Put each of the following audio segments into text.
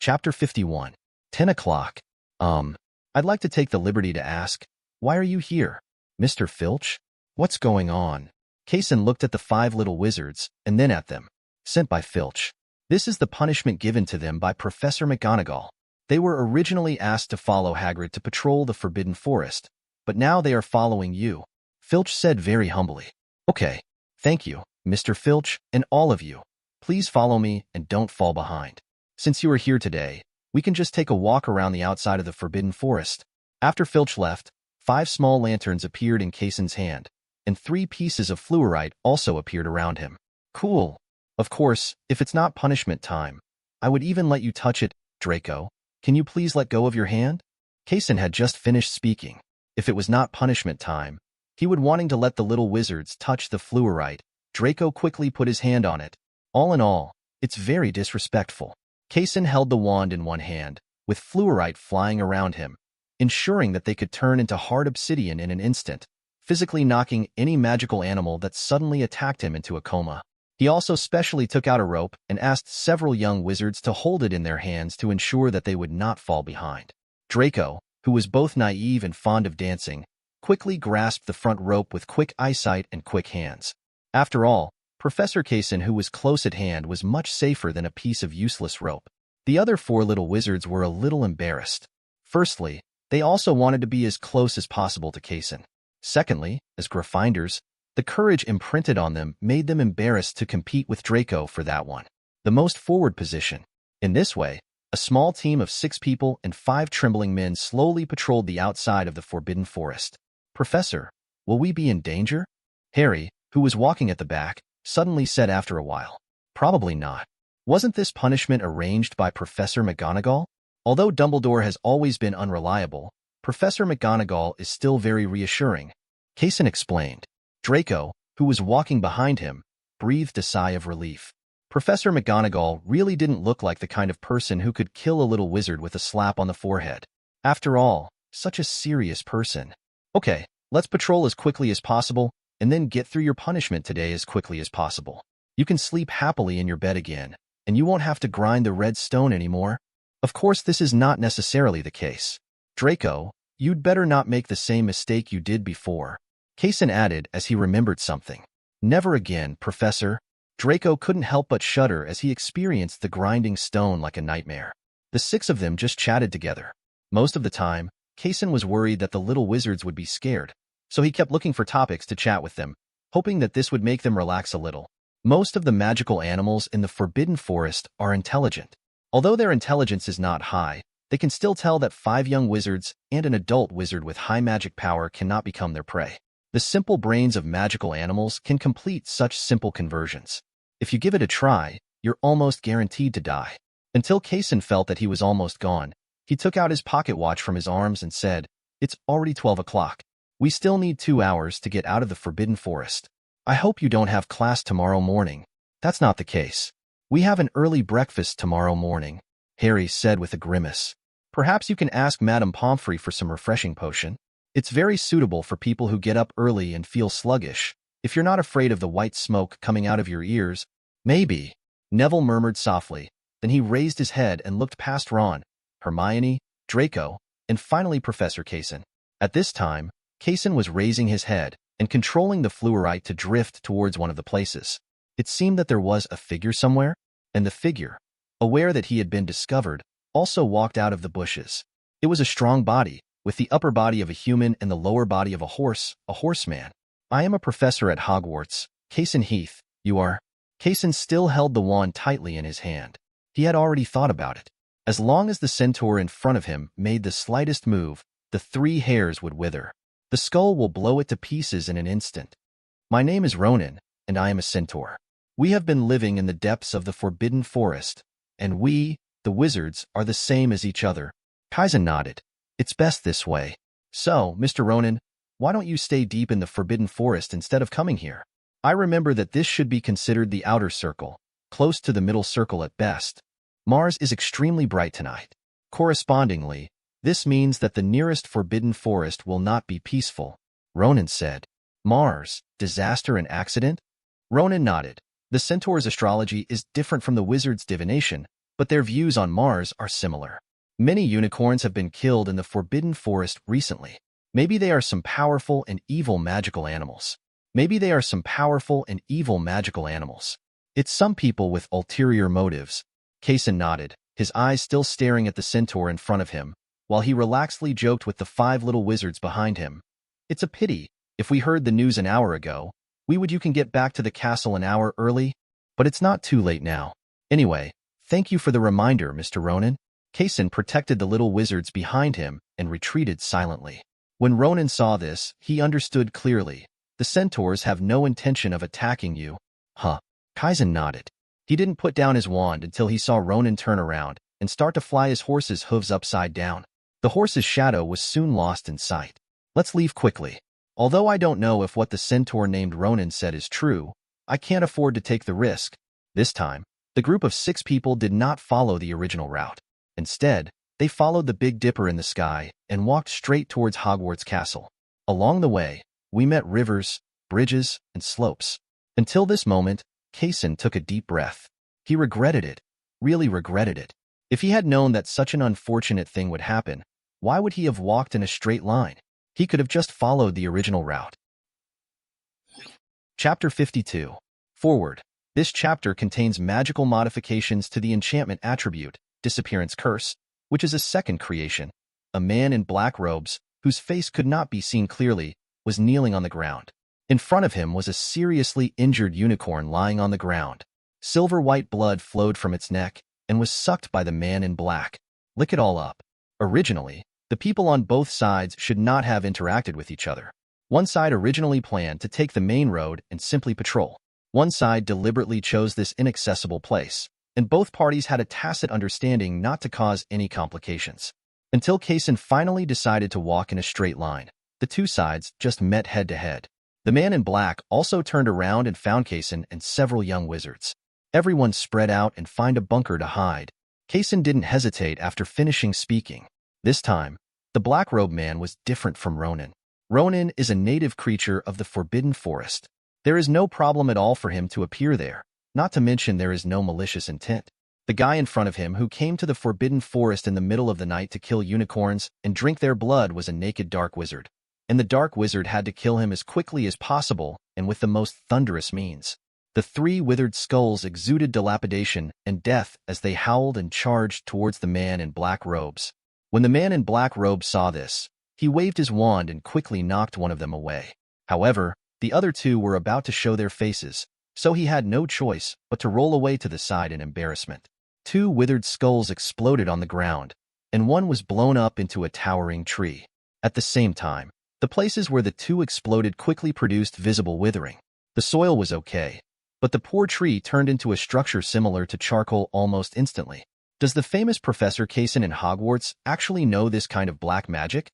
Chapter 51. 10 o'clock. I'd like to take the liberty to ask, why are you here? Mr. Filch? What's going on? Kesen looked at the 5 little wizards, and then at them. Sent by Filch. This is the punishment given to them by Professor McGonagall. They were originally asked to follow Hagrid to patrol the Forbidden Forest, but now they are following you. Filch said very humbly. Okay, thank you, Mr. Filch, and all of you. Please follow me and don't fall behind. Since you are here today, we can just take a walk around the outside of the Forbidden Forest. After Filch left, 5 small lanterns appeared in Kesen's hand, and 3 pieces of fluorite also appeared around him. Cool. Of course, if it's not punishment time, I would even let you touch it. Draco, can you please let go of your hand? Kesen had just finished speaking. If it was not punishment time, he would wanting to let the little wizards touch the fluorite. Draco quickly put his hand on it. All in all, it's very disrespectful. Kesen held the wand in one hand, with fluorite flying around him, ensuring that they could turn into hard obsidian in an instant, physically knocking any magical animal that suddenly attacked him into a coma. He also specially took out a rope and asked several young wizards to hold it in their hands to ensure that they would not fall behind. Draco, who was both naive and fond of dancing, quickly grasped the front rope with quick eyesight and quick hands. After all, Professor Kesen, who was close at hand, was much safer than a piece of useless rope. The other 4 little wizards were a little embarrassed. Firstly, they also wanted to be as close as possible to Kesen. Secondly, as Gryffindors, the courage imprinted on them made them embarrassed to compete with Draco for that one, the most forward position. In this way, a small team of 6 people and 5 trembling men slowly patrolled the outside of the Forbidden Forest. Professor, will we be in danger? Harry, who was walking at the back, suddenly said after a while. Probably not. Wasn't this punishment arranged by Professor McGonagall? Although Dumbledore has always been unreliable, Professor McGonagall is still very reassuring. Kesen explained. Draco, who was walking behind him, breathed a sigh of relief. Professor McGonagall really didn't look like the kind of person who could kill a little wizard with a slap on the forehead. After all, such a serious person. Okay, let's patrol as quickly as possible, and then get through your punishment today as quickly as possible. You can sleep happily in your bed again, and you won't have to grind the red stone anymore. Of course, this is not necessarily the case. Draco, you'd better not make the same mistake you did before. Kesen added as he remembered something. Never again, Professor. Draco couldn't help but shudder as he experienced the grinding stone like a nightmare. The 6 of them just chatted together. Most of the time, Kesen was worried that the little wizards would be scared, so he kept looking for topics to chat with them, hoping that this would make them relax a little. Most of the magical animals in the Forbidden Forest are intelligent. Although their intelligence is not high, they can still tell that 5 young wizards and an adult wizard with high magic power cannot become their prey. The simple brains of magical animals can complete such simple conversions. If you give it a try, you're almost guaranteed to die. Until Kesen felt that he was almost gone, he took out his pocket watch from his arms and said, "It's already 12 o'clock. We still need 2 hours to get out of the Forbidden Forest. I hope you don't have class tomorrow morning." "That's not the case. We have an early breakfast tomorrow morning," Harry said with a grimace. "Perhaps you can ask Madame Pomfrey for some refreshing potion. It's very suitable for people who get up early and feel sluggish. If you're not afraid of the white smoke coming out of your ears." "Maybe," Neville murmured softly. Then he raised his head and looked past Ron, Hermione, Draco, and finally Professor Kesen. At this time, Kesen was raising his head and controlling the fluorite to drift towards one of the places. It seemed that there was a figure somewhere, and the figure, aware that he had been discovered, also walked out of the bushes. It was a strong body, with the upper body of a human and the lower body of a horseman. "I am a professor at Hogwarts, Kesen Heath. You are?" Kesen still held the wand tightly in his hand. He had already thought about it. As long as the centaur in front of him made the slightest move, the 3 hairs would wither. The skull will blow it to pieces in an instant. "My name is Ronan, and I am a centaur. We have been living in the depths of the Forbidden Forest, and we, the wizards, are the same as each other." Kaizen nodded. "It's best this way. So, Mr. Ronan, why don't you stay deep in the Forbidden Forest instead of coming here? I remember that this should be considered the outer circle, close to the middle circle at best. Mars is extremely bright tonight. Correspondingly, this means that the nearest Forbidden Forest will not be peaceful," Ronan said. "Mars, disaster and accident?" Ronan nodded. "The centaur's astrology is different from the wizard's divination, but their views on Mars are similar. Many unicorns have been killed in the Forbidden Forest recently. Maybe they are some powerful and evil magical animals. Maybe they are some powerful and evil magical animals. It's some people with ulterior motives. Kaysen nodded, his eyes still staring at the centaur in front of him, while he relaxedly joked with the 5 little wizards behind him. It's a pity. If we heard the news an hour ago, you can get back to the castle an hour early, but it's not too late now. Anyway, thank you for the reminder, Mr. Ronan. Kaysen protected the little wizards behind him and retreated silently. When Ronan saw this, he understood clearly. The centaurs have no intention of attacking you. Huh. Kaysen nodded. He didn't put down his wand until he saw Ronan turn around and start to fly his horse's hooves upside down. The horse's shadow was soon lost in sight. Let's leave quickly. Although I don't know if what the centaur named Ronan said is true, I can't afford to take the risk. This time, the group of 6 people did not follow the original route. Instead, they followed the Big Dipper in the sky and walked straight towards Hogwarts Castle. Along the way, we met rivers, bridges, and slopes. Until this moment, Kaysen took a deep breath. He regretted it, really regretted it. If he had known that such an unfortunate thing would happen, why would he have walked in a straight line? He could have just followed the original route. Chapter 52. Forward. This chapter contains magical modifications to the enchantment attribute, Disappearance Curse, which is a second creation. A man in black robes, whose face could not be seen clearly, was kneeling on the ground. In front of him was a seriously injured unicorn lying on the ground. Silver-white blood flowed from its neck and was sucked by the man in black. Lick it all up. Originally, the people on both sides should not have interacted with each other. One side originally planned to take the main road and simply patrol. One side deliberately chose this inaccessible place, and both parties had a tacit understanding not to cause any complications. Until Kaysen finally decided to walk in a straight line, the two sides just met head-to-head. The man in black also turned around and found Kaysen and several young wizards. Everyone spread out and find a bunker to hide. Kaysen didn't hesitate after finishing speaking. This time, the black-robed man was different from Ronan. Ronan is a native creature of the Forbidden Forest. There is no problem at all for him to appear there, not to mention there is no malicious intent. The guy in front of him who came to the Forbidden Forest in the middle of the night to kill unicorns and drink their blood was a naked dark wizard. And the dark wizard had to kill him as quickly as possible and with the most thunderous means. The 3 withered skulls exuded dilapidation and death as they howled and charged towards the man in black robes. When the man in black robes saw this, he waved his wand and quickly knocked one of them away. However, the other 2 were about to show their faces, so he had no choice but to roll away to the side in embarrassment. 2 withered skulls exploded on the ground, and one was blown up into a towering tree. At the same time, the places where the 2 exploded quickly produced visible withering. The soil was okay, but the poor tree turned into a structure similar to charcoal almost instantly. Does the famous Professor Kaysen in Hogwarts actually know this kind of black magic?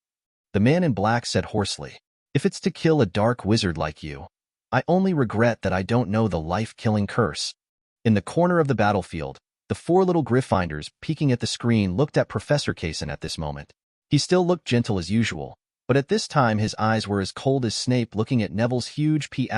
The man in black said hoarsely, "If it's to kill a dark wizard like you, I only regret that I don't know the life-killing curse." In the corner of the battlefield, the 4 little Gryffindors peeking at the screen looked at Professor Kaysen at this moment. He still looked gentle as usual, but at this time his eyes were as cold as Snape looking at Neville's huge P**********.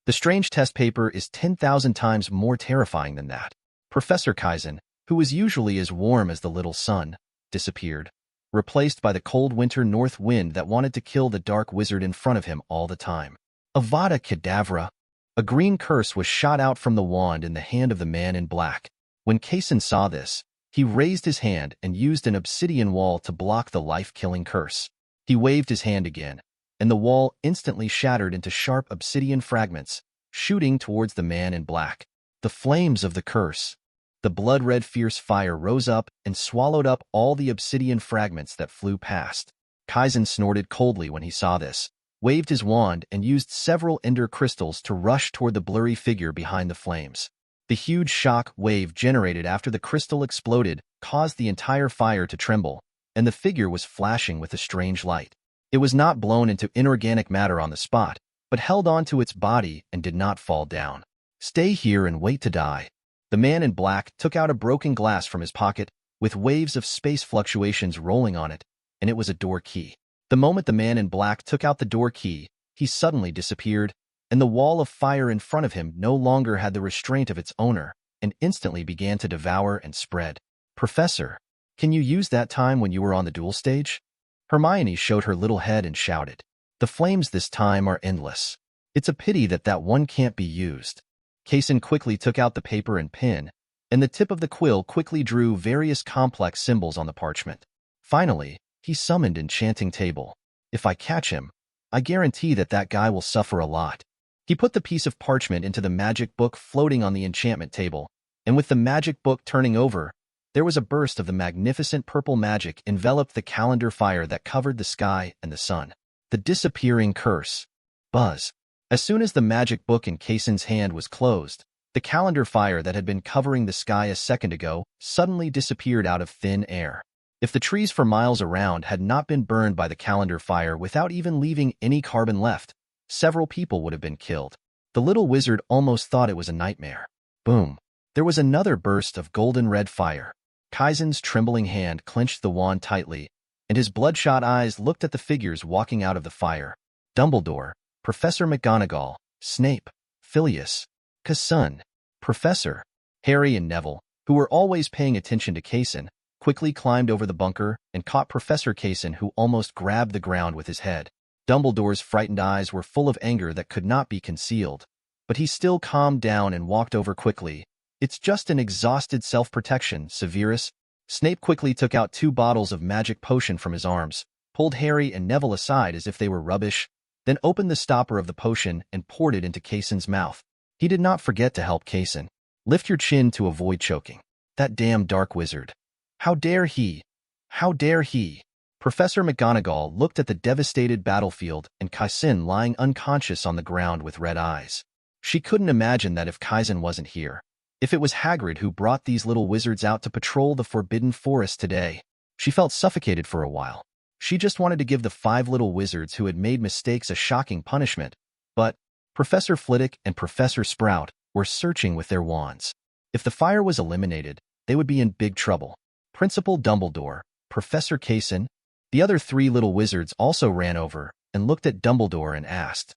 The strange test paper is 10,000 times more terrifying than that. Professor Kaysen, who was usually as warm as the little sun, disappeared, replaced by the cold winter north wind that wanted to kill the dark wizard in front of him all the time. Avada Kedavra! A green curse was shot out from the wand in the hand of the man in black. When Kaysen saw this, he raised his hand and used an obsidian wall to block the life-killing curse. He waved his hand again, and the wall instantly shattered into sharp obsidian fragments, shooting towards the man in black. The flames of the curse. The blood-red fierce fire rose up and swallowed up all the obsidian fragments that flew past. Kaysen snorted coldly when he saw this, waved his wand and used several ender crystals to rush toward the blurry figure behind the flames. The huge shock wave generated after the crystal exploded caused the entire fire to tremble, and the figure was flashing with a strange light. It was not blown into inorganic matter on the spot, but held on to its body and did not fall down. "Stay here and wait to die." The man in black took out a broken glass from his pocket, with waves of space fluctuations rolling on it, and it was a door key. The moment the man in black took out the door key, he suddenly disappeared, and the wall of fire in front of him no longer had the restraint of its owner, and instantly began to devour and spread. Professor, can you use that time when you were on the duel stage? Hermione showed her little head and shouted. The flames this time are endless. It's a pity that one can't be used. Kaysen quickly took out the paper and pen, and the tip of the quill quickly drew various complex symbols on the parchment. Finally, he summoned Enchanting Table. If I catch him, I guarantee that guy will suffer a lot. He put the piece of parchment into the magic book floating on the enchantment table, and with the magic book turning over, there was a burst of the magnificent purple magic enveloped the calendar fire that covered the sky and the sun. The disappearing curse. Buzz. As soon as the magic book in Kaysen's hand was closed, the calendar fire that had been covering the sky a second ago suddenly disappeared out of thin air. If the trees for miles around had not been burned by the calendar fire without even leaving any carbon left, several people would have been killed. The little wizard almost thought it was a nightmare. Boom. There was another burst of golden red fire. Kaizen's trembling hand clenched the wand tightly, and his bloodshot eyes looked at the figures walking out of the fire. Dumbledore, Professor McGonagall, Snape, Filius, Kaysen, Professor, Harry and Neville, who were always paying attention to Kaysen, quickly climbed over the bunker and caught Professor Kaysen, who almost grabbed the ground with his head. Dumbledore's frightened eyes were full of anger that could not be concealed, but he still calmed down and walked over quickly. It's just an exhausted self-protection, Severus. Snape quickly took out 2 bottles of magic potion from his arms, pulled Harry and Neville aside as if they were rubbish, then opened the stopper of the potion and poured it into Kaysen's mouth. He did not forget to help Kaysen. Lift your chin to avoid choking. That damn dark wizard. How dare he? How dare he? Professor McGonagall looked at the devastated battlefield and Kaysen lying unconscious on the ground with red eyes. She couldn't imagine that if Kaysen wasn't here, if it was Hagrid who brought these little wizards out to patrol the Forbidden Forest today. She felt suffocated for a while. She just wanted to give the 5 little wizards who had made mistakes a shocking punishment, but Professor Flitwick and Professor Sprout were searching with their wands. If the fire was eliminated, they would be in big trouble. Principal Dumbledore, Professor Kaysen, the other 3 little wizards also ran over and looked at Dumbledore and asked.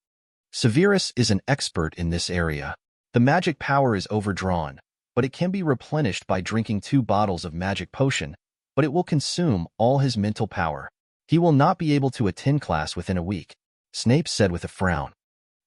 Severus is an expert in this area. The magic power is overdrawn, but it can be replenished by drinking 2 bottles of magic potion, but it will consume all his mental power. He will not be able to attend class within a week, Snape said with a frown.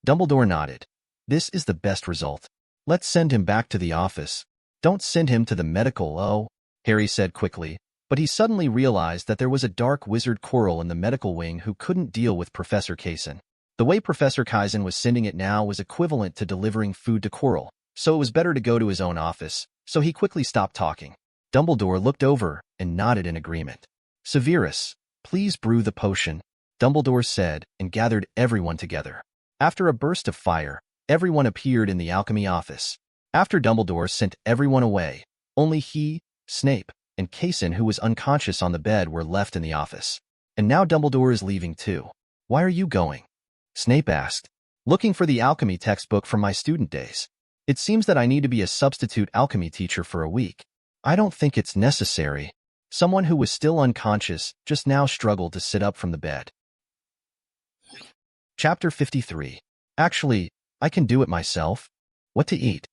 Dumbledore nodded. This is the best result. Let's send him back to the office. Don't send him to the medical, Harry said quickly, but he suddenly realized that there was a dark wizard Quirrell in the medical wing who couldn't deal with Professor Kaysen. The way Professor Kaysen was sending it now was equivalent to delivering food to Quirrell, so it was better to go to his own office, so he quickly stopped talking. Dumbledore looked over and nodded in agreement. Severus, please brew the potion, Dumbledore said and gathered everyone together. After a burst of fire, everyone appeared in the alchemy office. After Dumbledore sent everyone away, only he, Snape, and Kaysen, who was unconscious on the bed, were left in the office. And now Dumbledore is leaving too. Why are you going? Snape asked. Looking for the alchemy textbook from my student days. It seems that I need to be a substitute alchemy teacher for a week. I don't think it's necessary. Someone who was still unconscious just now struggled to sit up from the bed. Chapter 53. Actually, I can do it myself. What to eat?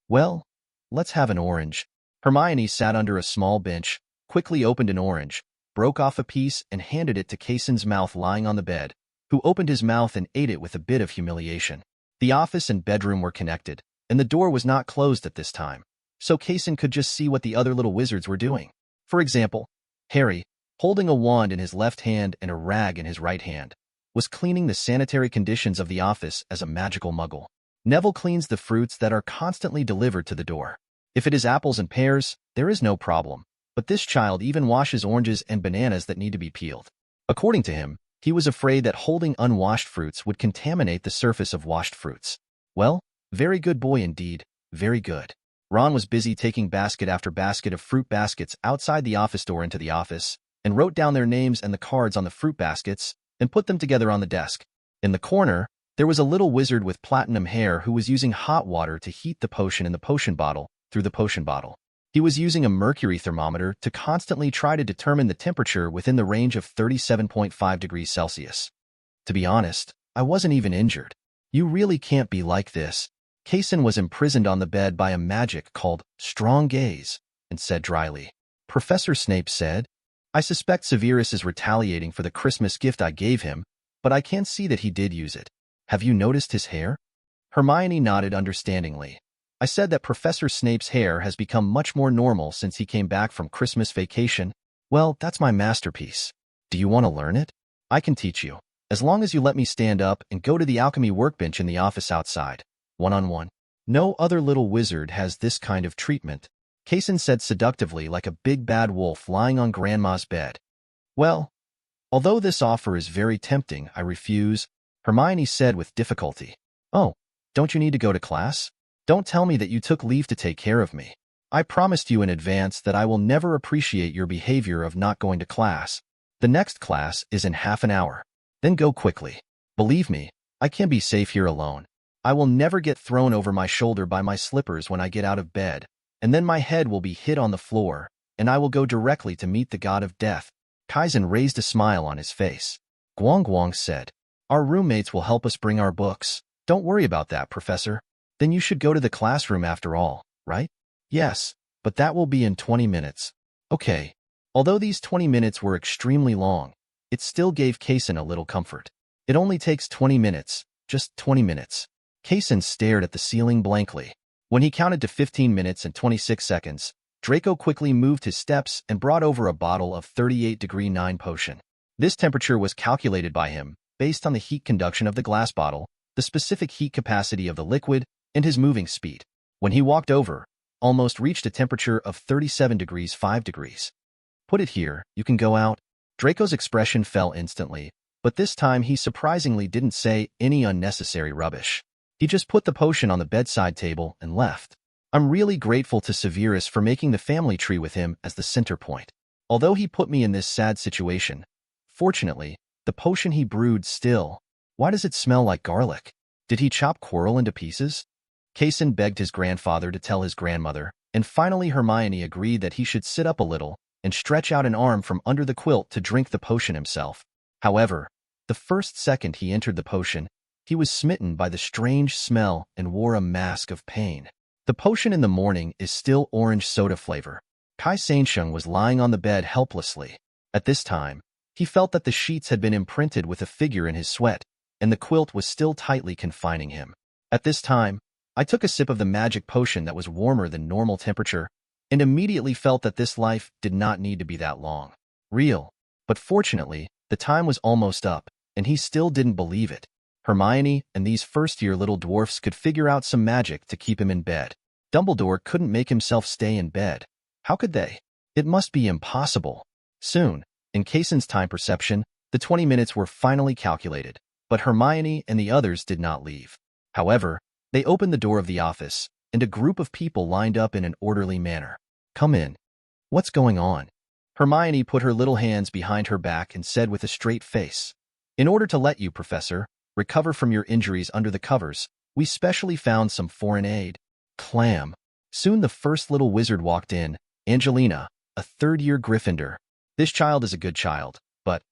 Well, let's have an orange. Hermione sat under a small bench, quickly opened an orange, broke off a piece and handed it to Kaysen's mouth lying on the bed, who opened his mouth and ate it with a bit of humiliation. The office and bedroom were connected, and the door was not closed at this time, so Kaysen could just see what the other little wizards were doing. For example, Harry, holding a wand in his left hand and a rag in his right hand, was cleaning the sanitary conditions of the office as a magical muggle. Neville cleans the fruits that are constantly delivered to the door. If it is apples and pears, there is no problem, but this child even washes oranges and bananas that need to be peeled. According to him, he was afraid that holding unwashed fruits would contaminate the surface of washed fruits. Well, very good boy indeed, very good. Ron was busy taking basket after basket of fruit baskets outside the office door into the office, and wrote down their names and the cards on the fruit baskets, and put them together on the desk. In the corner, there was a little wizard with platinum hair who was using hot water to heat the potion in the potion bottle through the potion bottle. He was using a mercury thermometer to constantly try to determine the temperature within the range of 37.5 degrees Celsius. To be honest, I wasn't even injured. You really can't be like this, Kason was imprisoned on the bed by a magic called strong gaze and said dryly, Professor Snape said, I suspect Severus is retaliating for the Christmas gift I gave him, but I can't see that he did use it. Have you noticed his hair? Hermione nodded understandingly. I said that Professor Snape's hair has become much more normal since he came back from Christmas vacation. Well, that's my masterpiece. Do you want to learn it? I can teach you, as long as you let me stand up and go to the alchemy workbench in the office outside, one-on-one. No other little wizard has this kind of treatment, Kason said seductively like a big bad wolf lying on Grandma's bed. Well, although this offer is very tempting, I refuse, Hermione said with difficulty. Oh, don't you need to go to class? Don't tell me that you took leave to take care of me. I promised you in advance that I will never appreciate your behavior of not going to class. The next class is in half an hour. Then go quickly. Believe me, I can't be safe here alone. I will never get thrown over my shoulder by my slippers when I get out of bed, and then my head will be hit on the floor, and I will go directly to meet the god of death. Kaizen raised a smile on his face. Guang Guang said, Our roommates will help us bring our books. Don't worry about that, Professor. Then you should go to the classroom after all, right? Yes, but that will be in 20 minutes. Okay. Although these 20 minutes were extremely long, it still gave Kason a little comfort. It only takes 20 minutes, just 20 minutes. Kason stared at the ceiling blankly. When he counted to 15 minutes and 26 seconds, Draco quickly moved his steps and brought over a bottle of 38-degree 9 potion. This temperature was calculated by him, based on the heat conduction of the glass bottle, the specific heat capacity of the liquid, and his moving speed. When he walked over, almost reached a temperature of 37 degrees 5 degrees. Put it here, you can go out. Draco's expression fell instantly, but this time he surprisingly didn't say any unnecessary rubbish. He just put the potion on the bedside table and left. I'm really grateful to Severus for making the family tree with him as the center point. Although he put me in this sad situation, fortunately, the potion he brewed still. Why does it smell like garlic? Did he chop Quirrell into pieces? Kason begged his grandfather to tell his grandmother, and finally Hermione agreed that he should sit up a little and stretch out an arm from under the quilt to drink the potion himself. However, the first second he entered the potion, he was smitten by the strange smell and wore a mask of pain. The potion in the morning is still orange soda flavor. Kai Sansheng was lying on the bed helplessly. At this time, he felt that the sheets had been imprinted with a figure in his sweat, and the quilt was still tightly confining him. At this time, I took a sip of the magic potion that was warmer than normal temperature, and immediately felt that this life did not need to be that long. Real. But fortunately, the time was almost up, and he still didn't believe it. Hermione and these first-year little dwarfs could figure out some magic to keep him in bed. Dumbledore couldn't make himself stay in bed. How could they? It must be impossible. Soon, in Kason's time perception, the 20 minutes were finally calculated, but Hermione and the others did not leave. However, they opened the door of the office, and a group of people lined up in an orderly manner. Come in. What's going on? Hermione put her little hands behind her back and said with a straight face, In order to let you, Professor, recover from your injuries under the covers, we specially found some foreign aid. Clam. Soon the first little wizard walked in, Angelina, a third-year Gryffindor. This child is a good child, but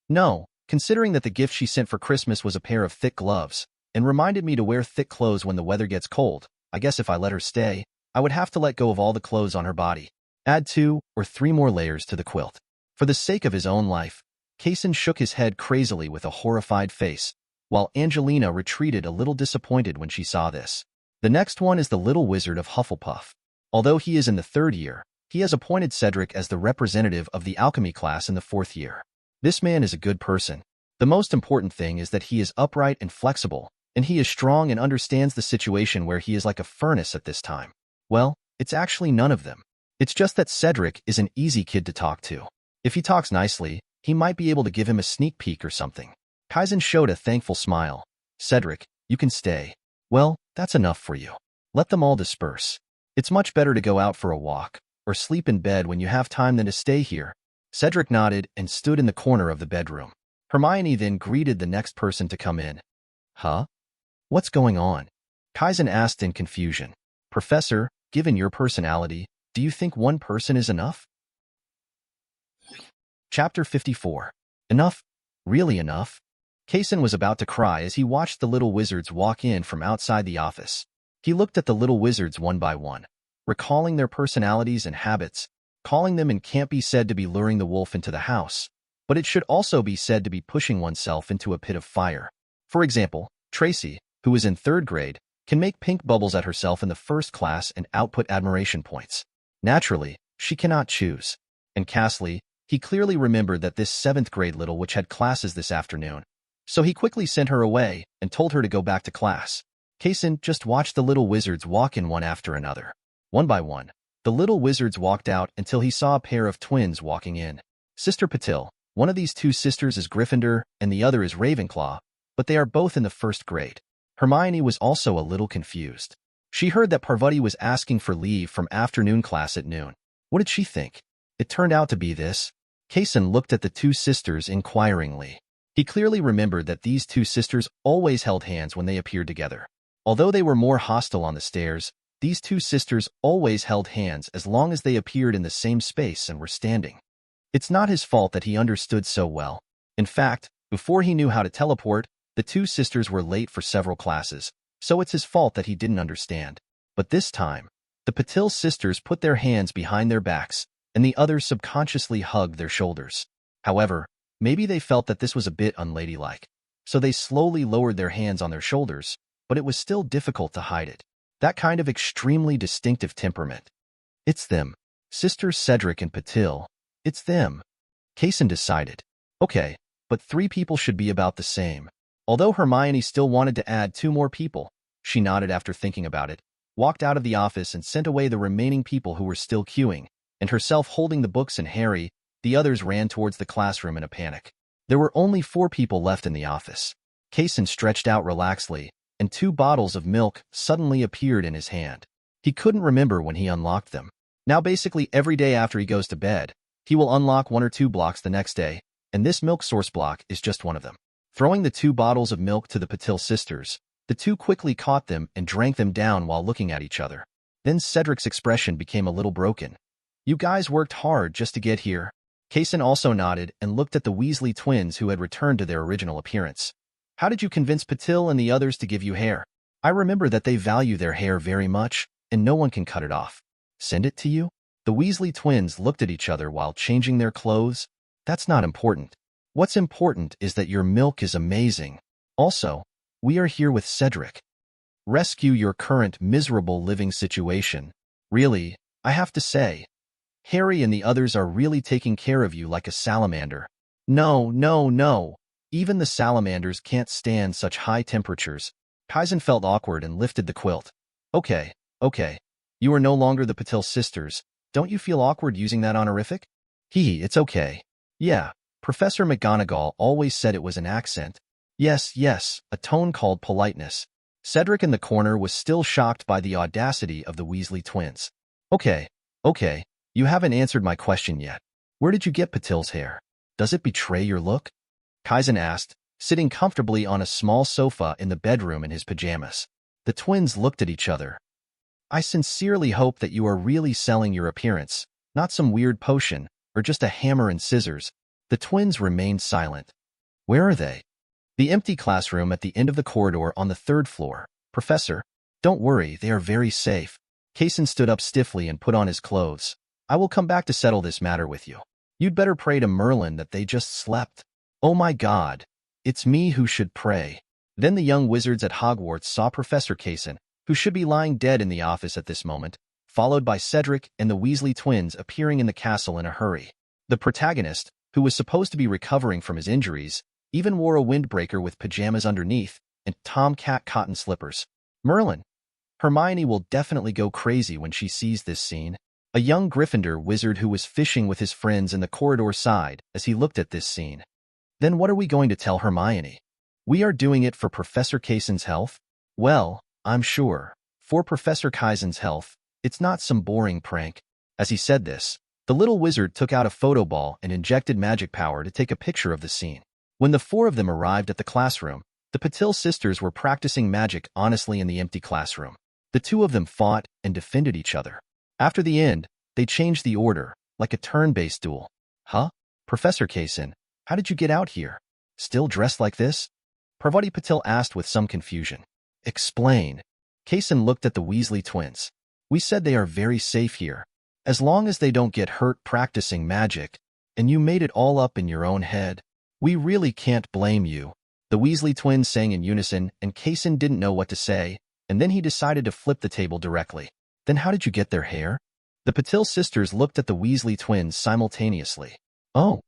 no, considering that the gift she sent for Christmas was a pair of thick gloves, and reminded me to wear thick clothes when the weather gets cold, I guess if I let her stay, I would have to let go of all the clothes on her body. Add 2 or 3 more layers to the quilt. For the sake of his own life, Kason shook his head crazily with a horrified face, while Angelina retreated a little disappointed when she saw this. The next one is the little wizard of Hufflepuff. Although he is in the 3rd year, he has appointed Cedric as the representative of the alchemy class in the 4th year. This man is a good person. The most important thing is that he is upright and flexible, and he is strong and understands the situation where he is like a furnace at this time. Well, it's actually none of them. It's just that Cedric is an easy kid to talk to. If he talks nicely, he might be able to give him a sneak peek or something. Kaizen showed a thankful smile. Cedric, you can stay. Well, that's enough for you. Let them all disperse. It's much better to go out for a walk, or sleep in bed when you have time than to stay here. Cedric nodded and stood in the corner of the bedroom. Hermione then greeted the next person to come in. Huh? What's going on? Kaizen asked in confusion. Professor, given your personality, do you think one person is enough? Chapter 54. Enough? Really enough? Kason was about to cry as he watched the little wizards walk in from outside the office. He looked at the little wizards one by one, recalling their personalities and habits. Calling them in can't be said to be luring the wolf into the house, but it should also be said to be pushing oneself into a pit of fire. For example, Tracy, who is in 3rd grade, can make pink bubbles at herself in the 1st class and output admiration points. Naturally, she cannot choose. And Castley, he clearly remembered that this 7th grade little witch had classes this afternoon, so he quickly sent her away and told her to go back to class. Kaysen just watched the little wizards walk in one after another. One by one, the little wizards walked out until he saw a pair of twins walking in. Sister Patil, one of these 2 sisters is Gryffindor and the other is Ravenclaw, but they are both in the 1st grade. Hermione was also a little confused. She heard that Parvati was asking for leave from afternoon class at noon. What did she think? It turned out to be this. Kaysen looked at the 2 sisters inquiringly. He clearly remembered that these 2 sisters always held hands when they appeared together. Although they were more hostile on the stairs, these 2 sisters always held hands as long as they appeared in the same space and were standing. It's not his fault that he understood so well. In fact, before he knew how to teleport, the 2 sisters were late for several classes, so it's his fault that he didn't understand. But this time, the Patil sisters put their hands behind their backs, and the others subconsciously hugged their shoulders. However, maybe they felt that this was a bit unladylike, so they slowly lowered their hands on their shoulders, but it was still difficult to hide it. That kind of extremely distinctive temperament. It's them. Sisters Cedric and Patil. It's them. Kaysen decided. Okay, but 3 people should be about the same. Although Hermione still wanted to add 2 more people, she nodded after thinking about it, walked out of the office and sent away the remaining people who were still queuing, and herself holding the books and Harry, the others ran towards the classroom in a panic. There were only 4 people left in the office. Kaysen stretched out relaxedly, and 2 bottles of milk suddenly appeared in his hand. He couldn't remember when he unlocked them. Now basically every day after he goes to bed, he will unlock 1 or 2 blocks the next day, and this milk source block is just one of them. Throwing the 2 bottles of milk to the Patil sisters, the 2 quickly caught them and drank them down while looking at each other. Then Cedric's expression became a little broken. You guys worked hard just to get here. Kaysen also nodded and looked at the Weasley twins who had returned to their original appearance. How did you convince Patil and the others to give you hair? I remember that they value their hair very much, and no one can cut it off. Send it to you? The Weasley twins looked at each other while changing their clothes. That's not important. What's important is that your milk is amazing. Also, we are here with Cedric. Rescue your current miserable living situation. Really, I have to say, Harry and the others are really taking care of you like a salamander. No, no, no. Even the salamanders can't stand such high temperatures. Kaizen felt awkward and lifted the quilt. Okay. You are no longer the Patil sisters. Don't you feel awkward using that honorific? It's okay. Yeah, Professor McGonagall always said it was an accent. Yes, a tone called politeness. Cedric in the corner was still shocked by the audacity of the Weasley twins. Okay, you haven't answered my question yet. Where did you get Patil's hair? Does it betray your look? Kaizen asked, sitting comfortably on a small sofa in the bedroom in his pajamas. The twins looked at each other. I sincerely hope that you are really selling your appearance, not some weird potion, or just a hammer and scissors. The twins remained silent. Where are they? The empty classroom at the end of the corridor on the 3rd floor. Professor, don't worry, they are very safe. Kaysen stood up stiffly and put on his clothes. I will come back to settle this matter with you. You'd better pray to Merlin that they just slept. Oh my God, it's me who should pray. Then the young wizards at Hogwarts saw Professor Kaysen, who should be lying dead in the office at this moment, followed by Cedric and the Weasley twins appearing in the castle in a hurry. The protagonist, who was supposed to be recovering from his injuries, even wore a windbreaker with pajamas underneath and tomcat cotton slippers. Merlin. Hermione will definitely go crazy when she sees this scene. A young Gryffindor wizard who was fishing with his friends in the corridor sighed as he looked at this scene. Then what are we going to tell Hermione? We are doing it for Professor Kaysen's health? Well, I'm sure. For Professor Kaizen's health, it's not some boring prank. As he said this, the little wizard took out a photo ball and injected magic power to take a picture of the scene. When the 4 of them arrived at the classroom, the Patil sisters were practicing magic honestly in the empty classroom. The 2 of them fought and defended each other. After the end, they changed the order, like a turn-based duel. Huh? Professor Kaysen, how did you get out here? Still dressed like this? Parvati Patil asked with some confusion. Explain. Kason looked at the Weasley twins. We said they are very safe here. As long as they don't get hurt practicing magic, and you made it all up in your own head, we really can't blame you. The Weasley twins sang in unison, and Kason didn't know what to say, and then he decided to flip the table directly. Then how did you get their hair? The Patil sisters looked at the Weasley twins simultaneously. Oh.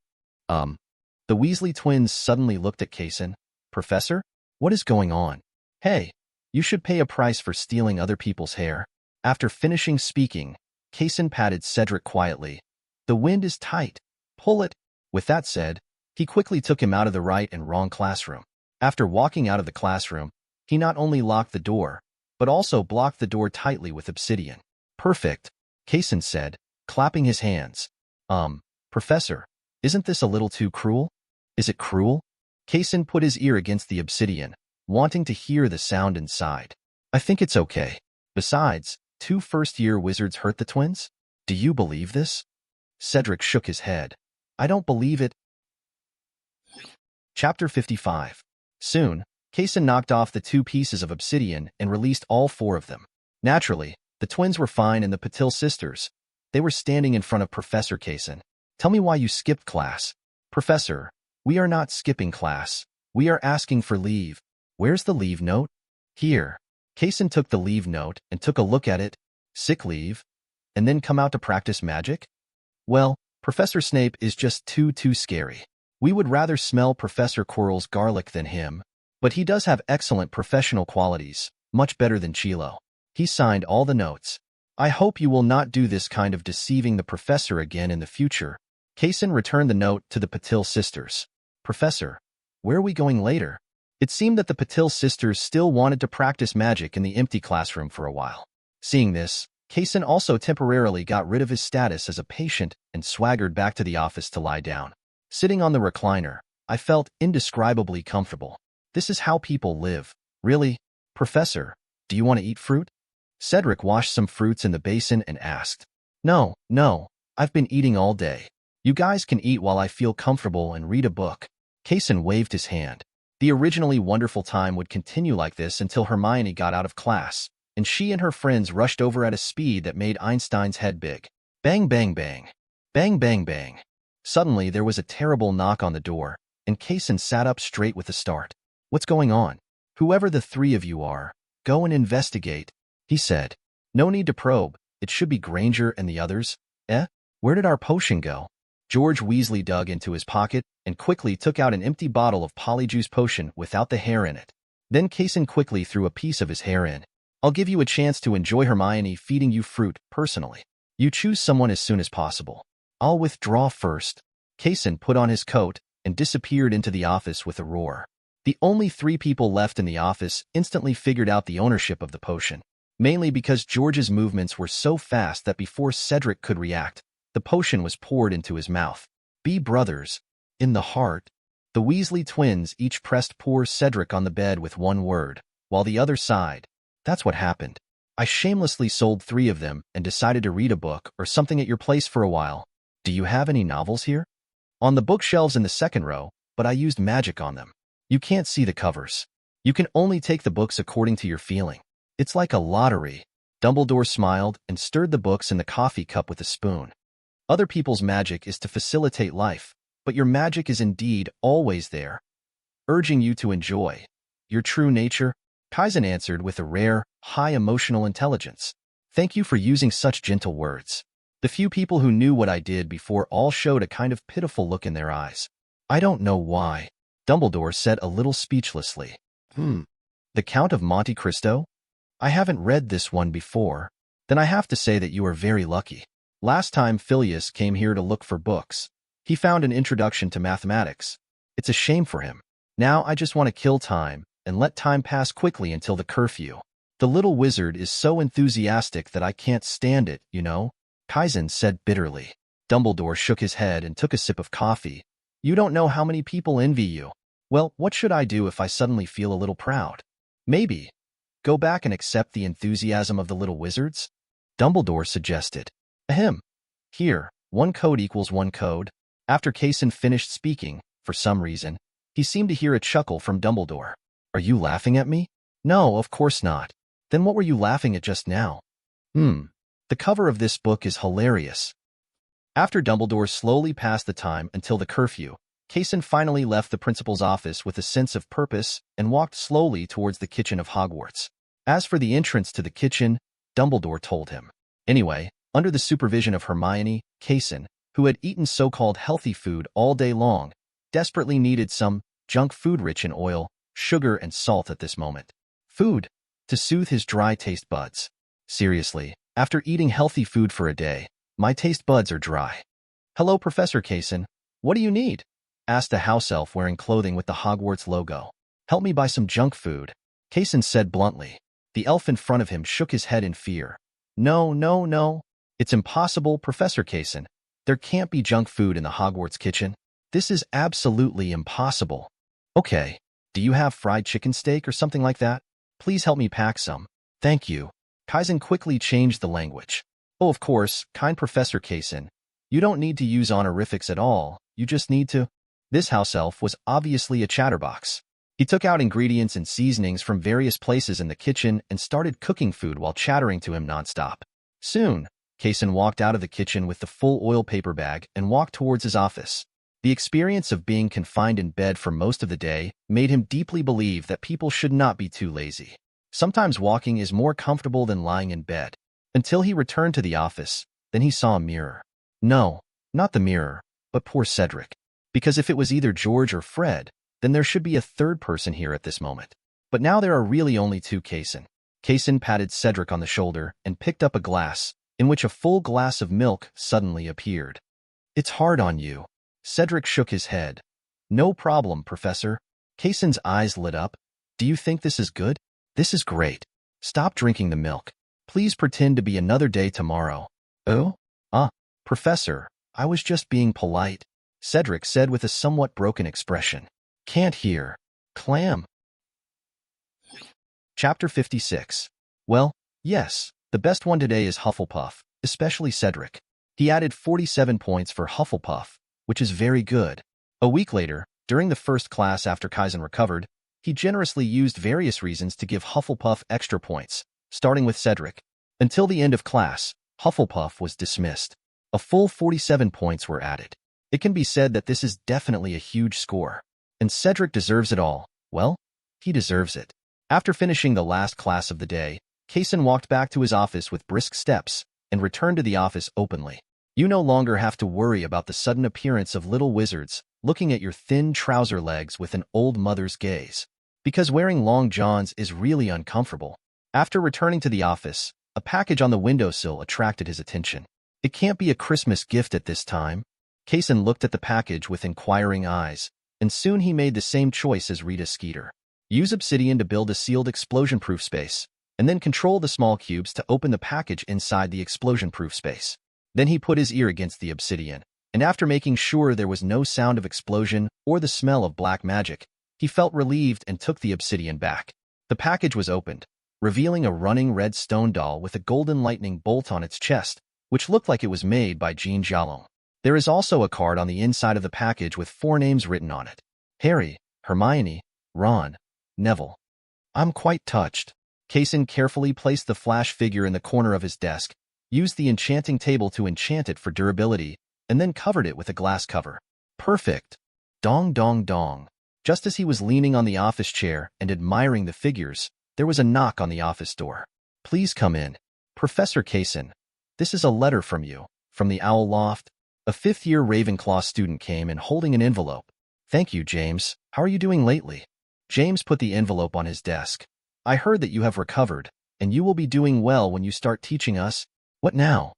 The Weasley twins suddenly looked at Kason. Professor? What is going on? Hey, you should pay a price for stealing other people's hair. After finishing speaking, Kason patted Cedric quietly. The wind is tight. Pull it. With that said, he quickly took him out of the right and wrong classroom. After walking out of the classroom, he not only locked the door, but also blocked the door tightly with obsidian. Perfect, Kason said, clapping his hands. Professor, isn't this a little too cruel? Is it cruel? Kason put his ear against the obsidian, wanting to hear the sound inside. I think it's okay. Besides, 2 first-year wizards hurt the twins? Do you believe this? Cedric shook his head. I don't believe it. Chapter 55. Soon, Kason knocked off the 2 pieces of obsidian and released all 4 of them. Naturally, the twins were fine and the Patil sisters. They were standing in front of Professor Kason. Tell me why you skipped class. Professor, we are not skipping class. We are asking for leave. Where's the leave note? Here. Kason took the leave note and took a look at it. Sick leave? And then come out to practice magic? Well, Professor Snape is just too scary. We would rather smell Professor Quirrell's garlic than him, but he does have excellent professional qualities, much better than Chilo. He signed all the notes. I hope you will not do this kind of deceiving the professor again in the future. Kason returned the note to the Patil sisters. Professor, where are we going later? It seemed that the Patil sisters still wanted to practice magic in the empty classroom for a while. Seeing this, Kason also temporarily got rid of his status as a patient and swaggered back to the office to lie down. Sitting on the recliner, I felt indescribably comfortable. This is how people live. Really? Professor, do you want to eat fruit? Cedric washed some fruits in the basin and asked. No, I've been eating all day. You guys can eat while I feel comfortable and read a book. Kason waved his hand. The originally wonderful time would continue like this until Hermione got out of class, and she and her friends rushed over at a speed that made Einstein's head big. Bang, bang, bang. Bang, bang, bang. Suddenly, there was a terrible knock on the door, and Kason sat up straight with a start. What's going on? Whoever the 3 of you are, go and investigate, he said. No need to probe. It should be Granger and the others. Where did our potion go? George Weasley dug into his pocket and quickly took out an empty bottle of Polyjuice potion without the hair in it. Then Kason quickly threw a piece of his hair in. I'll give you a chance to enjoy Hermione feeding you fruit personally. You choose someone as soon as possible. I'll withdraw first. Kason put on his coat and disappeared into the office with a roar. The only 3 people left in the office instantly figured out the ownership of the potion, mainly because George's movements were so fast that before Cedric could react, the potion was poured into his mouth. Be brothers. In the heart. The Weasley twins each pressed poor Cedric on the bed with one word, while the other sighed. That's what happened. I shamelessly sold 3 of them and decided to read a book or something at your place for a while. Do you have any novels here? On the bookshelves in the 2nd row, but I used magic on them. You can't see the covers. You can only take the books according to your feeling. It's like a lottery. Dumbledore smiled and stirred the books in the coffee cup with a spoon. Other people's magic is to facilitate life, but your magic is indeed always there, urging you to enjoy your true nature. Kaizen answered with a rare, high emotional intelligence. Thank you for using such gentle words. The few people who knew what I did before all showed a kind of pitiful look in their eyes. I don't know why, Dumbledore said a little speechlessly. The Count of Monte Cristo? I haven't read this one before. Then I have to say that you are very lucky. Last time Phileas came here to look for books, he found an introduction to mathematics. It's a shame for him. Now I just want to kill time and let time pass quickly until the curfew. The little wizard is so enthusiastic that I can't stand it, you know, Kaizen said bitterly. Dumbledore shook his head and took a sip of coffee. You don't know how many people envy you. Well, what should I do if I suddenly feel a little proud? Maybe go back and accept the enthusiasm of the little wizards? Dumbledore suggested. Ahem. Here, 1 code equals 1 code. After Kason finished speaking, for some reason, he seemed to hear a chuckle from Dumbledore. Are you laughing at me? No, of course not. Then what were you laughing at just now? The cover of this book is hilarious. After Dumbledore slowly passed the time until the curfew, Kesensis finally left the principal's office with a sense of purpose and walked slowly towards the kitchen of Hogwarts. As for the entrance to the kitchen, Dumbledore told him. Anyway, under the supervision of Hermione, Kesensis, who had eaten so-called healthy food all day long, desperately needed some junk food rich in oil, sugar, and salt at this moment. Food to soothe his dry taste buds. Seriously, after eating healthy food for a day, my taste buds are dry. Hello, Professor Kesensis. What do you need? Asked a house elf wearing clothing with the Hogwarts logo. Help me buy some junk food, Kesensis said bluntly. The elf in front of him shook his head in fear. No, no, no. It's impossible, Professor Kesensis. There can't be junk food in the Hogwarts kitchen. This is absolutely impossible. Okay, do you have fried chicken steak or something like that? Please help me pack some. Thank you. Kesensis quickly changed the language. Oh, of course, kind Professor Kesensis. You don't need to use honorifics at all. You just need to. This house elf was obviously a chatterbox. He took out ingredients and seasonings from various places in the kitchen and started cooking food while chattering to him nonstop. Soon, Kesensis walked out of the kitchen with the full oil paper bag and walked towards his office. The experience of being confined in bed for most of the day made him deeply believe that people should not be too lazy. Sometimes walking is more comfortable than lying in bed. Until he returned to the office, then he saw a mirror. No, not the mirror, but poor Cedric. Because if it was either George or Fred, then there should be a third person here at this moment. But now there are really only two. Kesensis patted Cedric on the shoulder and picked up a glass, in which a full glass of milk suddenly appeared. It's hard on you. Cedric shook his head. No problem, Professor. Kesensis' eyes lit up. Do you think this is good? This is great. Stop drinking the milk. Please pretend to be another day tomorrow. Oh? Professor, I was just being polite, Cedric said with a somewhat broken expression. Can't hear. Clam. Chapter 56. Well, yes, the best one today is Hufflepuff, especially Cedric. He added 47 points for Hufflepuff, which is very good. A week later, during the first class after Kesensis recovered, he generously used various reasons to give Hufflepuff extra points, starting with Cedric. Until the end of class, Hufflepuff was dismissed. A full 47 points were added. It can be said that this is definitely a huge score. And Cedric deserves it all. Well, he deserves it. After finishing the last class of the day, Kesensis walked back to his office with brisk steps and returned to the office openly. You no longer have to worry about the sudden appearance of little wizards looking at your thin trouser legs with an old mother's gaze. Because wearing long johns is really uncomfortable. After returning to the office, a package on the windowsill attracted his attention. It can't be a Christmas gift at this time. Kesensis looked at the package with inquiring eyes, and soon he made the same choice as Rita Skeeter. Use obsidian to build a sealed explosion-proof space, and then control the small cubes to open the package inside the explosion-proof space. Then he put his ear against the obsidian, and after making sure there was no sound of explosion or the smell of black magic, he felt relieved and took the obsidian back. The package was opened, revealing a running red stone doll with a golden lightning bolt on its chest, which looked like it was made by Jean Jalon. There is also a card on the inside of the package with 4 names written on it. Harry, Hermione, Ron, Neville. I'm quite touched. Kesensis carefully placed the flash figure in the corner of his desk, used the enchanting table to enchant it for durability, and then covered it with a glass cover. Perfect. Dong dong dong. Just as he was leaning on the office chair and admiring the figures, there was a knock on the office door. Please come in. Professor Kesensis, this is a letter from you, from the Owl Loft. A 5th-year Ravenclaw student came in holding an envelope. Thank you, James. How are you doing lately? James put the envelope on his desk. I heard that you have recovered, and you will be doing well when you start teaching us. What now?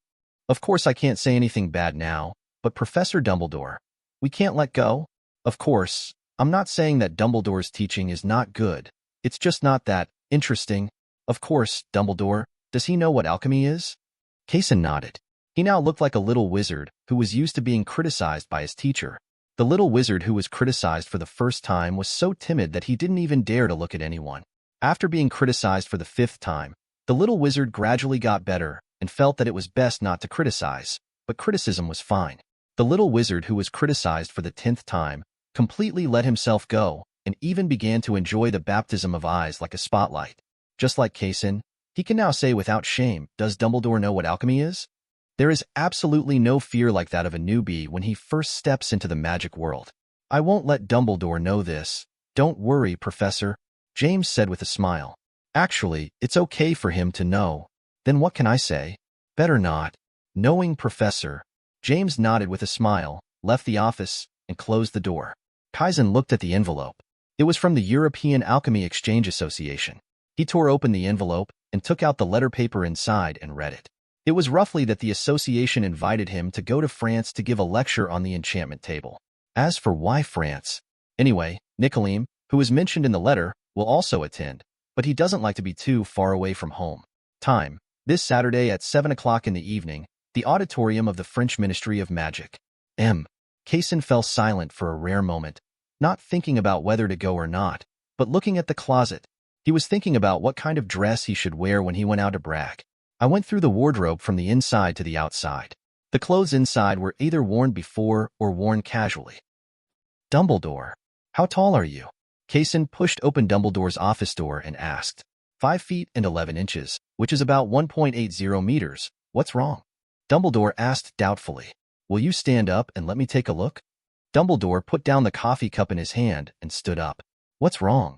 Of course I can't say anything bad now, but Professor Dumbledore, we can't let go. Of course, I'm not saying that Dumbledore's teaching is not good. It's just not that interesting. Of course, Dumbledore, does he know what alchemy is? Kesensis nodded. He now looked like a little wizard who was used to being criticized by his teacher. The little wizard who was criticized for the first time was so timid that he didn't even dare to look at anyone. After being criticized for the 5th time, the little wizard gradually got better and felt that it was best not to criticize, but criticism was fine. The little wizard who was criticized for the 10th time completely let himself go and even began to enjoy the baptism of eyes like a spotlight. Just like Kesensis, He can now say without shame, does Dumbledore know what alchemy is? There is absolutely no fear like that of a newbie when he first steps into the magic world. I won't let Dumbledore know this. Don't worry, Professor, James said with a smile. Actually, it's okay for him to know. Then what can I say? Better not. Knowing Professor. James nodded with a smile, left the office, and closed the door. Kaizen looked at the envelope. It was from the European Alchemy Exchange Association. He tore open the envelope and took out the letter paper inside and read it. It was roughly that the association invited him to go to France to give a lecture on the enchantment table. As for why France? Anyway, Nicolim, who was mentioned in the letter, will also attend, but he doesn't like to be too far away from home. Time: this Saturday at 7 o'clock in the evening, the auditorium of the French Ministry of Magic. Kesensis fell silent for a rare moment, not thinking about whether to go or not, but looking at the closet. He was thinking about what kind of dress he should wear when he went out to brag. I went through the wardrobe from the inside to the outside. The clothes inside were either worn before or worn casually. Dumbledore, how tall are you? Kesensis pushed open Dumbledore's office door and asked. 5 feet and 11 inches, which is about 1.80 meters. What's wrong? Dumbledore asked doubtfully. Will you stand up and let me take a look? Dumbledore put down the coffee cup in his hand and stood up. What's wrong?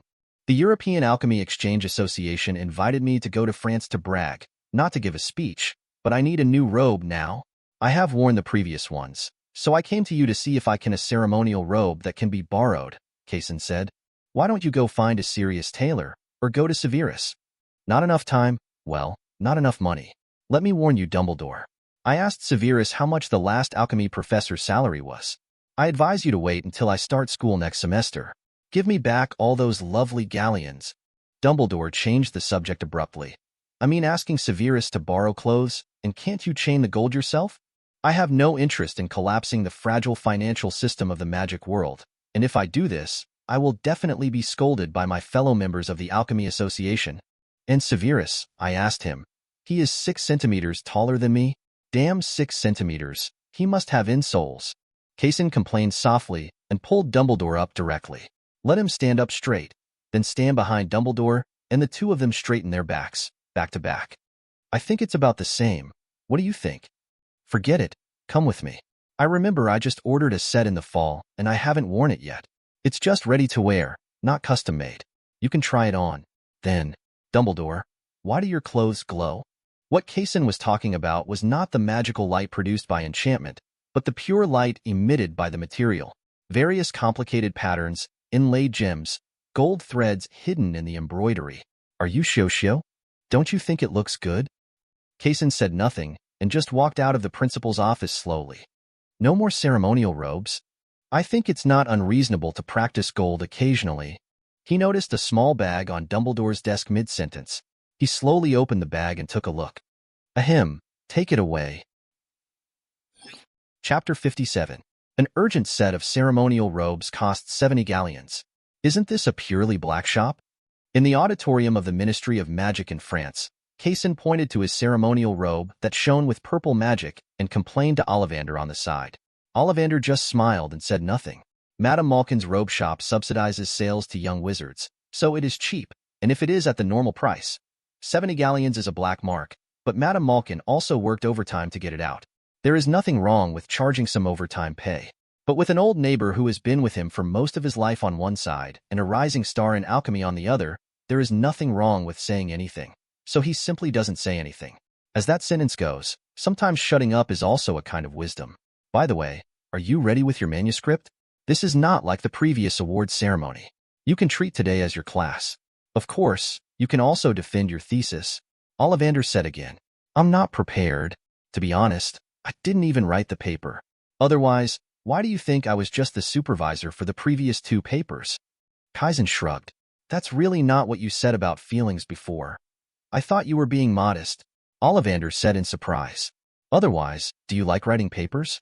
The European Alchemy Exchange Association invited me to go to France to brag, not to give a speech, but I need a new robe now. I have worn the previous ones, so I came to you to see if I can a ceremonial robe that can be borrowed, Kesensis said. Why don't you go find a serious tailor, or go to Severus? Not enough time? Well, not enough money. Let me warn you, Dumbledore. I asked Severus how much the last alchemy professor's salary was. I advise you to wait until I start school next semester. Give me back all those lovely galleons. Dumbledore changed the subject abruptly. I mean asking Severus to borrow clothes, and can't you chain the gold yourself? I have no interest in collapsing the fragile financial system of the magic world, and if I do this, I will definitely be scolded by my fellow members of the Alchemy Association. And Severus, I asked him. He is 6 centimeters taller than me? Damn 6 centimeters. He must have insoles. Kesensis complained softly and pulled Dumbledore up directly. Let him stand up straight, then stand behind Dumbledore, and the two of them straighten their backs, back to back. I think it's about the same. What do you think? Forget it. Come with me. I remember I just ordered a set in the fall, and I haven't worn it yet. It's just ready to wear, not custom-made. You can try it on. Then, Dumbledore, why do your clothes glow? What Kesensis was talking about was not the magical light produced by enchantment, but the pure light emitted by the material. Various complicated patterns, inlaid gems, gold threads hidden in the embroidery. Are you Shosho? Don't you think it looks good? Kesensis said nothing and just walked out of the principal's office slowly. No more ceremonial robes? I think it's not unreasonable to practice gold occasionally. He noticed a small bag on Dumbledore's desk mid-sentence. He slowly opened the bag and took a look. Ahem, take it away. Chapter 57. An urgent set of ceremonial robes costs 70 galleons. Isn't this a purely black shop? In the auditorium of the Ministry of Magic in France, Kesensis pointed to his ceremonial robe that shone with purple magic and complained to Ollivander on the side. Ollivander just smiled and said nothing. Madame Malkin's robe shop subsidizes sales to young wizards, so it is cheap, and if it is at the normal price, 70 galleons is a black mark, but Madame Malkin also worked overtime to get it out. There is nothing wrong with charging some overtime pay. But with an old neighbor who has been with him for most of his life on one side and a rising star in alchemy on the other, there is nothing wrong with saying anything. So he simply doesn't say anything. As that sentence goes, sometimes shutting up is also a kind of wisdom. By the way, are you ready with your manuscript? This is not like the previous awards ceremony. You can treat today as your class. Of course, you can also defend your thesis. Ollivander said again. I'm not prepared. To be honest, I didn't even write the paper. Otherwise, why do you think I was just the supervisor for the previous 2 papers? Kesensis shrugged. That's really not what you said about feelings before. I thought you were being modest. Ollivander said in surprise. Otherwise, do you like writing papers?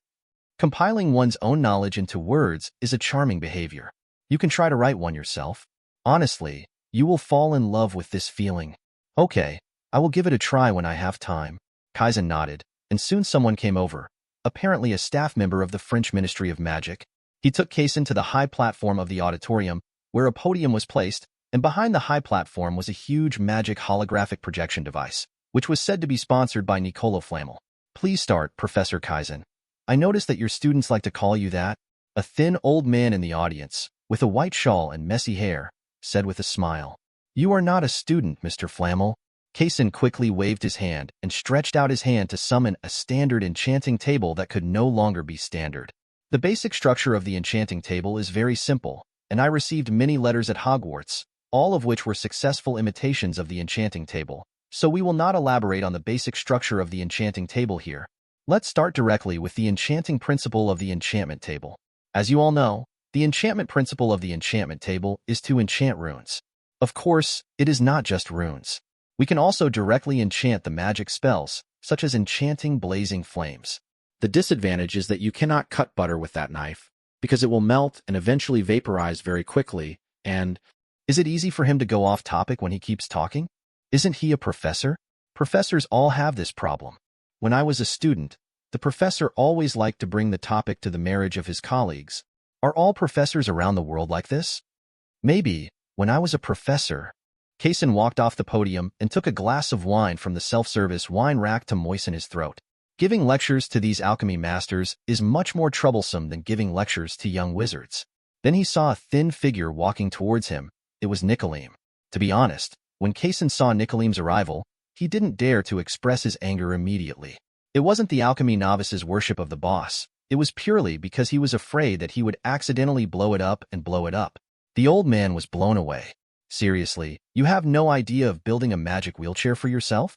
Compiling one's own knowledge into words is a charming behavior. You can try to write one yourself. Honestly, you will fall in love with this feeling. Okay, I will give it a try when I have time. Kesensis nodded, and soon someone came over, apparently a staff member of the French Ministry of Magic. He took Kesensis to the high platform of the auditorium, where a podium was placed, and behind the high platform was a huge magic holographic projection device, which was said to be sponsored by Niccolo Flamel. Please start, Professor Kaizen. I noticed that your students like to call you that. A thin old man in the audience, with a white shawl and messy hair, said with a smile. You are not a student, Mr. Flamel. Kesen quickly waved his hand and stretched out his hand to summon a standard enchanting table that could no longer be standard. The basic structure of the enchanting table is very simple, and I received many letters at Hogwarts, all of which were successful imitations of the enchanting table, so we will not elaborate on the basic structure of the enchanting table here. Let's start directly with the enchanting principle of the enchantment table. As you all know, the enchantment principle of the enchantment table is to enchant runes. Of course, it is not just runes. We can also directly enchant the magic spells, such as enchanting blazing flames. The disadvantage is that you cannot cut butter with that knife, because it will melt and eventually vaporize very quickly, and is it easy for him to go off topic when he keeps talking? Isn't he a professor? Professors all have this problem. When I was a student, the professor always liked to bring the topic to the marriage of his colleagues. Are all professors around the world like this? Maybe, when I was a professor. Kesen walked off the podium and took a glass of wine from the self-service wine rack to moisten his throat. Giving lectures to these alchemy masters is much more troublesome than giving lectures to young wizards. Then he saw a thin figure walking towards him. It was Nicolim. To be honest, when Kesen saw Nicolim's arrival, he didn't dare to express his anger immediately. It wasn't the alchemy novice's worship of the boss. It was purely because he was afraid that he would accidentally blow it up and blow it up. The old man was blown away. Seriously, you have no idea of building a magic wheelchair for yourself?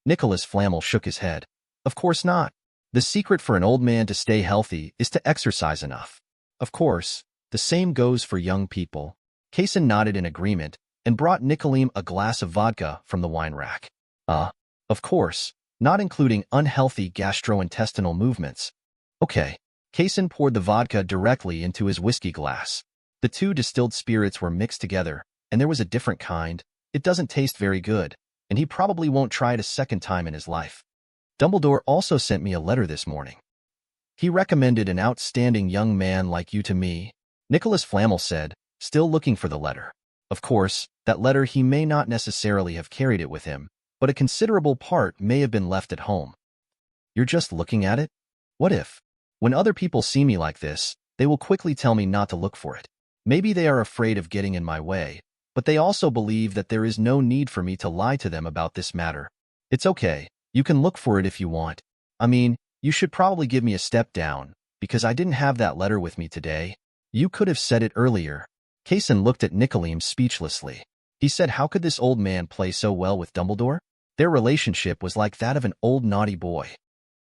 Nicholas Flamel shook his head. Of course not. The secret for an old man to stay healthy is to exercise enough. Of course, the same goes for young people. Kesen nodded in agreement and brought Nicolim a glass of vodka from the wine rack. Of course, not including unhealthy gastrointestinal movements. Okay. Kesen poured the vodka directly into his whiskey glass. The two distilled spirits were mixed together, and there was a different kind. It doesn't taste very good, and he probably won't try it a second time in his life. Dumbledore also sent me a letter this morning. He recommended an outstanding young man like you to me, Nicholas Flamel said, still looking for the letter. Of course, that letter he may not necessarily have carried it with him, but a considerable part may have been left at home. You're just looking at it? What if, when other people see me like this, they will quickly tell me not to look for it? Maybe they are afraid of getting in my way, but they also believe that there is no need for me to lie to them about this matter. It's okay, you can look for it if you want. I mean, you should probably give me a step down, because I didn't have that letter with me today. You could have said it earlier. Kesen looked at Nicolim speechlessly. He said, how could this old man play so well with Dumbledore? Their relationship was like that of an old naughty boy.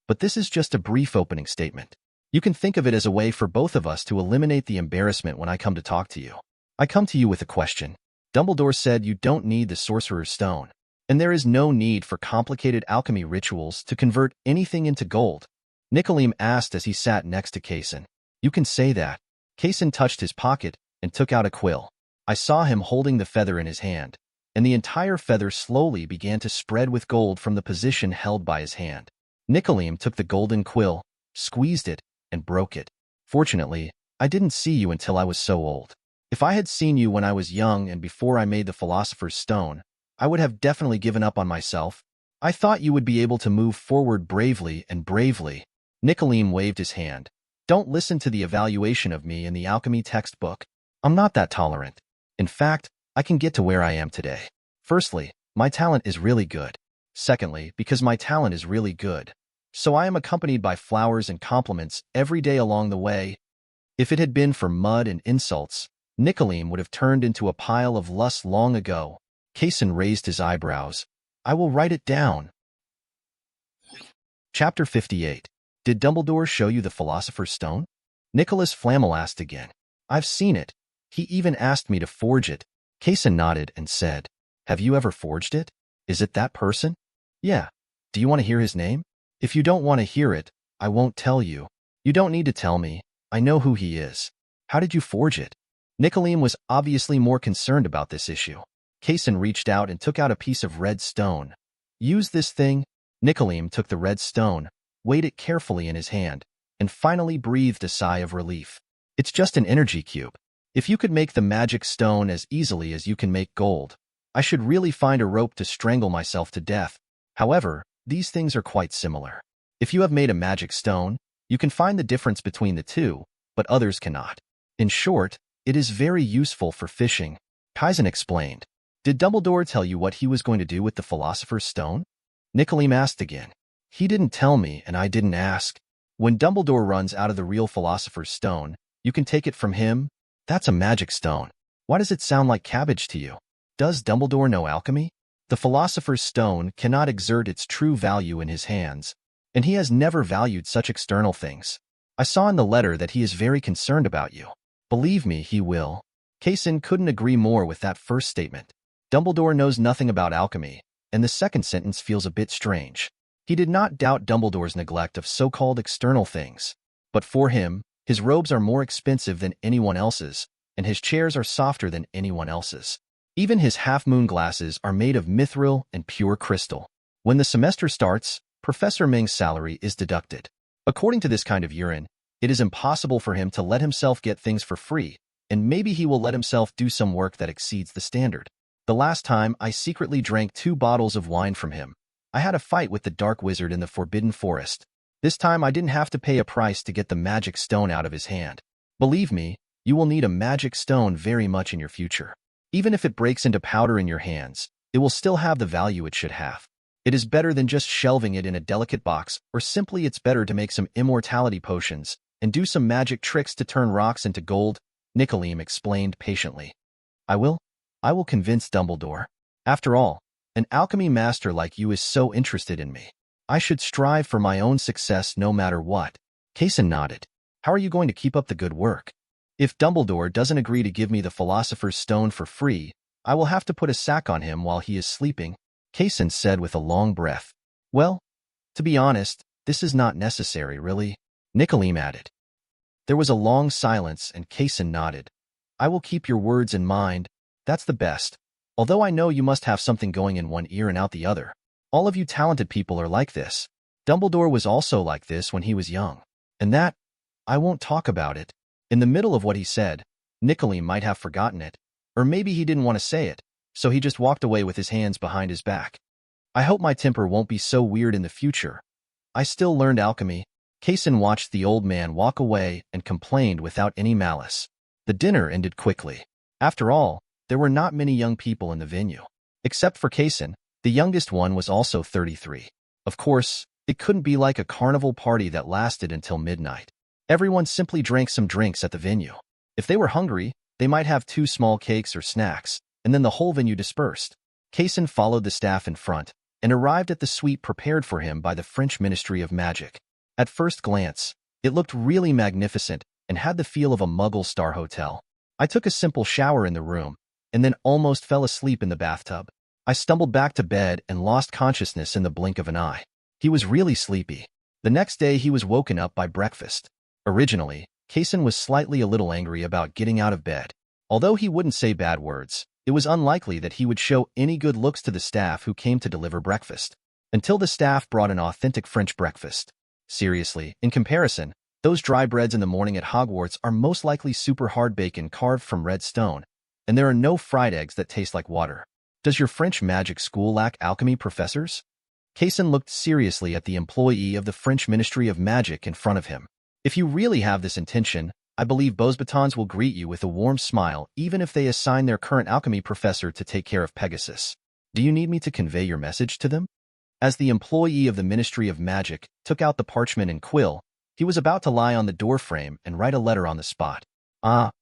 But this is just a brief opening statement. You can think of it as a way for both of us to eliminate the embarrassment when I come to talk to you. I come to you with a question. Dumbledore said you don't need the Sorcerer's Stone, and there is no need for complicated alchemy rituals to convert anything into gold. Nicolim asked as he sat next to Kesen. You can say that. Kesen touched his pocket and took out a quill. I saw him holding the feather in his hand, and the entire feather slowly began to spread with gold from the position held by his hand. Nicolim took the golden quill, squeezed it, and broke it. Fortunately, I didn't see you until I was so old. If I had seen you when I was young and before I made the Philosopher's Stone, I would have definitely given up on myself. I thought you would be able to move forward bravely and bravely. Nicolim waved his hand. Don't listen to the evaluation of me in the alchemy textbook. I'm not that tolerant. In fact, I can get to where I am today. Firstly, my talent is really good. Secondly, because my talent is really good, so I am accompanied by flowers and compliments every day along the way. If it had been for mud and insults, Nicolim would have turned into a pile of lust long ago. Kesen raised his eyebrows. I will write it down. Chapter 58. Did Dumbledore show you the Philosopher's Stone? Nicholas Flamel asked again. I've seen it. He even asked me to forge it. Kesen nodded and said, have you ever forged it? Is it that person? Yeah. Do you want to hear his name? If you don't want to hear it, I won't tell you. You don't need to tell me. I know who he is. How did you forge it? Nicolim was obviously more concerned about this issue. Kesen reached out and took out a piece of red stone. Use this thing. Nicolim took the red stone, weighed it carefully in his hand, and finally breathed a sigh of relief. It's just an energy cube. If you could make the magic stone as easily as you can make gold, I should really find a rope to strangle myself to death. However, these things are quite similar. If you have made a magic stone, you can find the difference between the two, but others cannot. In short, it is very useful for fishing. Kaizen explained. Did Dumbledore tell you what he was going to do with the Philosopher's Stone? Nicolim asked again. He didn't tell me, and I didn't ask. When Dumbledore runs out of the real Philosopher's Stone, you can take it from him. That's a magic stone. Why does it sound like cabbage to you? Does Dumbledore know alchemy? The Philosopher's Stone cannot exert its true value in his hands, and he has never valued such external things. I saw in the letter that he is very concerned about you. Believe me, he will. Kesen couldn't agree more with that first statement. Dumbledore knows nothing about alchemy, and the second sentence feels a bit strange. He did not doubt Dumbledore's neglect of so-called external things, but for him, his robes are more expensive than anyone else's, and his chairs are softer than anyone else's. Even his half-moon glasses are made of mithril and pure crystal. When the semester starts, Professor Ming's salary is deducted. According to this kind of urine, it is impossible for him to let himself get things for free, and maybe he will let himself do some work that exceeds the standard. The last time I secretly drank 2 bottles of wine from him, I had a fight with the Dark Wizard in the Forbidden Forest. This time I didn't have to pay a price to get the magic stone out of his hand. Believe me, you will need a magic stone very much in your future. Even if it breaks into powder in your hands, it will still have the value it should have. It is better than just shelving it in a delicate box, or simply it's better to make some immortality potions and do some magic tricks to turn rocks into gold, Nicolim explained patiently. I will convince Dumbledore. After all, an alchemy master like you is so interested in me. I should strive for my own success no matter what. Kesen nodded. How are you going to keep up the good work? If Dumbledore doesn't agree to give me the Philosopher's Stone for free, I will have to put a sack on him while he is sleeping, Kesen said with a long breath. Well, to be honest, this is not necessary, really, Nicolim added. There was a long silence and Kesen nodded. I will keep your words in mind. That's the best. Although I know you must have something going in one ear and out the other. All of you talented people are like this. Dumbledore was also like this when he was young. And that, I won't talk about it. In the middle of what he said, Nicolim might have forgotten it, or maybe he didn't want to say it, so he just walked away with his hands behind his back. I hope my temper won't be so weird in the future. I still learned alchemy. Kesen watched the old man walk away and complained without any malice. The dinner ended quickly. After all, there were not many young people in the venue. Except for Kesen, the youngest one was also 33. Of course, it couldn't be like a carnival party that lasted until midnight. Everyone simply drank some drinks at the venue. If they were hungry, they might have 2 small cakes or snacks, and then the whole venue dispersed. Kesen followed the staff in front and arrived at the suite prepared for him by the French Ministry of Magic. At first glance, it looked really magnificent and had the feel of a Muggle star hotel. I took a simple shower in the room and then almost fell asleep in the bathtub. I stumbled back to bed and lost consciousness in the blink of an eye. He was really sleepy. The next day he was woken up by breakfast. Originally, Kesen was slightly a little angry about getting out of bed. Although he wouldn't say bad words, it was unlikely that he would show any good looks to the staff who came to deliver breakfast. Until the staff brought an authentic French breakfast. Seriously, in comparison, those dry breads in the morning at Hogwarts are most likely super hard bacon carved from red stone, and there are no fried eggs that taste like water. Does your French magic school lack alchemy professors? Kesen looked seriously at the employee of the French Ministry of Magic in front of him. If you really have this intention, I believe Beauxbatons will greet you with a warm smile even if they assign their current alchemy professor to take care of Pegasus. Do you need me to convey your message to them? As the employee of the Ministry of Magic took out the parchment and quill, he was about to lie on the doorframe and write a letter on the spot.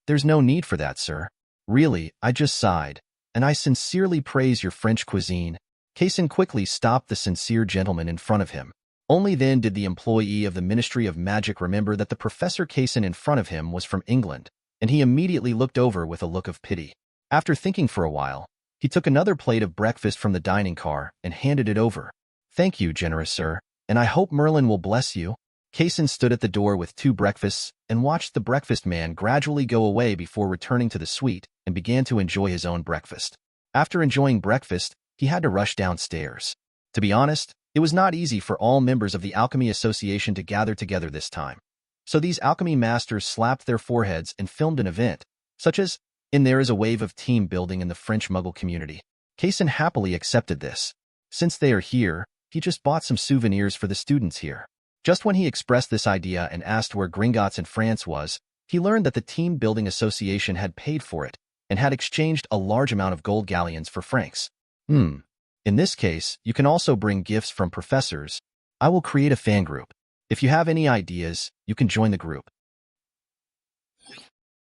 There's no need for that, sir. Really, I just sighed, and I sincerely praise your French cuisine. Kesen quickly stopped the sincere gentleman in front of him. Only then did the employee of the Ministry of Magic remember that the Professor Kesen in front of him was from England, and he immediately looked over with a look of pity. After thinking for a while, he took another plate of breakfast from the dining car and handed it over. Thank you, generous sir, and I hope Merlin will bless you. Kesen stood at the door with 2 breakfasts and watched the breakfast man gradually go away before returning to the suite and began to enjoy his own breakfast. After enjoying breakfast, he had to rush downstairs. To be honest, it was not easy for all members of the Alchemy Association to gather together this time. So these alchemy masters slapped their foreheads and filmed an event, such as, "In there is a wave of team building in the French Muggle community." Kaysen happily accepted this. Since they are here, he just bought some souvenirs for the students here. Just when he expressed this idea and asked where Gringotts in France was, he learned that the Team Building Association had paid for it and had exchanged a large amount of gold galleons for francs. In this case, you can also bring gifts from professors. I will create a fan group. If you have any ideas, you can join the group.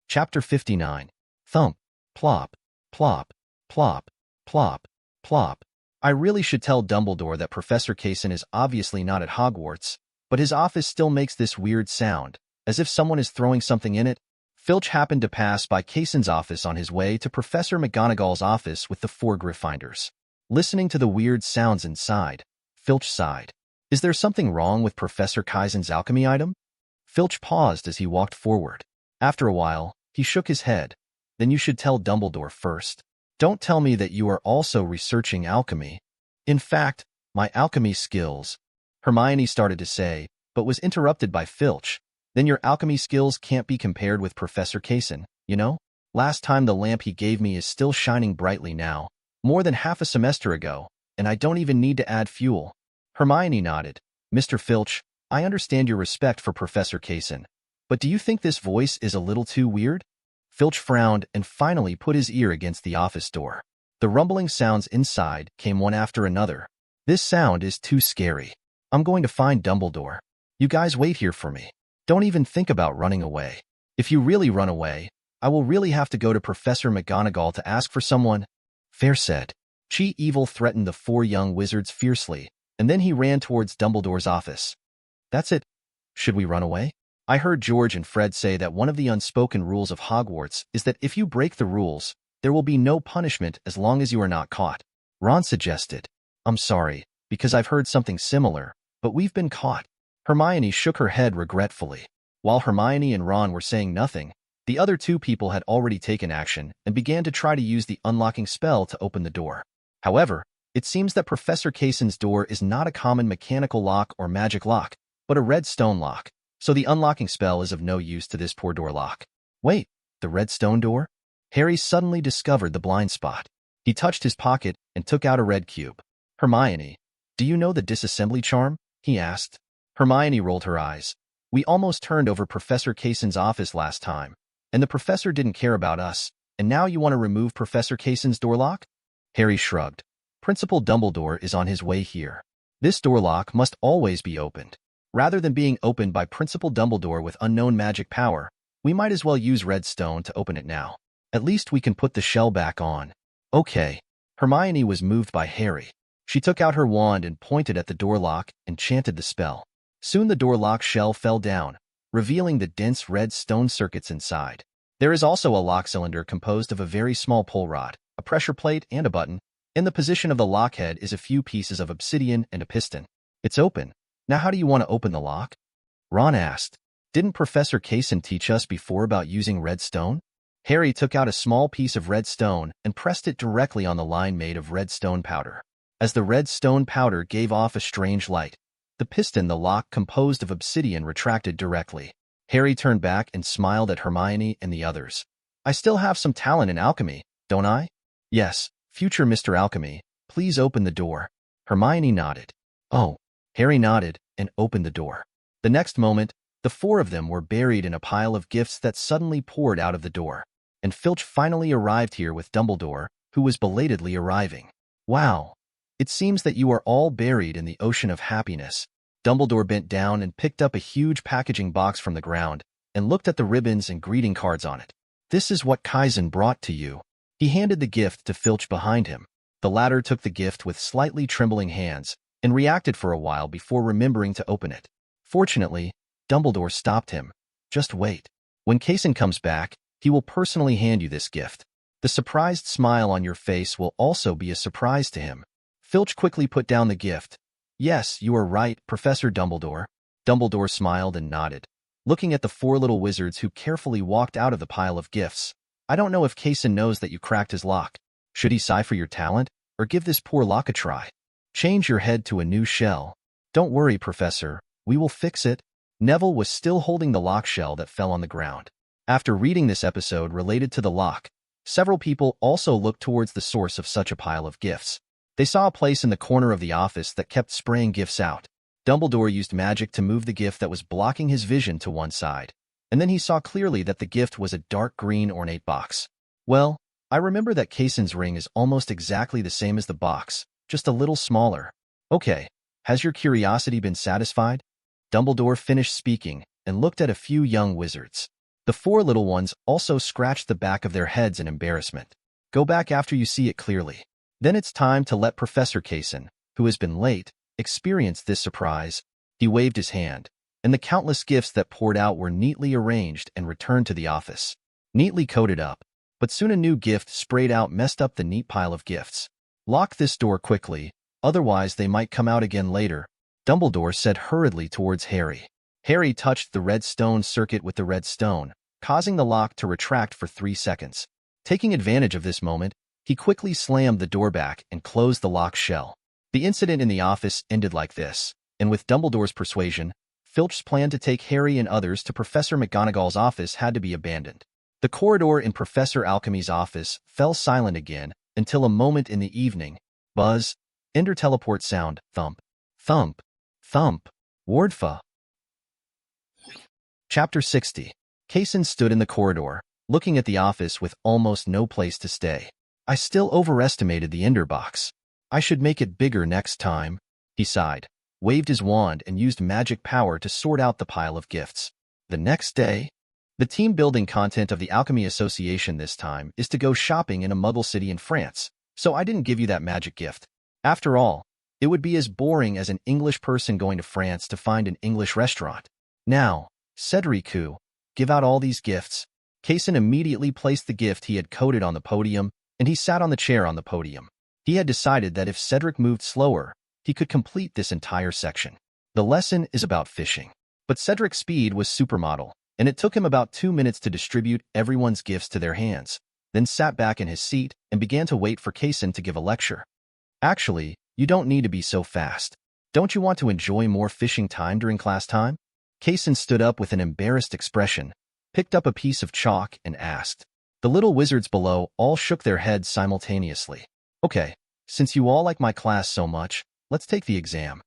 Chapter 59. Thump, plop, plop, plop, plop, plop. I really should tell Dumbledore that Professor Kaysen is obviously not at Hogwarts, but his office still makes this weird sound, as if someone is throwing something in it. Filch happened to pass by Kaysen's office on his way to Professor McGonagall's office with the 4 Gryffindors. Listening to the weird sounds inside, Filch sighed. Is there something wrong with Professor Kaysen's alchemy item? Filch paused as he walked forward. After a while, he shook his head. Then you should tell Dumbledore first. Don't tell me that you are also researching alchemy. In fact, my alchemy skills, Hermione started to say, but was interrupted by Filch. Then your alchemy skills can't be compared with Professor Kaysen, you know? Last time the lamp he gave me is still shining brightly now, more than half a semester ago, and I don't even need to add fuel. Hermione nodded. Mr. Filch, I understand your respect for Professor Kaysen, but do you think this voice is a little too weird? Filch frowned and finally put his ear against the office door. The rumbling sounds inside came one after another. This sound is too scary. I'm going to find Dumbledore. You guys wait here for me. Don't even think about running away. If you really run away, I will really have to go to Professor McGonagall to ask for someone. Fair said. Chi Evil threatened the 4 young wizards fiercely, and then he ran towards Dumbledore's office. That's it. Should we run away? I heard George and Fred say that one of the unspoken rules of Hogwarts is that if you break the rules, there will be no punishment as long as you are not caught. Ron suggested. I'm sorry, because I've heard something similar, but we've been caught. Hermione shook her head regretfully. While Hermione and Ron were saying nothing, the other 2 people had already taken action and began to try to use the unlocking spell to open the door. However, it seems that Professor Kaysen's door is not a common mechanical lock or magic lock, but a red stone lock, so the unlocking spell is of no use to this poor door lock. Wait, the red stone door? Harry suddenly discovered the blind spot. He touched his pocket and took out a red cube. Hermione, do you know the disassembly charm? He asked. Hermione rolled her eyes. We almost turned over Professor Kaysen's office last time, and the professor didn't care about us, and now you want to remove Professor Kaysen's door lock? Harry shrugged. Principal Dumbledore is on his way here. This door lock must always be opened. Rather than being opened by Principal Dumbledore with unknown magic power, we might as well use redstone to open it now. At least we can put the shell back on. Okay. Hermione was moved by Harry. She took out her wand and pointed at the door lock and chanted the spell. Soon the door lock shell fell down, revealing the dense red stone circuits inside. There is also a lock cylinder composed of a very small pull rod, a pressure plate, and a button. In the position of the lock head is a few pieces of obsidian and a piston. It's open. Now how do you want to open the lock? Ron asked. Didn't Professor Kaysen teach us before about using red stone? Harry took out a small piece of red stone and pressed it directly on the line made of red stone powder. As the red stone powder gave off a strange light, the piston the lock composed of obsidian retracted directly. Harry turned back and smiled at Hermione and the others. I still have some talent in alchemy, don't I? Yes, future Mr. Alchemy, please open the door. Hermione nodded. Oh. Harry nodded and opened the door. The next moment, the 4 of them were buried in a pile of gifts that suddenly poured out of the door. And Filch finally arrived here with Dumbledore, who was belatedly arriving. Wow. It seems that you are all buried in the ocean of happiness. Dumbledore bent down and picked up a huge packaging box from the ground and looked at the ribbons and greeting cards on it. This is what Kaysen brought to you. He handed the gift to Filch behind him. The latter took the gift with slightly trembling hands and reacted for a while before remembering to open it. Fortunately, Dumbledore stopped him. Just wait. When Kaysen comes back, he will personally hand you this gift. The surprised smile on your face will also be a surprise to him. Filch quickly put down the gift. Yes, you are right, Professor Dumbledore. Dumbledore smiled and nodded, looking at the 4 little wizards who carefully walked out of the pile of gifts. I don't know if Kaysen knows that you cracked his lock. Should he sigh for your talent, or give this poor lock a try? Change your head to a new shell. Don't worry, Professor. We will fix it. Neville was still holding the lock shell that fell on the ground. After reading this episode related to the lock, several people also looked towards the source of such a pile of gifts. They saw a place in the corner of the office that kept spraying gifts out. Dumbledore used magic to move the gift that was blocking his vision to one side, and then he saw clearly that the gift was a dark green ornate box. Well, I remember that Kesensis ring is almost exactly the same as the box, just a little smaller. Okay, has your curiosity been satisfied? Dumbledore finished speaking and looked at a few young wizards. The 4 little ones also scratched the back of their heads in embarrassment. Go back after you see it clearly. Then it's time to let Professor Kesensis, who has been late, experience this surprise. He waved his hand, and the countless gifts that poured out were neatly arranged and returned to the office. Neatly coated up, but soon a new gift sprayed out messed up the neat pile of gifts. Lock this door quickly, otherwise they might come out again later, Dumbledore said hurriedly towards Harry. Harry touched the red stone circuit with the red stone, causing the lock to retract for 3 seconds. Taking advantage of this moment, he quickly slammed the door back and closed the lock shell. The incident in the office ended like this, and with Dumbledore's persuasion, Filch's plan to take Harry and others to Professor McGonagall's office had to be abandoned. The corridor in Professor Alchemy's office fell silent again until a moment in the evening. Buzz, ender teleport sound, thump, thump, thump, wardfa. Chapter 60. Kesensis stood in the corridor, looking at the office with almost no place to stay. I still overestimated the ender box. I should make it bigger next time, he sighed, waved his wand and used magic power to sort out the pile of gifts. The next day, the team-building content of the Alchemy Association this time is to go shopping in a Muggle city in France, so I didn't give you that magic gift. After all, it would be as boring as an English person going to France to find an English restaurant. Now, Cedric, give out all these gifts. Kesensis immediately placed the gift he had coded on the podium, and he sat on the chair on the podium. He had decided that if Cedric moved slower, he could complete this entire section. The lesson is about fishing. But Cedric's speed was supermodel, and it took him about 2 minutes to distribute everyone's gifts to their hands, then sat back in his seat and began to wait for Kesensis to give a lecture. Actually, you don't need to be so fast. Don't you want to enjoy more fishing time during class time? Kesensis stood up with an embarrassed expression, picked up a piece of chalk and asked. The little wizards below all shook their heads simultaneously. Okay, since you all like my class so much, let's take the exam.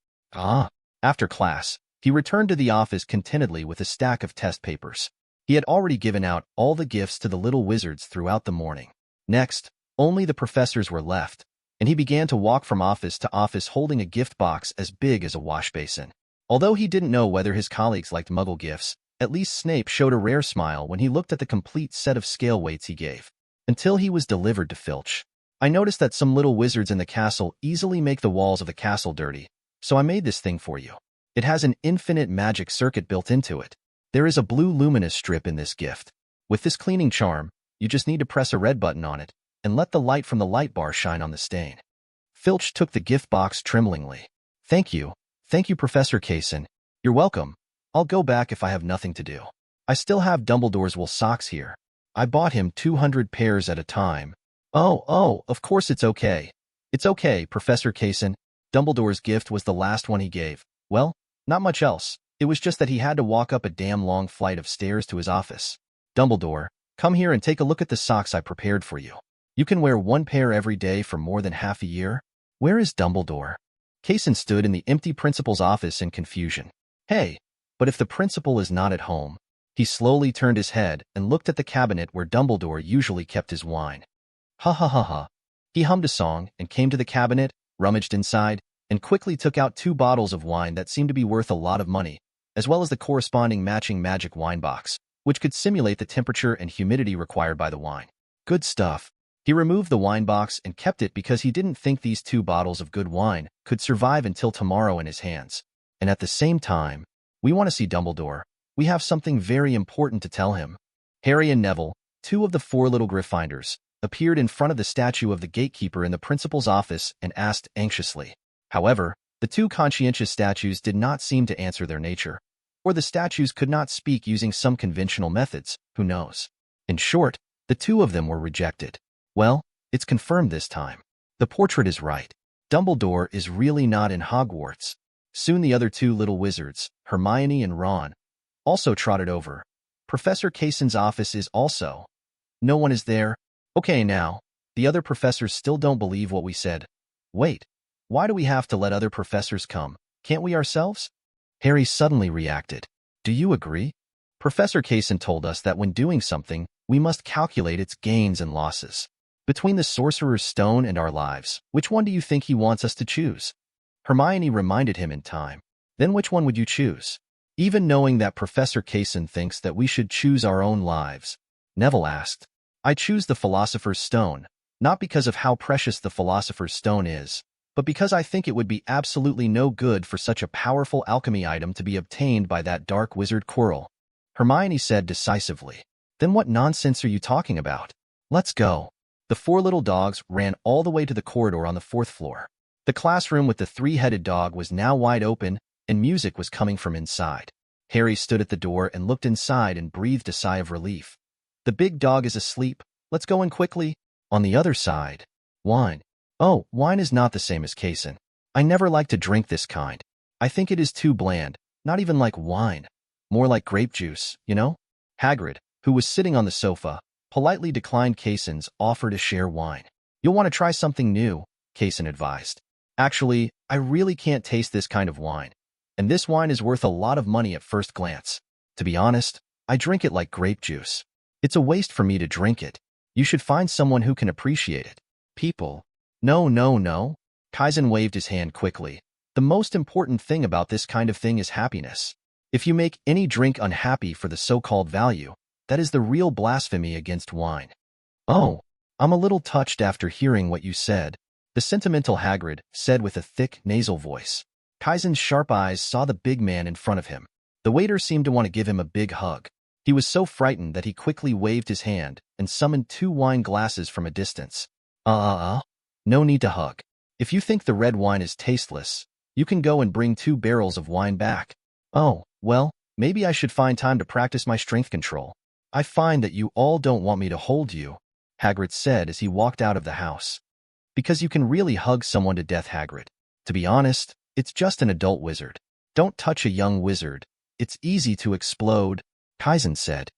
After class, he returned to the office contentedly with a stack of test papers. He had already given out all the gifts to the little wizards throughout the morning. Next, only the professors were left, and he began to walk from office to office holding a gift box as big as a wash basin. Although he didn't know whether his colleagues liked Muggle gifts, at least Snape showed a rare smile when he looked at the complete set of scale weights he gave. Until he was delivered to Filch. I noticed that some little wizards in the castle easily make the walls of the castle dirty, so I made this thing for you. It has an infinite magic circuit built into it. There is a blue luminous strip in this gift. With this cleaning charm, you just need to press a red button on it and let the light from the light bar shine on the stain. Filch took the gift box tremblingly. Thank you, Professor Kesensis. You're welcome. I'll go back if I have nothing to do. I still have Dumbledore's wool socks here. I bought him 200 pairs at a time. Oh, of course it's okay. It's okay, Professor Kesensis. Dumbledore's gift was the last one he gave. Well, not much else. It was just that he had to walk up a damn long flight of stairs to his office. Dumbledore, come here and take a look at the socks I prepared for you. You can wear 1 pair every day for more than half a year. Where is Dumbledore? Kesensis stood in the empty principal's office in confusion. Hey, but if the principal is not at home. He slowly turned his head and looked at the cabinet where Dumbledore usually kept his wine. Ha ha ha ha. He hummed a song and came to the cabinet, rummaged inside, and quickly took out 2 bottles of wine that seemed to be worth a lot of money, as well as the corresponding matching magic wine box, which could simulate the temperature and humidity required by the wine. Good stuff. He removed the wine box and kept it because he didn't think these 2 bottles of good wine could survive until tomorrow in his hands. And at the same time, we want to see Dumbledore. We have something very important to tell him. Harry and Neville, 2 of the 4 little Gryffindors, appeared in front of the statue of the gatekeeper in the principal's office and asked anxiously. However, the 2 conscientious statues did not seem to answer their nature, or the statues could not speak using some conventional methods, who knows. In short, the 2 of them were rejected. Well, it's confirmed this time. The portrait is right. Dumbledore is really not in Hogwarts. Soon the other 2 little wizards, Hermione and Ron, also trotted over. Professor Kaysen's office is also. No one is there. Okay, now. The other professors still don't believe what we said. Wait. Why do we have to let other professors come? Can't we ourselves? Harry suddenly reacted. Do you agree? Professor Kaysen told us that when doing something, we must calculate its gains and losses. Between the Sorcerer's Stone and our lives, which one do you think he wants us to choose? Hermione reminded him in time. Then which one would you choose? Even knowing that Professor Kaysen thinks that we should choose our own lives, Neville asked. I choose the Philosopher's Stone, not because of how precious the Philosopher's Stone is, but because I think it would be absolutely no good for such a powerful alchemy item to be obtained by that dark wizard Quirrell. Hermione said decisively. Then what nonsense are you talking about? Let's go. The four little dogs ran all the way to the corridor on the 4th floor. The classroom with the three-headed dog was now wide open, and music was coming from inside. Harry stood at the door and looked inside and breathed a sigh of relief. The big dog is asleep. Let's go in quickly. On the other side, wine. Oh, wine is not the same as Kaysen. I never like to drink this kind. I think it is too bland, not even like wine. More like grape juice, you know? Hagrid, who was sitting on the sofa, politely declined Kaysen's offer to share wine. You'll want to try something new, Kaysen advised. Actually, I really can't taste this kind of wine. And this wine is worth a lot of money at first glance. To be honest, I drink it like grape juice. It's a waste for me to drink it. You should find someone who can appreciate it. People. No, no, no. Kaizen waved his hand quickly. The most important thing about this kind of thing is happiness. If you make any drink unhappy for the so-called value, that is the real blasphemy against wine. Oh, I'm a little touched after hearing what you said, the sentimental Hagrid said with a thick, nasal voice. Kaizen's sharp eyes saw the big man in front of him. The waiter seemed to want to give him a big hug. He was so frightened that he quickly waved his hand and summoned 2 wine glasses from a distance. No need to hug. If you think the red wine is tasteless, you can go and bring 2 barrels of wine back. Oh, well, maybe I should find time to practice my strength control. I find that you all don't want me to hold you, Hagrid said as he walked out of the house. Because you can really hug someone to death, Hagrid. To be honest, it's just an adult wizard. Don't touch a young wizard. It's easy to explode, Kaizen said.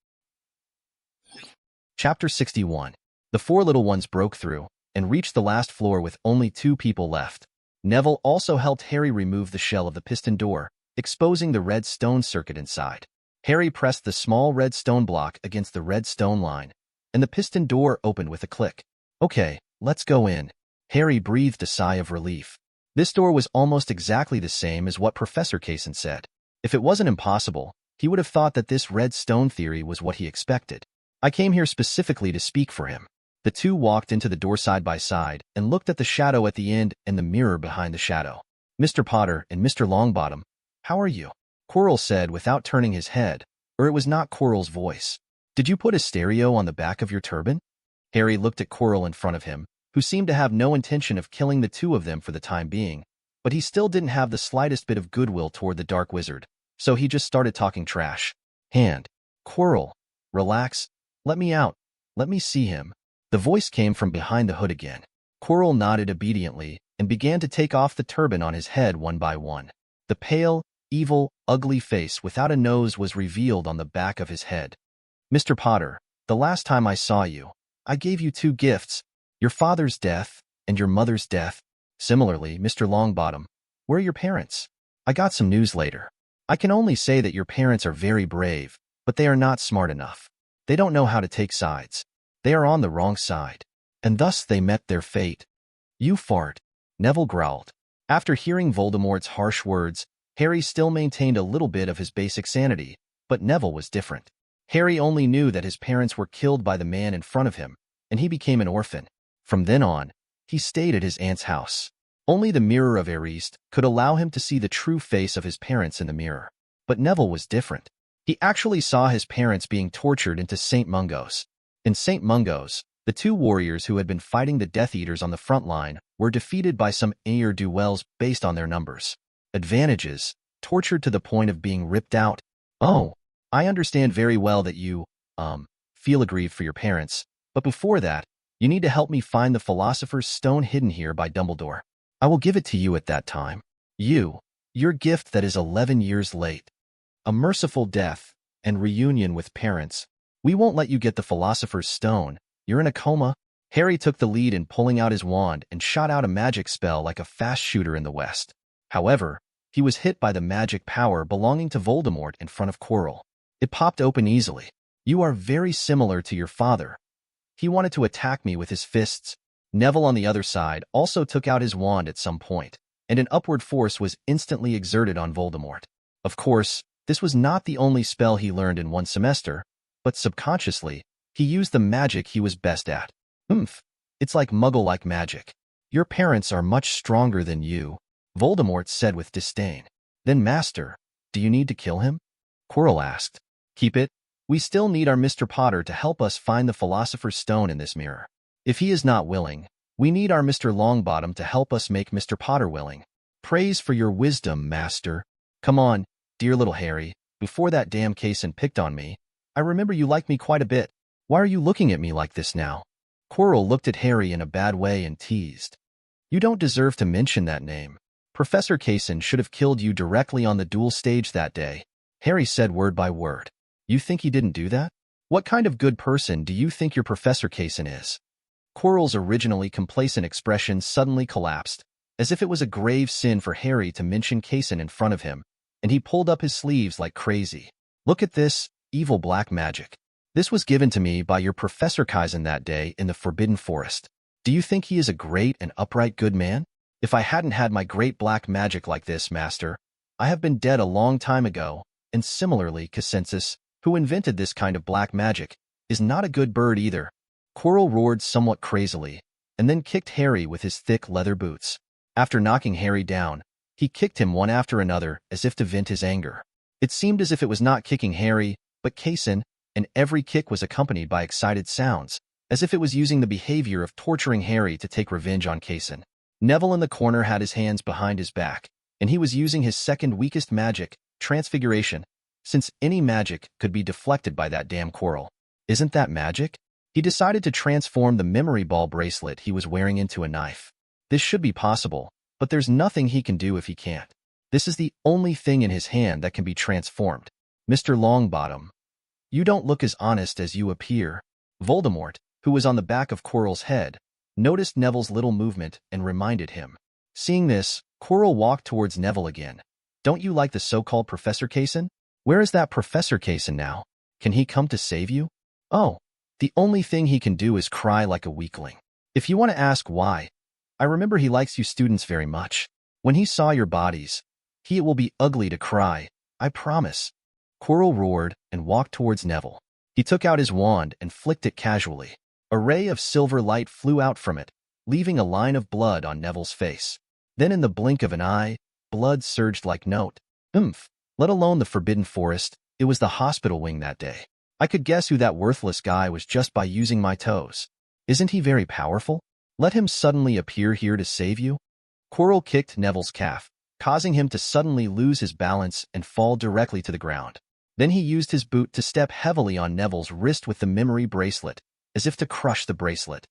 Chapter 61. The 4 little ones broke through and reached the last floor with only 2 people left. Neville also helped Harry remove the shell of the piston door, exposing the red stone circuit inside. Harry pressed the small red stone block against the red stone line, and the piston door opened with a click. Okay, let's go in. Harry breathed a sigh of relief. This door was almost exactly the same as what Professor Kaysen said. If it wasn't impossible, he would have thought that this red stone theory was what he expected. I came here specifically to speak for him. The 2 walked into the door side by side and looked at the shadow at the end and the mirror behind the shadow. Mr. Potter and Mr. Longbottom, how are you? Quirrell said without turning his head, or it was not Quirrell's voice. Did you put a stereo on the back of your turban? Harry looked at Quirrell in front of him, who seemed to have no intention of killing the 2 of them for the time being, but he still didn't have the slightest bit of goodwill toward the dark wizard, so he just started talking trash. Quirrell, relax. Let me out. Let me see him. The voice came from behind the hood again. Quirrell nodded obediently and began to take off the turban on his head one by one. The pale, evil, ugly face without a nose was revealed on the back of his head. Mr. Potter, the last time I saw you, I gave you 2 gifts, your father's death and your mother's death. Similarly, Mr. Longbottom, where are your parents? I got some news later. I can only say that your parents are very brave, but they are not smart enough. They don't know how to take sides. They are on the wrong side, and thus they met their fate. You fart, Neville growled. After hearing Voldemort's harsh words, Harry still maintained a little bit of his basic sanity, but Neville was different. Harry only knew that his parents were killed by the man in front of him, and he became an orphan. From then on, he stayed at his aunt's house. Only the mirror of Ariste could allow him to see the true face of his parents in the mirror. But Neville was different. He actually saw his parents being tortured into St. Mungo's. In St. Mungo's, the 2 warriors who had been fighting the Death Eaters on the front line were defeated by some ne'er-do-wells based on their numbers. Advantages, tortured to the point of being ripped out. Oh, I understand very well that you, feel aggrieved for your parents, but before that, you need to help me find the Philosopher's Stone hidden here by Dumbledore. I will give it to you at that time. Your gift that is 11 years late. A merciful death, and reunion with parents. We won't let you get the Philosopher's Stone. You're in a coma. Harry took the lead in pulling out his wand and shot out a magic spell like a fast shooter in the West. However, he was hit by the magic power belonging to Voldemort in front of Quirrell. It popped open easily. You are very similar to your father. He wanted to attack me with his fists. Neville on the other side also took out his wand at some point, and an upward force was instantly exerted on Voldemort. Of course, this was not the only spell he learned in one semester, but subconsciously, he used the magic he was best at. It's like Muggle-like magic. Your parents are much stronger than you, Voldemort said with disdain. Then, Master, do you need to kill him? Quirrell asked. Keep it. We still need our Mr. Potter to help us find the Philosopher's Stone in this mirror. If he is not willing, we need our Mr. Longbottom to help us make Mr. Potter willing. Praise for your wisdom, Master. Come on, dear little Harry, before that damn Kesensis picked on me. I remember you liked me quite a bit. Why are you looking at me like this now? Quirrell looked at Harry in a bad way and teased. You don't deserve to mention that name. Professor Kesensis should have killed you directly on the duel stage that day. Harry said word by word. You think he didn't do that? What kind of good person do you think your Professor Kesensis is? Quirrell's originally complacent expression suddenly collapsed, as if it was a grave sin for Harry to mention Kesensis in front of him, and he pulled up his sleeves like crazy. Look at this, evil black magic. This was given to me by your Professor Kesensis that day in the Forbidden Forest. Do you think he is a great and upright good man? If I hadn't had my great black magic like this, Master, I have been dead a long time ago, and similarly, Kesensis, who invented this kind of black magic, is not a good bird either. Quirrell roared somewhat crazily, and then kicked Harry with his thick leather boots. After knocking Harry down, he kicked him one after another as if to vent his anger. It seemed as if it was not kicking Harry, but Kesensis, and every kick was accompanied by excited sounds, as if it was using the behavior of torturing Harry to take revenge on Kesensis. Neville in the corner had his hands behind his back, and he was using his second weakest magic, Transfiguration, since any magic could be deflected by that damn Quirrell. Isn't that magic? He decided to transform the memory ball bracelet he was wearing into a knife. This should be possible, but there's nothing he can do if he can't. This is the only thing in his hand that can be transformed. Mr. Longbottom, you don't look as honest as you appear. Voldemort, who was on the back of Quirrell's head, noticed Neville's little movement and reminded him. Seeing this, Quirrell walked towards Neville again. Don't you like the so-called Professor Kesensis? Where is that Professor Kesensis now? Can he come to save you? Oh, the only thing he can do is cry like a weakling. If you want to ask why, I remember he likes you students very much. When he saw your bodies, it will be ugly to cry, I promise. Quirrell roared and walked towards Neville. He took out his wand and flicked it casually. A ray of silver light flew out from it, leaving a line of blood on Neville's face. Then in the blink of an eye, blood surged like note. Let alone the Forbidden Forest, it was the hospital wing that day. I could guess who that worthless guy was just by using my toes. Isn't he very powerful? Let him suddenly appear here to save you? Quirrell kicked Neville's calf, causing him to suddenly lose his balance and fall directly to the ground. Then he used his boot to step heavily on Neville's wrist with the memory bracelet, as if to crush the bracelet.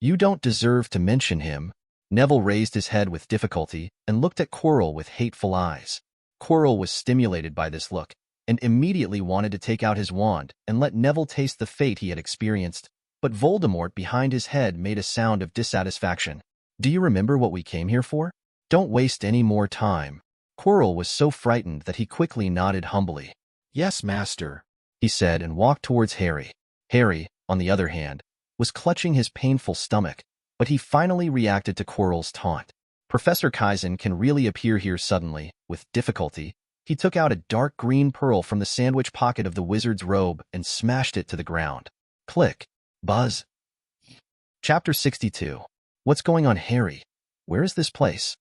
You don't deserve to mention him. Neville raised his head with difficulty and looked at Quirrell with hateful eyes. Quirrell was stimulated by this look, and immediately wanted to take out his wand and let Neville taste the fate he had experienced, but Voldemort behind his head made a sound of dissatisfaction. Do you remember what we came here for? Don't waste any more time. Quirrell was so frightened that he quickly nodded humbly. Yes, Master, he said and walked towards Harry. Harry, on the other hand, was clutching his painful stomach, but he finally reacted to Quirrell's taunt. Professor Kesensis can really appear here suddenly. With difficulty, he took out a dark green pearl from the sandwich pocket of the wizard's robe and smashed it to the ground. Click. Buzz. Chapter 62. What's going on, Harry? Where is this place?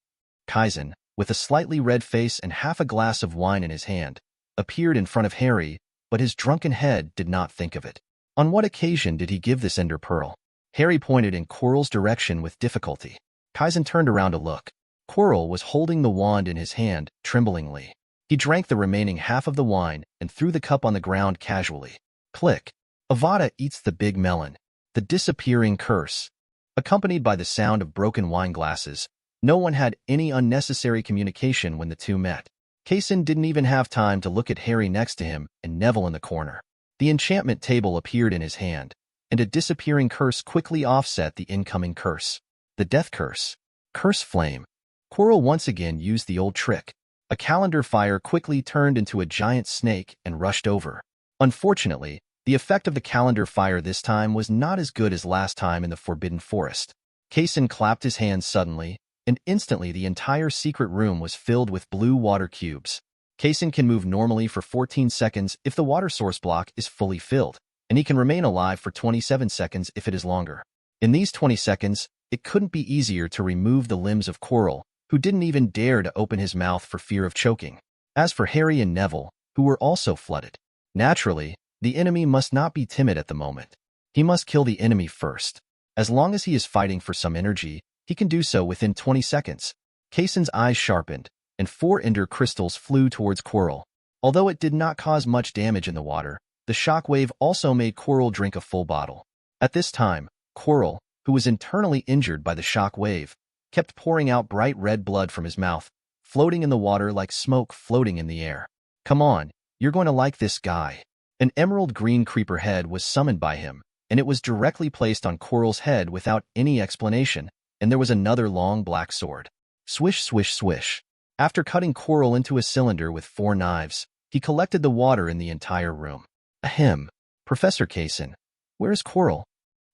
Kesensis, with a slightly red face and half a glass of wine in his hand, appeared in front of Harry, but his drunken head did not think of it. On what occasion did he give this ender pearl? Harry pointed in Quirrell's direction with difficulty. Kesensis turned around to look. Quirrell was holding the wand in his hand, tremblingly. He drank the remaining half of the wine and threw the cup on the ground casually. Click. Avada eats the big melon. The disappearing curse. Accompanied by the sound of broken wine glasses, no one had any unnecessary communication when the two met. Kason didn't even have time to look at Harry next to him and Neville in the corner. The enchantment table appeared in his hand, and a disappearing curse quickly offset the incoming curse. The death curse. Curse flame. Quirrell once again used the old trick. A calendar fire quickly turned into a giant snake and rushed over. Unfortunately, the effect of the calendar fire this time was not as good as last time in the Forbidden Forest. Kason clapped his hands suddenly, and instantly the entire secret room was filled with blue water cubes. Kason can move normally for 14 seconds if the water source block is fully filled, and he can remain alive for 27 seconds if it is longer. In these 20 seconds, it couldn't be easier to remove the limbs of Quirrell, who didn't even dare to open his mouth for fear of choking. As for Harry and Neville, who were also flooded. Naturally, the enemy must not be timid at the moment. He must kill the enemy first. As long as he is fighting for some energy, he can do so within 20 seconds. Kason's eyes sharpened, and 4 ender crystals flew towards Quirrell. Although it did not cause much damage in the water, the shockwave also made Quirrell drink a full bottle. At this time, Quirrell, who was internally injured by the shockwave, kept pouring out bright red blood from his mouth, floating in the water like smoke floating in the air. Come on, you're going to like this guy. An emerald green creeper head was summoned by him, and it was directly placed on Quirrell's head without any explanation, and there was another long black sword. Swish, swish, swish. After cutting Quirrell into a cylinder with 4 knives, he collected the water in the entire room. Ahem. Professor Kason, where's Quirrell?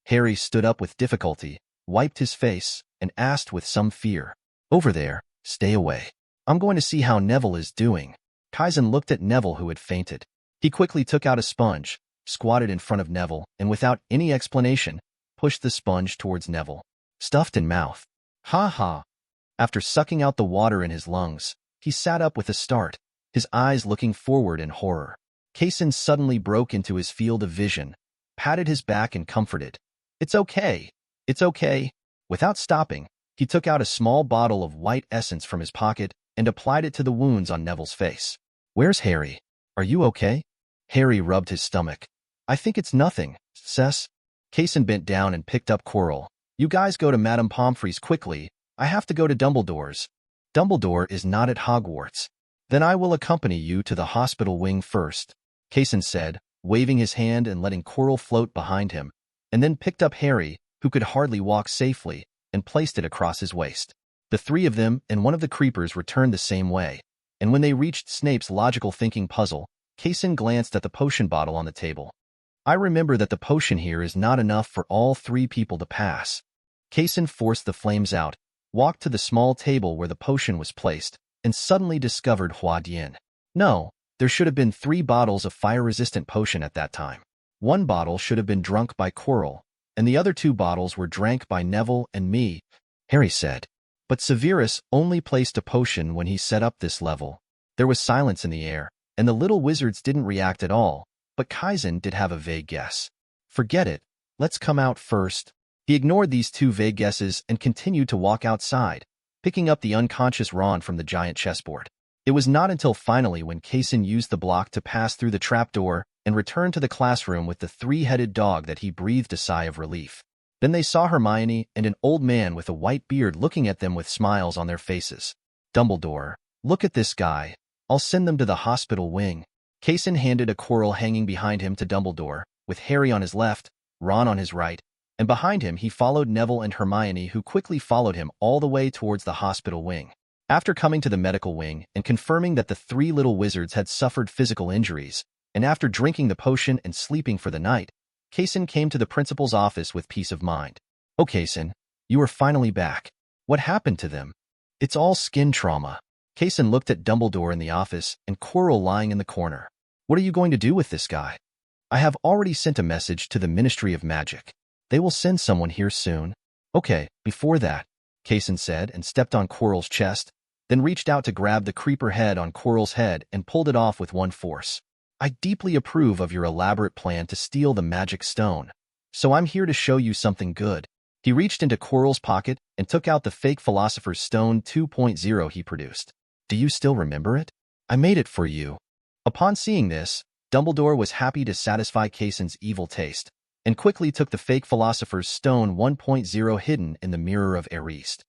Harry stood up with difficulty, wiped his face, and asked with some fear. Over there, stay away. I'm going to see how Neville is doing. Kason looked at Neville, who had fainted. He quickly took out a sponge, squatted in front of Neville, and without any explanation, pushed the sponge towards Neville. Stuffed in mouth. Ha ha. After sucking out the water in his lungs, he sat up with a start, his eyes looking forward in horror. Kason suddenly broke into his field of vision, patted his back and comforted. It's okay. It's okay. Without stopping, he took out a small bottle of white essence from his pocket and applied it to the wounds on Neville's face. Where's Harry? Are you okay? Harry rubbed his stomach. I think it's nothing, Cess. Kason bent down and picked up Quirrell. You guys go to Madame Pomfrey's quickly. I have to go to Dumbledore's. Dumbledore is not at Hogwarts. Then I will accompany you to the hospital wing first, Kason said, waving his hand and letting Quirrell float behind him, and then picked up Harry, who could hardly walk safely, and placed it across his waist. The 3 of them and one of the creepers returned the same way, and when they reached Snape's logical thinking puzzle, Kason glanced at the potion bottle on the table. I remember that the potion here is not enough for all 3 people to pass. Kason forced the flames out, walked to the small table where the potion was placed, and suddenly discovered Huadian. No, there should have been 3 bottles of fire-resistant potion at that time. 1 bottle should have been drunk by Quirrell, and the other 2 bottles were drank by Neville and me, Harry said. But Severus only placed a potion when he set up this level. There was silence in the air, and the little wizards didn't react at all, but Kason did have a vague guess. Forget it, let's come out first. He ignored these 2 vague guesses and continued to walk outside, picking up the unconscious Ron from the giant chessboard. It was not until finally when Kason used the block to pass through the trapdoor and returned to the classroom with the 3-headed dog that he breathed a sigh of relief. Then they saw Hermione and an old man with a white beard looking at them with smiles on their faces. Dumbledore, look at this guy. I'll send them to the hospital wing. Kason handed a Quirrell hanging behind him to Dumbledore, with Harry on his left, Ron on his right, and behind him he followed Neville and Hermione, who quickly followed him all the way towards the hospital wing. After coming to the medical wing and confirming that the 3 little wizards had suffered physical injuries, and after drinking the potion and sleeping for the night, Kason came to the principal's office with peace of mind. Oh, Kason, you are finally back. What happened to them? It's all skin trauma. Kason looked at Dumbledore in the office and Quirrell lying in the corner. What are you going to do with this guy? I have already sent a message to the Ministry of Magic. They will send someone here soon. Okay, before that, Kason said and stepped on Quirrell's chest, then reached out to grab the creeper head on Quirrell's head and pulled it off with one force. I deeply approve of your elaborate plan to steal the magic stone, so I'm here to show you something good. He reached into Quirrell's pocket and took out the fake Philosopher's Stone 2.0 he produced. Do you still remember it? I made it for you. Upon seeing this, Dumbledore was happy to satisfy Kason's evil taste, and quickly took the fake Philosopher's Stone 1.0 hidden in the mirror of Erist.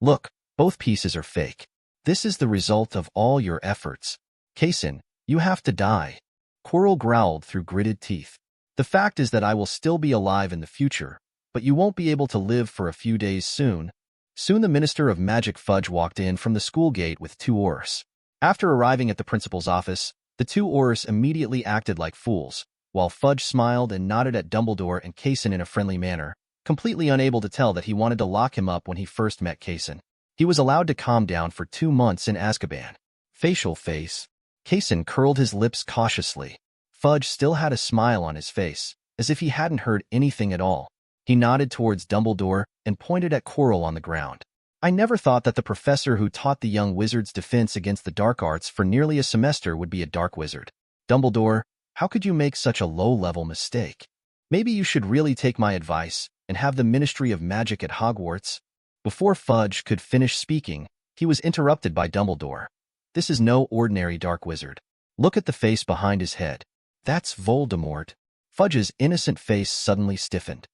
Look, both pieces are fake. This is the result of all your efforts. Kesen, you have to die. Quirrell growled through gritted teeth. The fact is that I will still be alive in the future, but you won't be able to live for a few days soon. Soon the Minister of Magic Fudge walked in from the school gate with 2 Aurors. After arriving at the principal's office, the 2 Aurors immediately acted like fools, while Fudge smiled and nodded at Dumbledore and Kesen in a friendly manner, completely unable to tell that he wanted to lock him up when he first met Kesen. He was allowed to calm down for 2 months in Azkaban. Facial face. Kesen curled his lips cautiously. Fudge still had a smile on his face, as if he hadn't heard anything at all. He nodded towards Dumbledore and pointed at Quirrell on the ground. I never thought that the professor who taught the young wizard's defense against the dark arts for nearly a semester would be a dark wizard. Dumbledore, how could you make such a low-level mistake? Maybe you should really take my advice and have the Ministry of Magic at Hogwarts. Before Fudge could finish speaking, he was interrupted by Dumbledore. This is no ordinary dark wizard. Look at the face behind his head. That's Voldemort. Fudge's innocent face suddenly stiffened.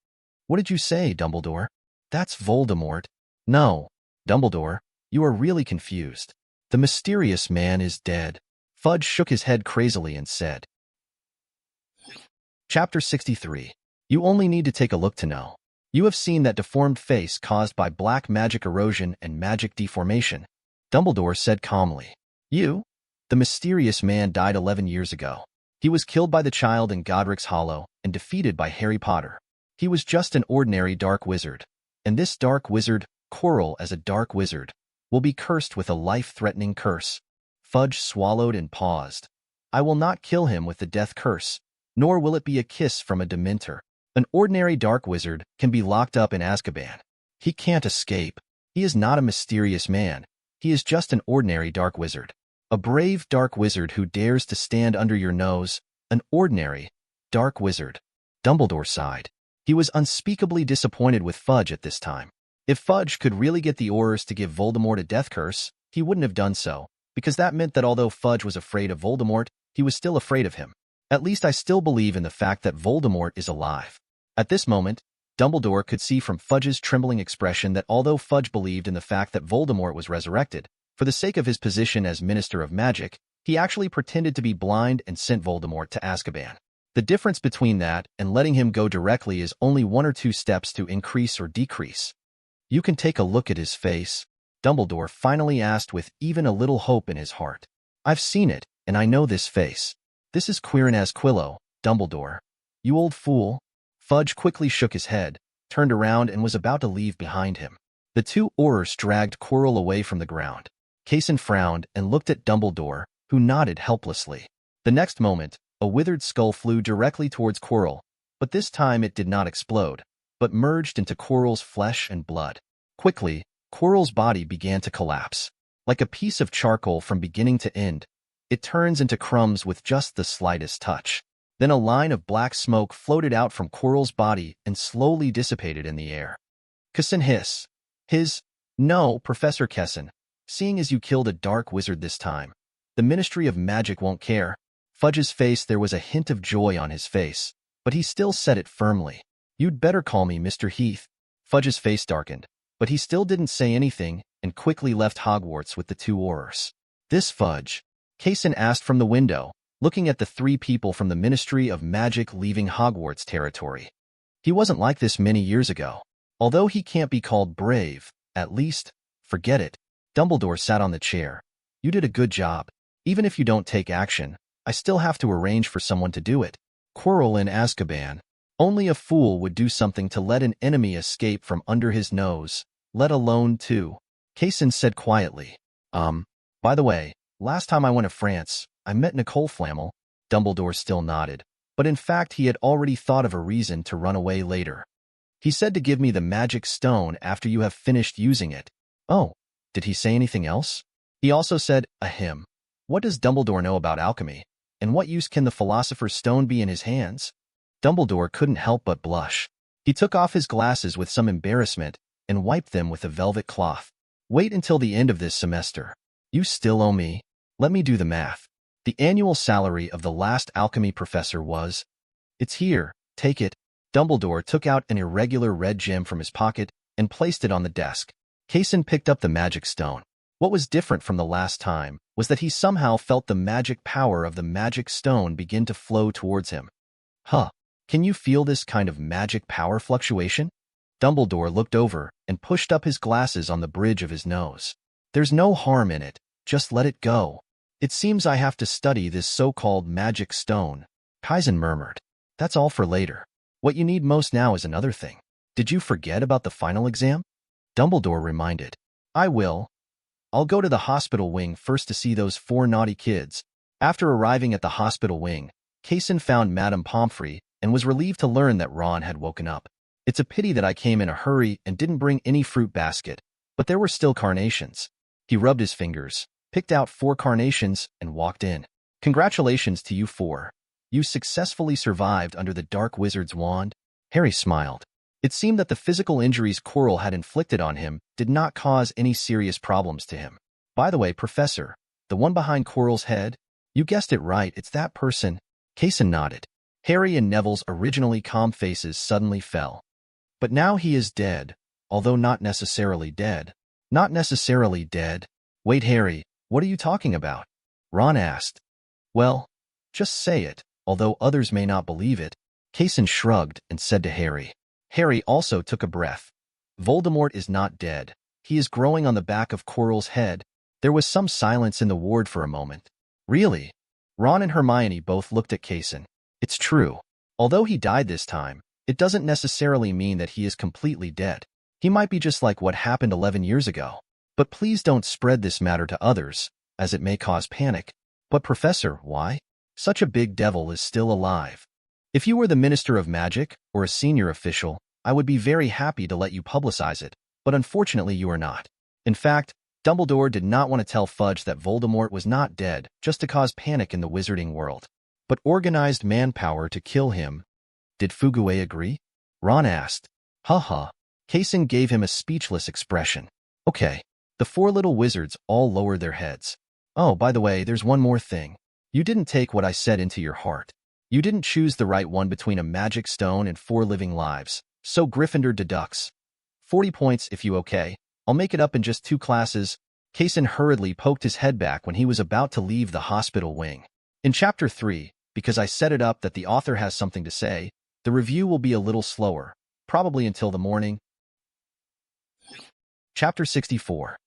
What did you say, Dumbledore? That's Voldemort. No, Dumbledore, you are really confused. The mysterious man is dead. Fudge shook his head crazily and said. Chapter 63. You only need to take a look to know. You have seen that deformed face caused by black magic erosion and magic deformation. Dumbledore said calmly. You? The mysterious man died 11 years ago. He was killed by the child in Godric's Hollow and defeated by Harry Potter. He was just an ordinary dark wizard. And this dark wizard, Quirrell as a dark wizard, will be cursed with a life-threatening curse. Fudge swallowed and paused. I will not kill him with the death curse, nor will it be a kiss from a Dementor. An ordinary dark wizard can be locked up in Azkaban. He can't escape. He is not a mysterious man. He is just an ordinary dark wizard. A brave dark wizard who dares to stand under your nose. An ordinary dark wizard. Dumbledore sighed. He was unspeakably disappointed with Fudge at this time. If Fudge could really get the Aurors to give Voldemort a death curse, he wouldn't have done so, because that meant that although Fudge was afraid of Voldemort, he was still afraid of him. At least I still believe in the fact that Voldemort is alive. At this moment, Dumbledore could see from Fudge's trembling expression that although Fudge believed in the fact that Voldemort was resurrected, for the sake of his position as Minister of Magic, he actually pretended to be blind and sent Voldemort to Azkaban. The difference between that and letting him go directly is only 1 or 2 steps to increase or decrease. You can take a look at his face, Dumbledore finally asked with even a little hope in his heart. I've seen it, and I know this face. This is Quirin Asquillo, Dumbledore. You old fool. Fudge quickly shook his head, turned around and was about to leave behind him. The 2 Aurors dragged Quirrell away from the ground. Kesen frowned and looked at Dumbledore, who nodded helplessly. The next moment, a withered skull flew directly towards Quirrell, but this time it did not explode, but merged into Quirrell's flesh and blood. Quickly, Quirrell's body began to collapse. Like a piece of charcoal from beginning to end, it turns into crumbs with just the slightest touch. Then a line of black smoke floated out from Quirrell's body and slowly dissipated in the air. Kesensis. No, Professor Kesen. Seeing as you killed a dark wizard this time, the Ministry of Magic won't care. Fudge's face, there was a hint of joy on his face, but he still said it firmly. You'd better call me Mr. Heath. Fudge's face darkened, but he still didn't say anything and quickly left Hogwarts with the 2 Aurors. This Fudge? Kesen asked from the window, looking at the 3 people from the Ministry of Magic leaving Hogwarts territory. He wasn't like this many years ago. Although he can't be called brave, at least, forget it. Dumbledore sat on the chair. You did a good job. Even if you don't take action, I still have to arrange for someone to do it. Quirrell in Azkaban. Only a fool would do something to let an enemy escape from under his nose, let alone 2. Kesen said quietly. By the way, last time I went to France, I met Nicole Flamel. Dumbledore still nodded, but in fact he had already thought of a reason to run away later. He said to give me the magic stone after you have finished using it. Oh, did he say anything else? He also said, ahem. What does Dumbledore know about alchemy? And what use can the Philosopher's Stone be in his hands? Dumbledore couldn't help but blush. He took off his glasses with some embarrassment and wiped them with a velvet cloth. Wait until the end of this semester. You still owe me. Let me do the math. The annual salary of the last alchemy professor was... It's here, take it. Dumbledore took out an irregular red gem from his pocket and placed it on the desk. Kesen picked up the magic stone. What was different from the last time was that he somehow felt the magic power of the magic stone begin to flow towards him. Huh, can you feel this kind of magic power fluctuation? Dumbledore looked over and pushed up his glasses on the bridge of his nose. There's no harm in it, just let it go. It seems I have to study this so-called magic stone, Kaizen murmured. That's all for later. What you need most now is another thing. Did you forget about the final exam? Dumbledore reminded. I will. I'll go to the hospital wing first to see those 4 naughty kids. After arriving at the hospital wing, Kesen found Madame Pomfrey and was relieved to learn that Ron had woken up. It's a pity that I came in a hurry and didn't bring any fruit basket, but there were still carnations. He rubbed his fingers, picked out 4 carnations, and walked in. Congratulations to you 4. You successfully survived under the Dark Wizard's wand. Harry smiled. It seemed that the physical injuries Quirrell had inflicted on him did not cause any serious problems to him. By the way, Professor, the one behind Quirrell's head? You guessed it right, it's that person. Kesen nodded. Harry and Neville's originally calm faces suddenly fell. But now he is dead, although not necessarily dead. Not necessarily dead. Wait, Harry, what are you talking about? Ron asked. Well, just say it, although others may not believe it. Kesen shrugged and said to Harry. Harry also took a breath. Voldemort is not dead. He is growing on the back of Quirrell's head. There was some silence in the ward for a moment. Really? Ron and Hermione both looked at Kesen. It's true. Although he died this time, it doesn't necessarily mean that he is completely dead. He might be just like what happened 11 years ago. But please don't spread this matter to others, as it may cause panic. But Professor, why? Such a big devil is still alive. If you were the Minister of Magic, or a senior official, I would be very happy to let you publicize it, but unfortunately you are not. In fact, Dumbledore did not want to tell Fudge that Voldemort was not dead just to cause panic in the wizarding world, but organized manpower to kill him. Did Fugue agree? Ron asked. Ha. Kesen gave him a speechless expression. Okay. The 4 little wizards all lowered their heads. Oh, by the way, there's one more thing. You didn't take what I said into your heart. You didn't choose the right one between a magic stone and 4 living lives, so Gryffindor deducts 40 points if you okay. I'll make it up in just 2 classes. Kesen hurriedly poked his head back when he was about to leave the hospital wing. In Chapter 3, because I set it up that the author has something to say, the review will be a little slower, probably until the morning. Chapter 64.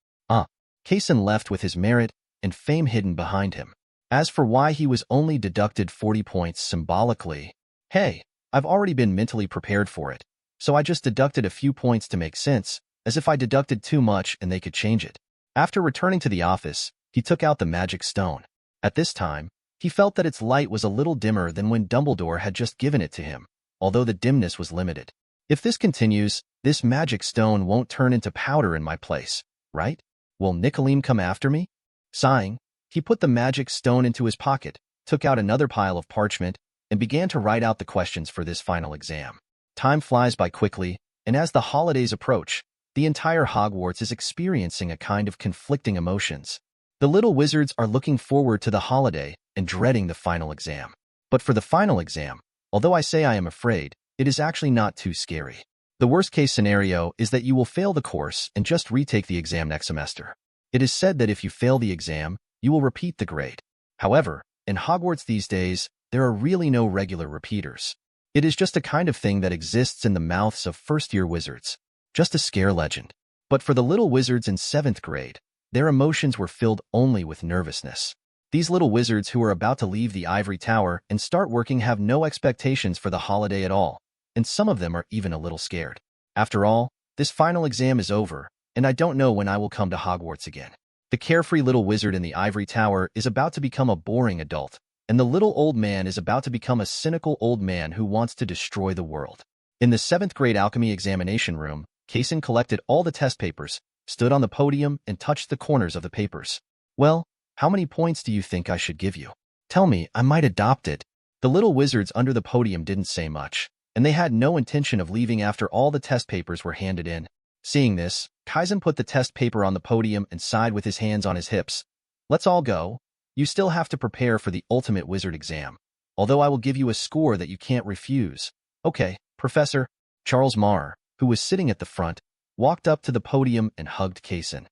Kesen left with his merit and fame hidden behind him. As for why he was only deducted 40 points symbolically, hey, I've already been mentally prepared for it, so I just deducted a few points to make sense, as if I deducted too much and they could change it. After returning to the office, he took out the magic stone. At this time, he felt that its light was a little dimmer than when Dumbledore had just given it to him, although the dimness was limited. If this continues, this magic stone won't turn into powder in my place, right? Will Nicoline come after me? Sighing, he put the magic stone into his pocket, took out another pile of parchment, and began to write out the questions for this final exam. Time flies by quickly, and as the holidays approach, the entire Hogwarts is experiencing a kind of conflicting emotions. The little wizards are looking forward to the holiday and dreading the final exam. But for the final exam, although I say I am afraid, it is actually not too scary. The worst-case scenario is that you will fail the course and just retake the exam next semester. It is said that if you fail the exam, you will repeat the grade. However, in Hogwarts these days, there are really no regular repeaters. It is just a kind of thing that exists in the mouths of first-year wizards. Just a scare legend. But for the little wizards in 7th grade, their emotions were filled only with nervousness. These little wizards who are about to leave the ivory tower and start working have no expectations for the holiday at all, and some of them are even a little scared. After all, this final exam is over, and I don't know when I will come to Hogwarts again. The carefree little wizard in the ivory tower is about to become a boring adult, and the little old man is about to become a cynical old man who wants to destroy the world. In the 7th grade alchemy examination room, Kesen collected all the test papers, stood on the podium, and touched the corners of the papers. Well, how many points do you think I should give you? Tell me, I might adopt it. The little wizards under the podium didn't say much, and they had no intention of leaving after all the test papers were handed in. Seeing this, Kaizen put the test paper on the podium and sighed with his hands on his hips. Let's all go. You still have to prepare for the ultimate wizard exam, although I will give you a score that you can't refuse. Okay, Professor. Charles Marr, who was sitting at the front, walked up to the podium and hugged Kesen.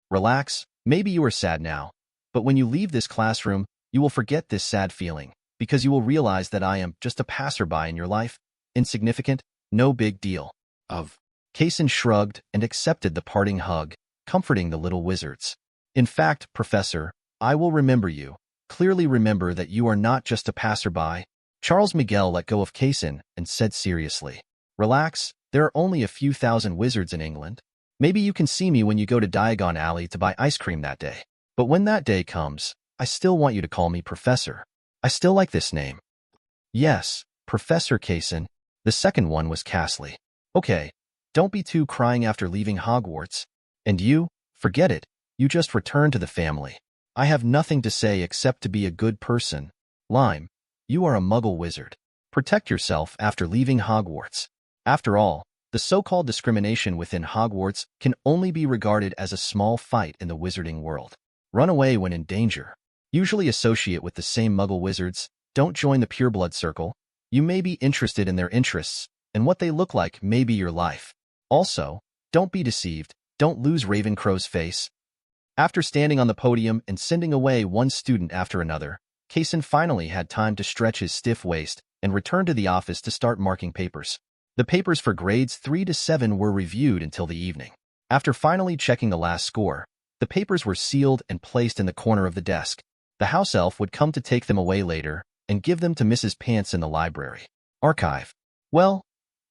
Relax, Maybe you are sad now, but when you leave this classroom, you will forget this sad feeling, because you will realize that I am just a passerby in your life, insignificant, no big deal. Kason shrugged and accepted the parting hug, comforting the little wizards. In fact, Professor, I will remember you. Clearly remember that you are not just a passerby. Charles Miguel let go of Kason and said seriously, relax, there are only a few thousand wizards in England. Maybe you can see me when you go to Diagon Alley to buy ice cream that day. But when that day comes, I still want you to call me Professor. I still like this name. Yes, Professor Kason. The second one was Castley. Okay, don't be too crying after leaving Hogwarts. And you, forget it, you just return to the family. I have nothing to say except to be a good person. Lime, you are a muggle wizard. Protect yourself after leaving Hogwarts. After all, the so-called discrimination within Hogwarts can only be regarded as a small fight in the wizarding world. Run away when in danger. Usually associate with the same muggle wizards. Don't join the pureblood circle. You may be interested in their interests, and what they look like may be your life. Also, don't be deceived. Don't lose Ravencrow's face. After standing on the podium and sending away one student after another, Kason finally had time to stretch his stiff waist and return to the office to start marking papers. The papers for grades 3 to 7 were reviewed until the evening. After finally checking the last score, the papers were sealed and placed in the corner of the desk. The house elf would come to take them away later and give them to Mrs. Pants in the library. Archive. Well,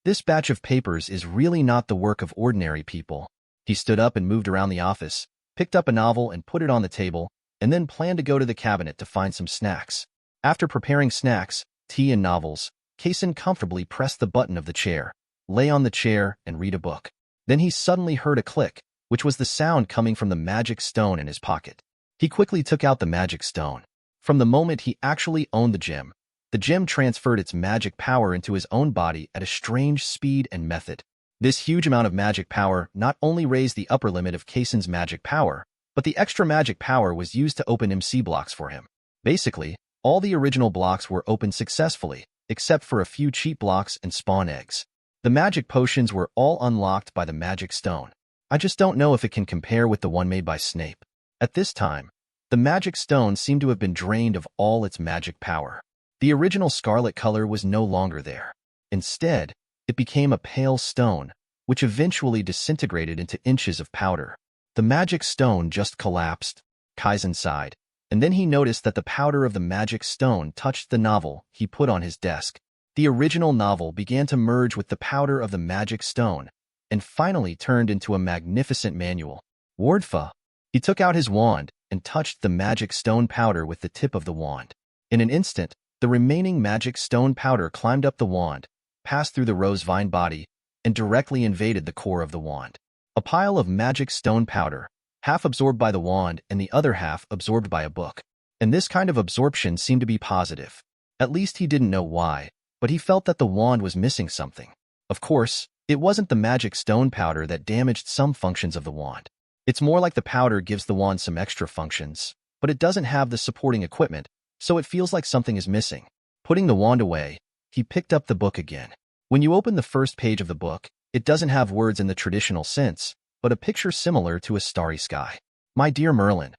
this batch of papers is really not the work of ordinary people. He stood up and moved around the office, picked up a novel and put it on the table, and then planned to go to the cabinet to find some snacks. After preparing snacks, tea and novels, Kason comfortably pressed the button of the chair, lay on the chair, and read a book. Then he suddenly heard a click, which was the sound coming from the magic stone in his pocket. He quickly took out the magic stone. From the moment he actually owned the gem transferred its magic power into his own body at a strange speed and method. This huge amount of magic power not only raised the upper limit of Kason's magic power, but the extra magic power was used to open MC blocks for him. Basically, all the original blocks were opened successfully, except for a few cheat blocks and spawn eggs. The magic potions were all unlocked by the magic stone. I just don't know if it can compare with the one made by Snape. At this time, the magic stone seemed to have been drained of all its magic power. The original scarlet color was no longer there. Instead, it became a pale stone, which eventually disintegrated into inches of powder. The magic stone just collapsed. Kaizen sighed, and then he noticed that the powder of the magic stone touched the novel he put on his desk. The original novel began to merge with the powder of the magic stone, and finally turned into a magnificent manual. Wardfa. He took out his wand and touched the magic stone powder with the tip of the wand. In an instant, the remaining magic stone powder climbed up the wand, passed through the rose vine body, and directly invaded the core of the wand. A pile of magic stone powder, half absorbed by the wand and the other half absorbed by a book. And this kind of absorption seemed to be positive. At least he didn't know why, but he felt that the wand was missing something. Of course, it wasn't the magic stone powder that damaged some functions of the wand. It's more like the powder gives the wand some extra functions, but it doesn't have the supporting equipment, so it feels like something is missing. Putting the wand away, he picked up the book again. When you open the first page of the book, it doesn't have words in the traditional sense, but a picture similar to a starry sky. My dear Merlin,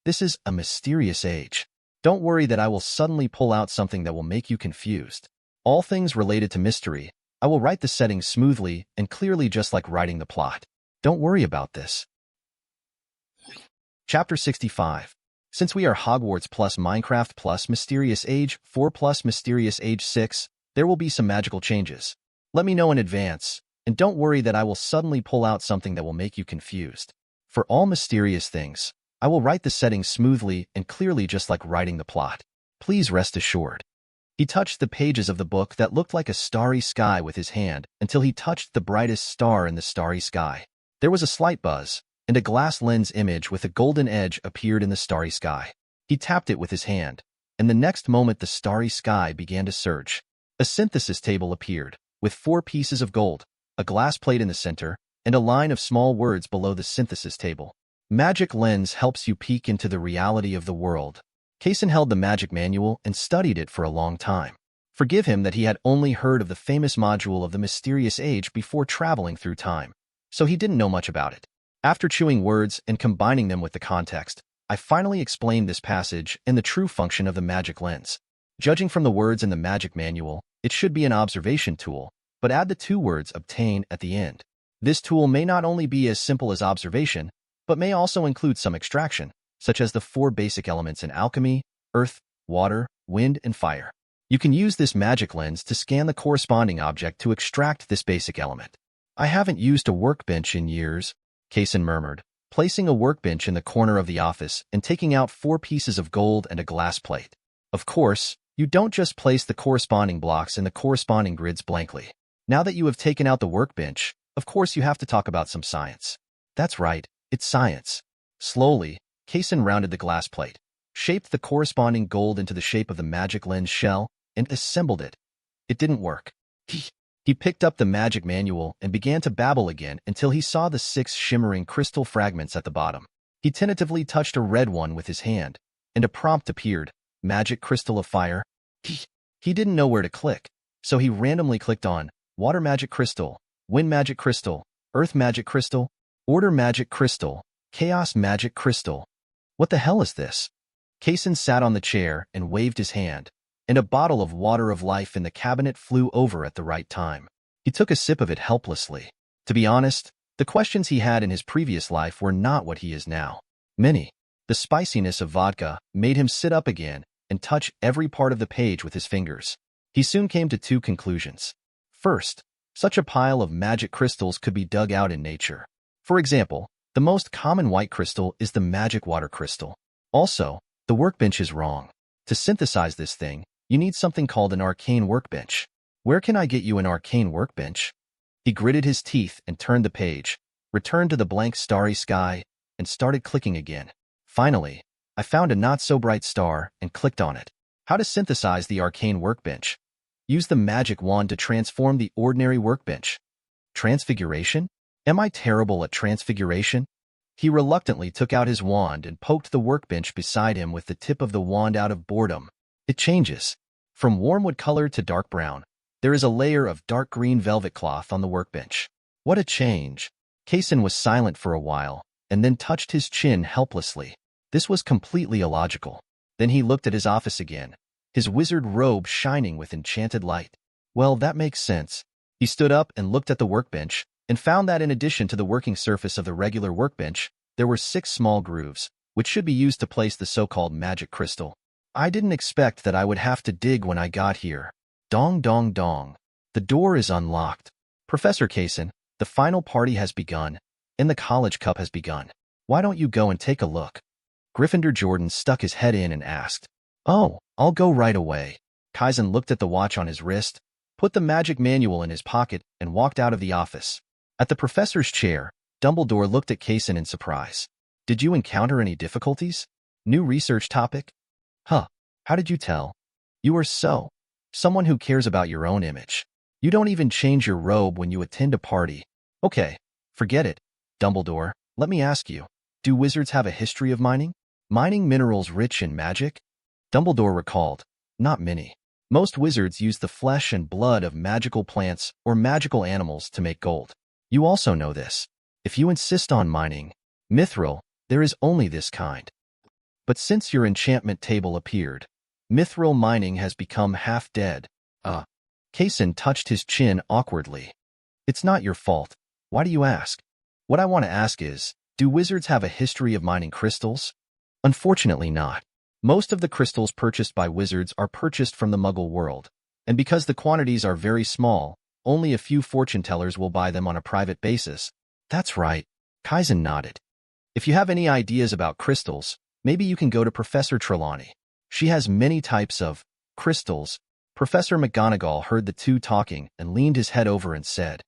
this is a mysterious age. Don't worry that I will suddenly pull out something that will make you confused. All things related to mystery, I will write the settings smoothly and clearly just like writing the plot. Don't worry about this. Chapter 65. Since we are Hogwarts plus Minecraft plus Mysterious Age 4 plus Mysterious Age 6, there will be some magical changes. Let me know in advance, and don't worry that I will suddenly pull out something that will make you confused. For all mysterious things, I will write the settings smoothly and clearly just like writing the plot. Please rest assured. He touched the pages of the book that looked like a starry sky with his hand until he touched the brightest star in the starry sky. There was a slight buzz, and a glass lens image with a golden edge appeared in the starry sky. He tapped it with his hand, and the next moment the starry sky began to surge. A synthesis table appeared, with 4 pieces of gold, a glass plate in the center, and a line of small words below the synthesis table. Magic lens helps you peek into the reality of the world. Kason held the magic manual and studied it for a long time. Forgive him that he had only heard of the famous module of the Mysterious Age before traveling through time, so he didn't know much about it. After chewing words and combining them with the context, I finally explained this passage and the true function of the magic lens. Judging from the words in the magic manual, it should be an observation tool, but add the two words obtain at the end. This tool may not only be as simple as observation, but may also include some extraction, such as the 4 basic elements in alchemy: earth, water, wind, and fire. You can use this magic lens to scan the corresponding object to extract this basic element. I haven't used a workbench in years, Kesen murmured, placing a workbench in the corner of the office and taking out 4 pieces of gold and a glass plate. Of course, you don't just place the corresponding blocks in the corresponding grids blankly. Now that you have taken out the workbench, of course you have to talk about some science. That's right, it's science. Slowly, Kesen rounded the glass plate, shaped the corresponding gold into the shape of the magic lens shell, and assembled it. It didn't work. He picked up the magic manual and began to babble again until he saw the 6 shimmering crystal fragments at the bottom. He tentatively touched a red one with his hand, and a prompt appeared: magic crystal of fire. He didn't know where to click, so he randomly clicked on water magic crystal, wind magic crystal, earth magic crystal, order magic crystal, chaos magic crystal. What the hell is this? Kesen sat on the chair and waved his hand, and a bottle of water of life in the cabinet flew over at the right time. He took a sip of it helplessly. To be honest, the questions he had in his previous life were not what he is now. Many. The spiciness of vodka made him sit up again and touch every part of the page with his fingers. He soon came to 2 conclusions. First, such a pile of magic crystals could be dug out in nature. For example, the most common white crystal is the magic water crystal. Also, the workbench is wrong. To synthesize this thing, you need something called an arcane workbench. Where can I get you an arcane workbench? He gritted his teeth and turned the page, returned to the blank starry sky, and started clicking again. Finally, I found a not-so-bright star and clicked on it. How to synthesize the arcane workbench? Use the magic wand to transform the ordinary workbench. Transfiguration? Am I terrible at transfiguration? He reluctantly took out his wand and poked the workbench beside him with the tip of the wand out of boredom. It changes. From warmwood color to dark brown, there is a layer of dark green velvet cloth on the workbench. What a change! Kesen was silent for a while, and then touched his chin helplessly. This was completely illogical. Then he looked at his office again, his wizard robe shining with enchanted light. Well, that makes sense. He stood up and looked at the workbench, and found that in addition to the working surface of the regular workbench, there were 6 small grooves, which should be used to place the so-called magic crystal. I didn't expect that I would have to dig when I got here. Dong dong dong. The door is unlocked. Professor Kesen, the final party has begun, and the college cup has begun. Why don't you go and take a look? Gryffindor Jordan stuck his head in and asked. Oh, I'll go right away. Kesen looked at the watch on his wrist, put the magic manual in his pocket, and walked out of the office. At the professor's chair, Dumbledore looked at Kesen in surprise. Did you encounter any difficulties? New research topic? Huh, how did you tell? You are someone who cares about your own image. You don't even change your robe when you attend a party. Okay, forget it. Dumbledore, let me ask you, do wizards have a history of mining? Mining minerals rich in magic? Dumbledore recalled, not many. Most wizards use the flesh and blood of magical plants or magical animals to make gold. You also know this. If you insist on mining mithril, there is only this kind. But since your enchantment table appeared, mithril mining has become half dead. Kesen touched his chin awkwardly. It's not your fault. Why do you ask? What I want to ask is, do wizards have a history of mining crystals? Unfortunately not. Most of the crystals purchased by wizards are purchased from the Muggle world, and because the quantities are very small, only a few fortune tellers will buy them on a private basis. That's right. Kesen nodded. If you have any ideas about crystals, maybe you can go to Professor Trelawney. She has many types of crystals. Professor McGonagall heard the two talking and leaned his head over and said,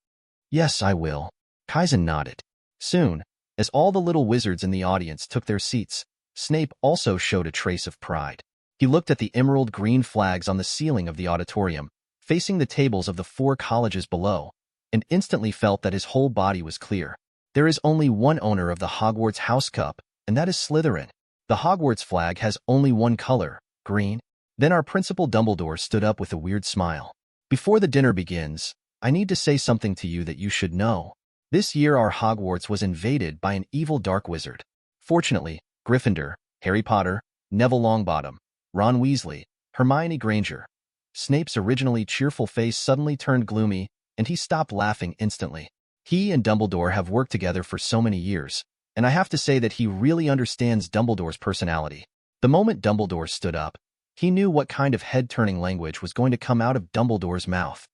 Yes, I will. Kesen nodded. Soon, as all the little wizards in the audience took their seats, Snape also showed a trace of pride. He looked at the emerald green flags on the ceiling of the auditorium, facing the tables of the 4 colleges below, and instantly felt that his whole body was clear. There is only one owner of the Hogwarts House Cup, and that is Slytherin. The Hogwarts flag has only one color, green. Then our principal Dumbledore stood up with a weird smile. Before the dinner begins, I need to say something to you that you should know. This year our Hogwarts was invaded by an evil dark wizard. Fortunately, Gryffindor, Harry Potter, Neville Longbottom, Ron Weasley, Hermione Granger. Snape's originally cheerful face suddenly turned gloomy, and he stopped laughing instantly. He and Dumbledore have worked together for so many years, and I have to say that he really understands Dumbledore's personality. The moment Dumbledore stood up, he knew what kind of head-turning language was going to come out of Dumbledore's mouth.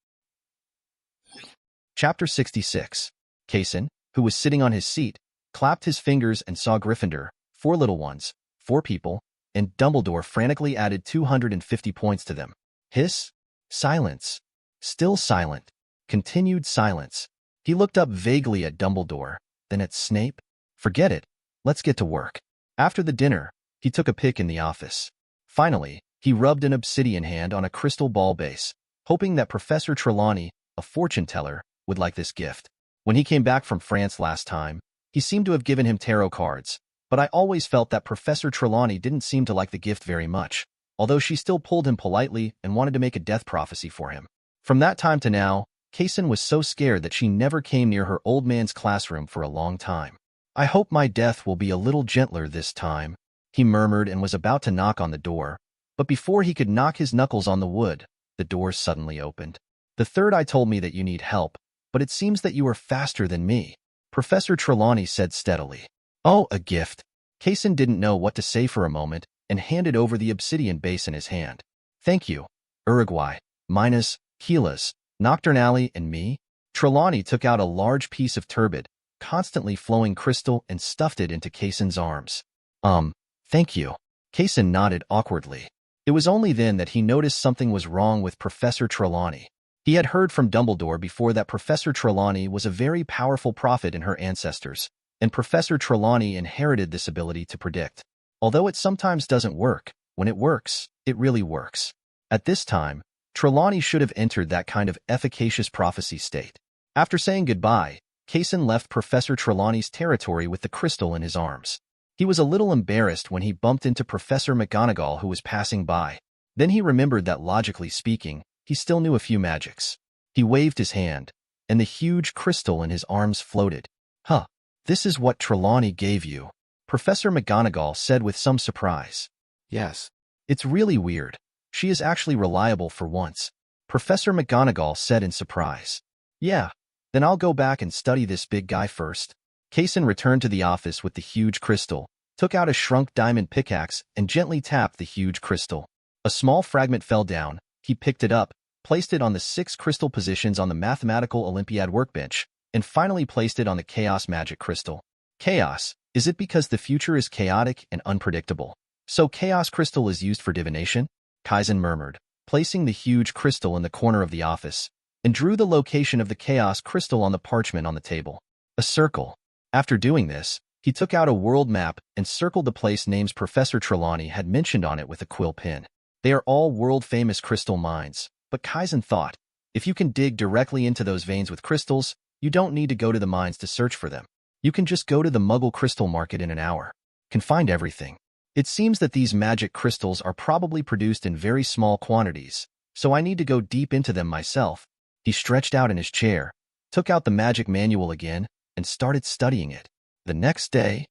Chapter 66. Kesen, who was sitting on his seat, clapped his fingers and saw Gryffindor, 4 little ones, 4 people, and Dumbledore frantically added 250 points to them. Hiss. Silence. Still silent. Continued silence. He looked up vaguely at Dumbledore, then at Snape. Forget it. Let's get to work. After the dinner, he took a pick in the office. Finally, he rubbed an obsidian hand on a crystal ball base, hoping that Professor Trelawney, a fortune teller, would like this gift. When he came back from France last time, he seemed to have given him tarot cards, but I always felt that Professor Trelawney didn't seem to like the gift very much, although she still pulled him politely and wanted to make a death prophecy for him. From that time to now, Kesen was so scared that she never came near her old man's classroom for a long time. I hope my death will be a little gentler this time, he murmured and was about to knock on the door, but before he could knock his knuckles on the wood, the door suddenly opened. The third eye told me that you need help, but it seems that you are faster than me, Professor Trelawney said steadily. Oh, a gift. Kesen didn't know what to say for a moment and handed over the obsidian base in his hand. Thank you, Uruguay, Minas, Keelas, Nocturnally, and me. Trelawney took out a large piece of turbid, constantly flowing crystal and stuffed it into Kesen's arms. Thank you. Kesen nodded awkwardly. It was only then that he noticed something was wrong with Professor Trelawney. He had heard from Dumbledore before that Professor Trelawney was a very powerful prophet in her ancestors, and Professor Trelawney inherited this ability to predict. Although it sometimes doesn't work, when it works, it really works. At this time, Trelawney should have entered that kind of efficacious prophecy state. After saying goodbye, Kesen left Professor Trelawney's territory with the crystal in his arms. He was a little embarrassed when he bumped into Professor McGonagall, who was passing by. Then he remembered that, logically speaking, he still knew a few magics. He waved his hand, and the huge crystal in his arms floated. Huh, this is what Trelawney gave you, Professor McGonagall said with some surprise. Yes. It's really weird. She is actually reliable for once, Professor McGonagall said in surprise. Yeah, then I'll go back and study this big guy first. Kesen returned to the office with the huge crystal, took out a shrunk diamond pickaxe, and gently tapped the huge crystal. A small fragment fell down. He picked it up, placed it on the 6 crystal positions on the Mathematical Olympiad workbench, and finally placed it on the Chaos Magic Crystal. Chaos, is it because the future is chaotic and unpredictable? So Chaos Crystal is used for divination? Kesen murmured, placing the huge crystal in the corner of the office, and drew the location of the Chaos Crystal on the parchment on the table. A circle. After doing this, he took out a world map and circled the place names Professor Trelawney had mentioned on it with a quill pen. They are all world-famous crystal mines, but Kesen thought, if you can dig directly into those veins with crystals, you don't need to go to the mines to search for them. You can just go to the Muggle Crystal Market in an hour. Can find everything. It seems that these magic crystals are probably produced in very small quantities, so I need to go deep into them myself. He stretched out in his chair, took out the magic manual again, and started studying it. The next day,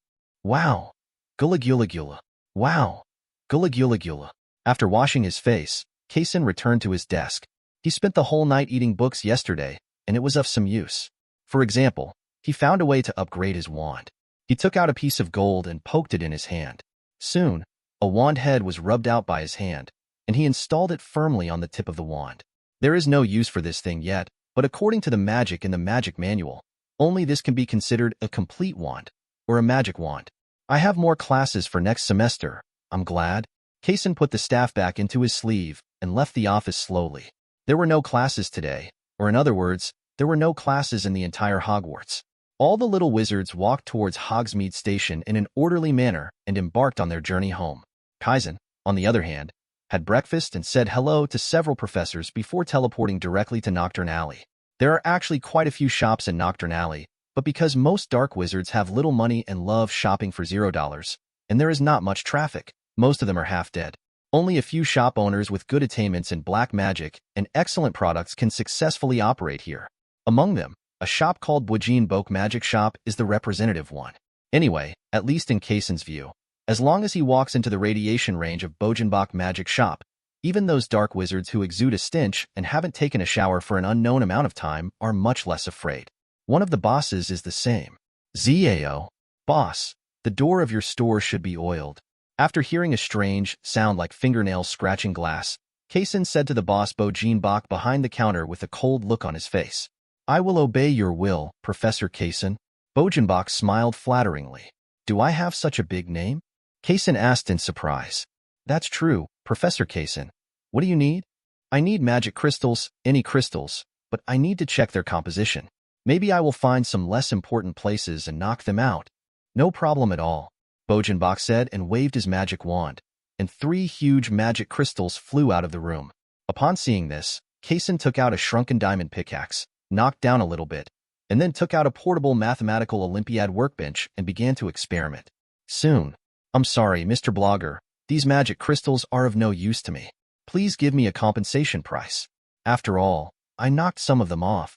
wow, Gula. Wow, Gula. After washing his face, Kesen returned to his desk. He spent the whole night eating books yesterday, and it was of some use. For example, he found a way to upgrade his wand. He took out a piece of gold and poked it in his hand. Soon, a wand head was rubbed out by his hand, and he installed it firmly on the tip of the wand. There is no use for this thing yet, but according to the magic in the magic manual, only this can be considered a complete wand, or a magic wand. I have more classes for next semester, I'm glad. Kesen put the staff back into his sleeve and left the office slowly. There were no classes today, or in other words, there were no classes in the entire Hogwarts. All the little wizards walked towards Hogsmeade Station in an orderly manner and embarked on their journey home. Kesen, on the other hand, had breakfast and said hello to several professors before teleporting directly to Nocturnally. There are actually quite a few shops in Nocturnally, but because most dark wizards have little money and love shopping for $0, and there is not much traffic, most of them are half dead. Only a few shop owners with good attainments in black magic and excellent products can successfully operate here. Among them, A shop called Audiobook Magic Shop is the representative one. Anyway, at least in Kesen's view, as long as he walks into the radiation range of Audiobook Magic Shop, even those dark wizards who exude a stench and haven't taken a shower for an unknown amount of time are much less afraid. One of the bosses is the same. Zao. Boss, the door of your store should be oiled. After hearing a strange sound like fingernails scratching glass, Kesen said to the boss Audiobook behind the counter with a cold look on his face. I will obey your will, Professor Kesen. Audiobook smiled flatteringly. Do I have such a big name? Kesen asked in surprise. That's true, Professor Kesen. What do you need? I need magic crystals, any crystals, but I need to check their composition. Maybe I will find some less important places and knock them out. No problem at all, Audiobook said and waved his magic wand, and 3 huge magic crystals flew out of the room. Upon seeing this, Kesen took out a shrunken diamond pickaxe, knocked down a little bit, and then took out a portable mathematical Olympiad workbench and began to experiment. Soon. I'm sorry, Mr. Blogger, these magic crystals are of no use to me. Please give me a compensation price. After all, I knocked some of them off.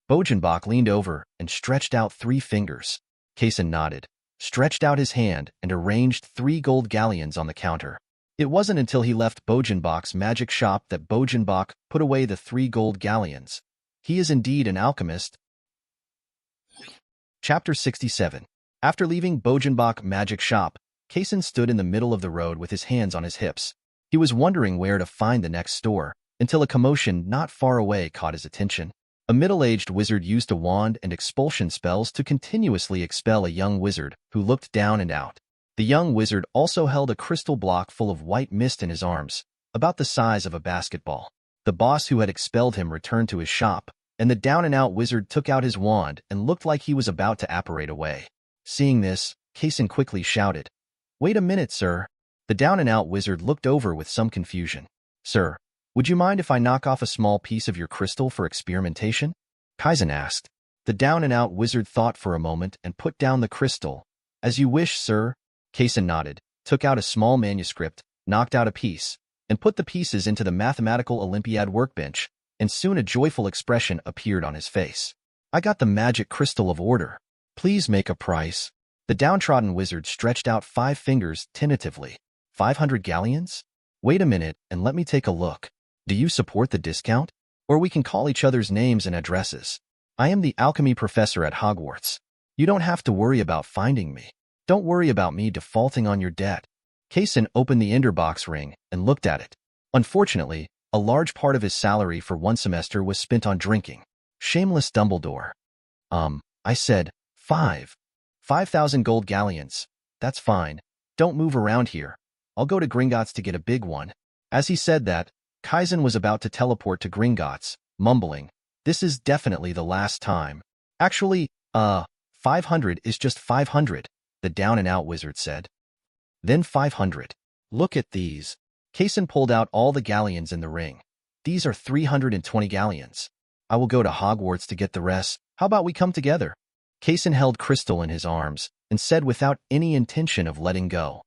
Audiobook leaned over and stretched out 3 fingers. Kesen nodded, stretched out his hand, and arranged 3 gold galleons on the counter. It wasn't until he left Audiobook's magic shop that Audiobook put away the 3 gold galleons. He is indeed an alchemist. Chapter 67. After leaving Audiobook magic shop, Kesen stood in the middle of the road with his hands on his hips. He was wondering where to find the next store, until a commotion not far away caught his attention. A middle-aged wizard used a wand and expulsion spells to continuously expel a young wizard who looked down and out. The young wizard also held a crystal block full of white mist in his arms, about the size of a basketball. The boss who had expelled him returned to his shop, and the down-and-out wizard took out his wand and looked like he was about to apparate away. Seeing this, Kesen quickly shouted, Wait a minute, sir. The down-and-out wizard looked over with some confusion. Sir, would you mind if I knock off a small piece of your crystal for experimentation? Kesen asked. The down-and-out wizard thought for a moment and put down the crystal. As you wish, sir. Kesen nodded, took out a small manuscript, knocked out a piece, and put the pieces into the mathematical Olympiad workbench, and soon a joyful expression appeared on his face. I got the magic crystal of order. Please make a price. The downtrodden wizard stretched out 5 fingers tentatively. 500 galleons? Wait a minute and let me take a look. Do you support the discount? Or we can call each other's names and addresses. I am the alchemy professor at Hogwarts. You don't have to worry about finding me. Don't worry about me defaulting on your debt. Kesen opened the Enderbox ring and looked at it. Unfortunately, a large part of his salary for 1 semester was spent on drinking. Shameless Dumbledore. I said, 5,000 gold galleons. That's fine. Don't move around here. I'll go to Gringotts to get a big one. As he said that, Kesen was about to teleport to Gringotts, mumbling, This is definitely the last time. Actually, 500 is just 500, the down-and-out wizard said. Then 500. Look at these. Kesen pulled out all the galleons in the ring. These are 320 galleons. I will go to Hogwarts to get the rest. How about we come together? Kesen held Crystal in his arms and said without any intention of letting go.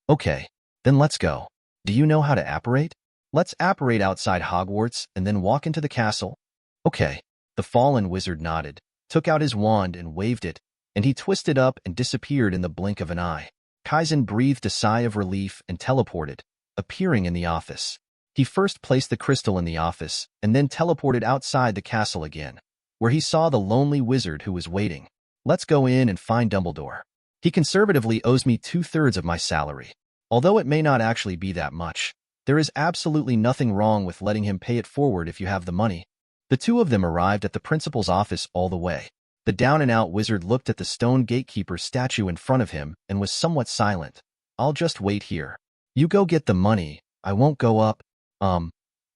Okay. Then let's go. Do you know how to apparate? Let's apparate outside Hogwarts and then walk into the castle. Okay. The fallen wizard nodded, took out his wand and waved it, and he twisted up and disappeared in the blink of an eye. Kesen breathed a sigh of relief and teleported, appearing in the office. He first placed the crystal in the office and then teleported outside the castle again, where he saw the lonely wizard who was waiting. Let's go in and find Dumbledore. He conservatively owes me 2/3 of my salary. Although it may not actually be that much, there is absolutely nothing wrong with letting him pay it forward if you have the money. The two of them arrived at the principal's office all the way. The down-and-out wizard looked at the stone gatekeeper's statue in front of him and was somewhat silent. I'll just wait here. You go get the money. I won't go up.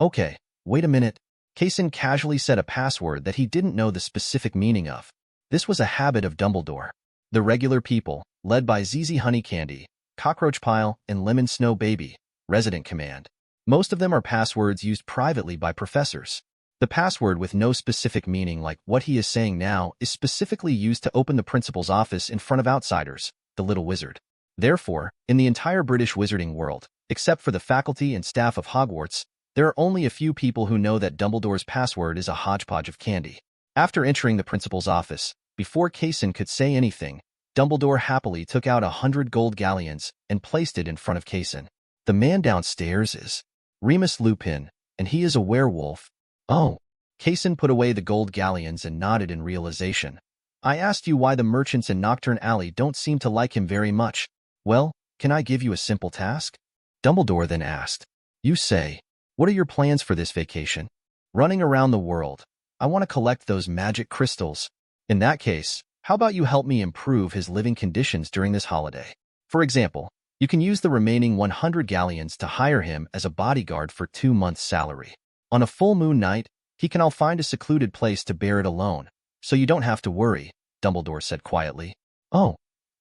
Okay, wait a minute. Kesen casually said a password that he didn't know the specific meaning of. This was a habit of Dumbledore. The regular people, led by Zizi Honeycandy, Cockroach Pile, and Lemon Snow Baby, Resident Command. Most of them are passwords used privately by professors. The password with no specific meaning like what he is saying now is specifically used to open the principal's office in front of outsiders, the little wizard. Therefore, in the entire British wizarding world, except for the faculty and staff of Hogwarts, there are only a few people who know that Dumbledore's password is a hodgepodge of candy. After entering the principal's office, before Kaysen could say anything, Dumbledore happily took out 100 gold galleons and placed it in front of Kaysen. The man downstairs is Remus Lupin, and he is a werewolf. Oh. Kaysen put away the gold galleons and nodded in realization. I asked you why the merchants in Nocturne Alley don't seem to like him very much. Well, can I give you a simple task? Dumbledore then asked. You say, what are your plans for this vacation? Running around the world. I want to collect those magic crystals. In that case, how about you help me improve his living conditions during this holiday? For example, you can use the remaining 100 galleons to hire him as a bodyguard for 2 months' salary. On a full moon night, he can all find a secluded place to bear it alone, so you don't have to worry, Dumbledore said quietly. Oh,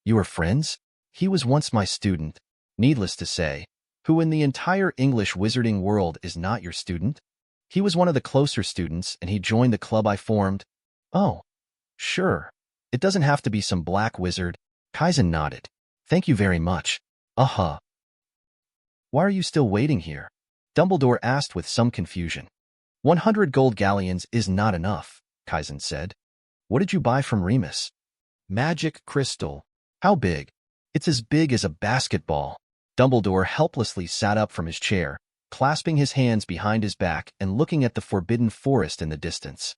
you are friends? He was once my student. Needless to say, who in the entire English wizarding world is not your student? He was one of the closer students, and he joined the club I formed. Oh, sure. It doesn't have to be some black wizard. Kaizen nodded. Thank you very much. Uh-huh. Why are you still waiting here? Dumbledore asked with some confusion. 100 gold galleons is not enough, Kaizen said. What did you buy from Remus? Magic crystal. How big? It's as big as a basketball. Dumbledore helplessly sat up from his chair, clasping his hands behind his back and looking at the forbidden forest in the distance.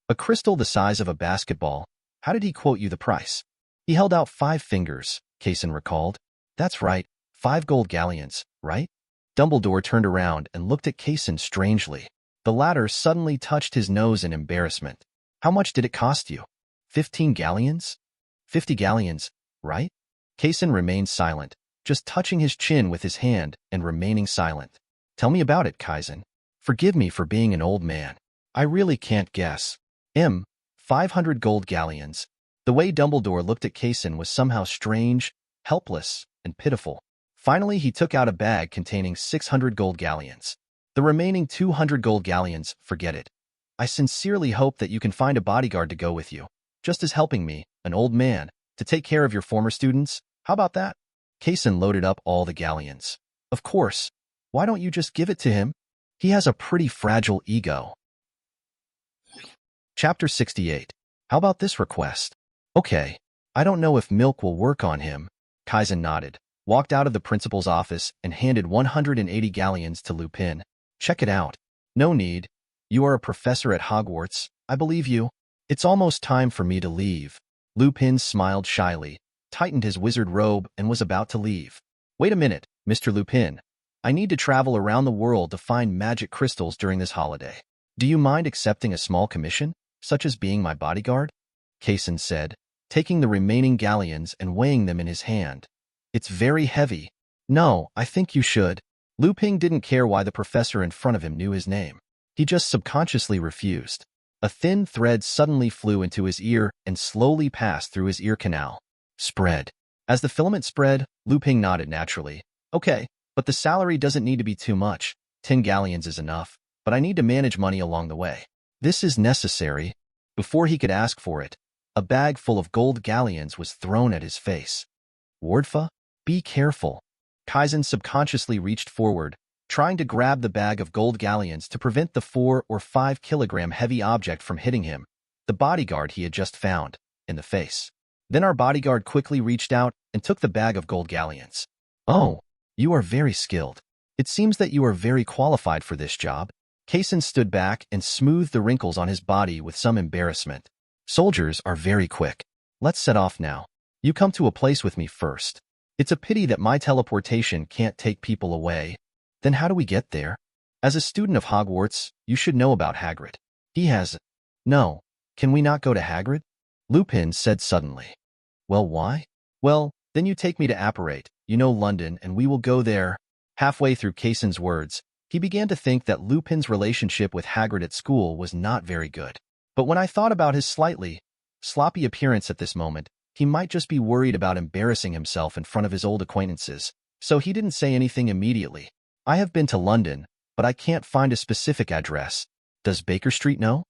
A crystal the size of a basketball. How did he quote you the price? He held out 5 fingers, Kaysen recalled. That's right, 5 gold galleons, right? Dumbledore turned around and looked at Kaysen strangely. The latter suddenly touched his nose in embarrassment. How much did it cost you? 15 galleons? 50 galleons, right? Kaysen remained silent, just touching his chin with his hand and remaining silent. Tell me about it, Kaizen. Forgive me for being an old man. I really can't guess. 500 gold galleons. The way Dumbledore looked at Kaysen was somehow strange, helpless, and pitiful. Finally, he took out a bag containing 600 gold galleons. The remaining 200 gold galleons, forget it. I sincerely hope that you can find a bodyguard to go with you, just as helping me, an old man, to take care of your former students. How about that? Kaysen loaded up all the galleons. Of course. Why don't you just give it to him? He has a pretty fragile ego. Chapter 68. How about this request? Okay. I don't know if milk will work on him. Kaizen nodded, walked out of the principal's office, and handed 180 galleons to Lupin. Check it out. No need. You are a professor at Hogwarts. I believe you. It's almost time for me to leave. Lupin smiled shyly, tightened his wizard robe, and was about to leave. Wait a minute, Mr. Lupin. I need to travel around the world to find magic crystals during this holiday. Do you mind accepting a small commission, such as being my bodyguard? Kaysen said, taking the remaining galleons and weighing them in his hand. It's very heavy. No, I think you should. Lupin didn't care why the professor in front of him knew his name. He just subconsciously refused. A thin thread suddenly flew into his ear and slowly passed through his ear canal. Spread. As the filament spread, Lupin nodded naturally. Okay, but the salary doesn't need to be too much. 10 galleons is enough, but I need to manage money along the way. This is necessary. Before he could ask for it, a bag full of gold galleons was thrown at his face. Wardfa, be careful. Kaizen subconsciously reached forward, trying to grab the bag of gold galleons to prevent the 4 or 5 kilogram heavy object from hitting him, the bodyguard he had just found, in the face. Then our bodyguard quickly reached out and took the bag of gold galleons. Oh, you are very skilled. It seems that you are very qualified for this job. Kaysen stood back and smoothed the wrinkles on his body with some embarrassment. Soldiers are very quick. Let's set off now. You come to a place with me first. It's a pity that my teleportation can't take people away. Then how do we get there? As a student of Hogwarts, you should know about Hagrid. He has... No, can we not go to Hagrid? Lupin said suddenly. Well, why? Well, then you take me to Apparate, you know London, and we will go there. Halfway through Kaysen's words, he began to think that Lupin's relationship with Hagrid at school was not very good. But when I thought about his slightly sloppy appearance at this moment, he might just be worried about embarrassing himself in front of his old acquaintances, so he didn't say anything immediately. I have been to London, but I can't find a specific address. Does Baker Street know?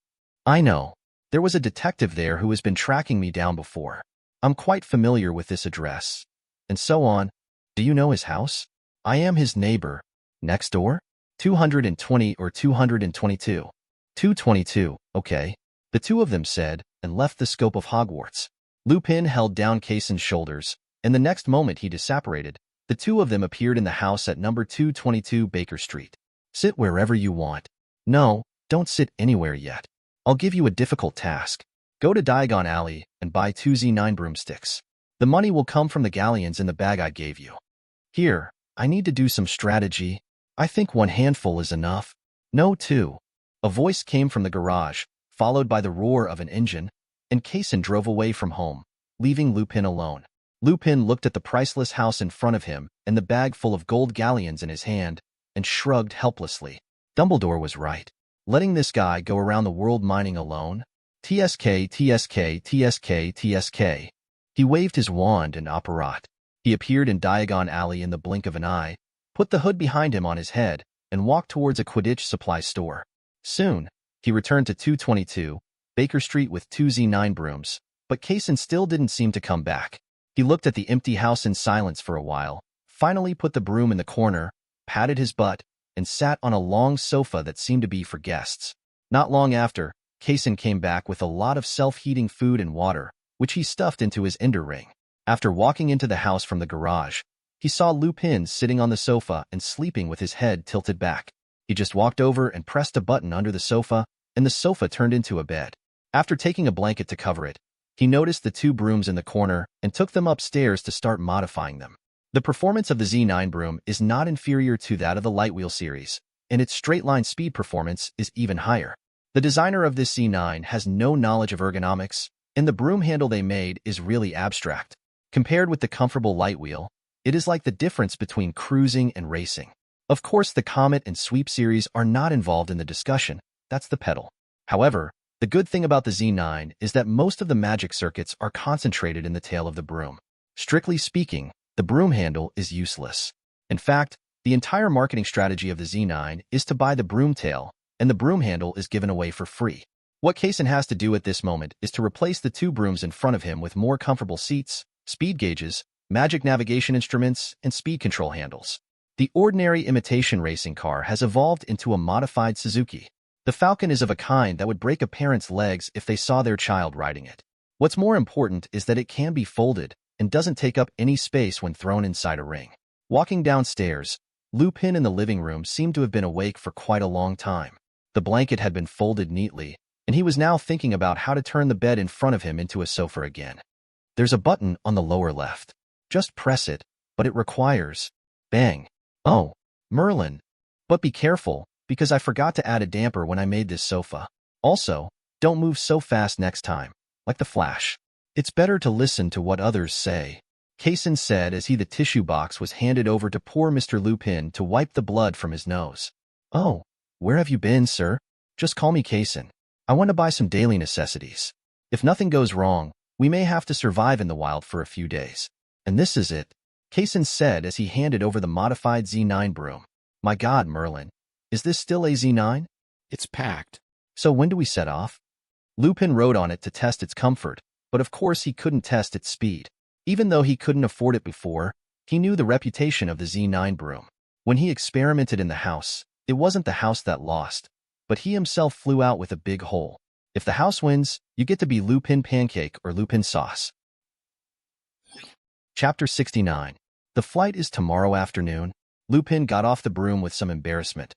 I know. There was a detective there who has been tracking me down before. I'm quite familiar with this address. And so on. Do you know his house? I am his neighbor. Next door? 220 or 222? 222, okay. The two of them said, and left the scope of Hogwarts. Lupin held down Kesen's shoulders, and the next moment he disapparated. The two of them appeared in the house at number 222 Baker Street. Sit wherever you want. No, don't sit anywhere yet. I'll give you a difficult task. Go to Diagon Alley and buy 2 Z9 broomsticks. The money will come from the galleons in the bag I gave you. Here, I need to do some strategy. I think 1 handful is enough. No, 2. A voice came from the garage, followed by the roar of an engine, and Kesen drove away from home, leaving Lupin alone. Lupin looked at the priceless house in front of him and the bag full of gold galleons in his hand, and shrugged helplessly. Dumbledore was right. Letting this guy go around the world mining alone? TSK, TSK, TSK, TSK. He waved his wand and apparat. He appeared in Diagon Alley in the blink of an eye, put the hood behind him on his head, and walked towards a Quidditch supply store. Soon, he returned to 222 Baker Street with 2 Z9 brooms, but Kesen still didn't seem to come back. He looked at the empty house in silence for a while, finally put the broom in the corner, patted his butt, and sat on a long sofa that seemed to be for guests. Not long after, Kesen came back with a lot of self-heating food and water, which he stuffed into his ender ring. After walking into the house from the garage, he saw Lupin sitting on the sofa and sleeping with his head tilted back. He just walked over and pressed a button under the sofa, and the sofa turned into a bed. After taking a blanket to cover it, he noticed the 2 brooms in the corner and took them upstairs to start modifying them. The performance of the Z9 broom is not inferior to that of the Lightwheel series, and its straight-line speed performance is even higher. The designer of this Z9 has no knowledge of ergonomics, and the broom handle they made is really abstract. Compared with the comfortable Lightwheel, it is like the difference between cruising and racing. Of course, the Comet and Sweep series are not involved in the discussion. That's the pedal. However, the good thing about the Z9 is that most of the magic circuits are concentrated in the tail of the broom. Strictly speaking, the broom handle is useless. In fact, the entire marketing strategy of the Z9 is to buy the broom tail, and the broom handle is given away for free. What Kesen has to do at this moment is to replace the 2 brooms in front of him with more comfortable seats, speed gauges, magic navigation instruments, and speed control handles. The ordinary imitation racing car has evolved into a modified Suzuki. The Falcon is of a kind that would break a parent's legs if they saw their child riding it. What's more important is that it can be folded and doesn't take up any space when thrown inside a ring. Walking downstairs, Lupin in the living room seemed to have been awake for quite a long time. The blanket had been folded neatly, and he was now thinking about how to turn the bed in front of him into a sofa again. There's a button on the lower left. Just press it, but it requires... Bang. Oh, Merlin. But be careful, because I forgot to add a damper when I made this sofa. Also, don't move so fast next time, like the Flash. It's better to listen to what others say, Kesen said as the tissue box was handed over to poor Mr. Lupin to wipe the blood from his nose. Oh, where have you been, sir? Just call me Kesen. I want to buy some daily necessities. If nothing goes wrong, we may have to survive in the wild for a few days. And this is it, Kesen said as he handed over the modified Z9 broom. My God, Merlin. Is this still a Z9? It's packed. So when do we set off? Lupin rode on it to test its comfort, but of course he couldn't test its speed. Even though he couldn't afford it before, he knew the reputation of the Z9 broom. When he experimented in the house, it wasn't the house that lost, but he himself flew out with a big hole. If the house wins, you get to be Lupin Pancake or Lupin Sauce. Chapter 69. The flight is tomorrow afternoon. Lupin got off the broom with some embarrassment.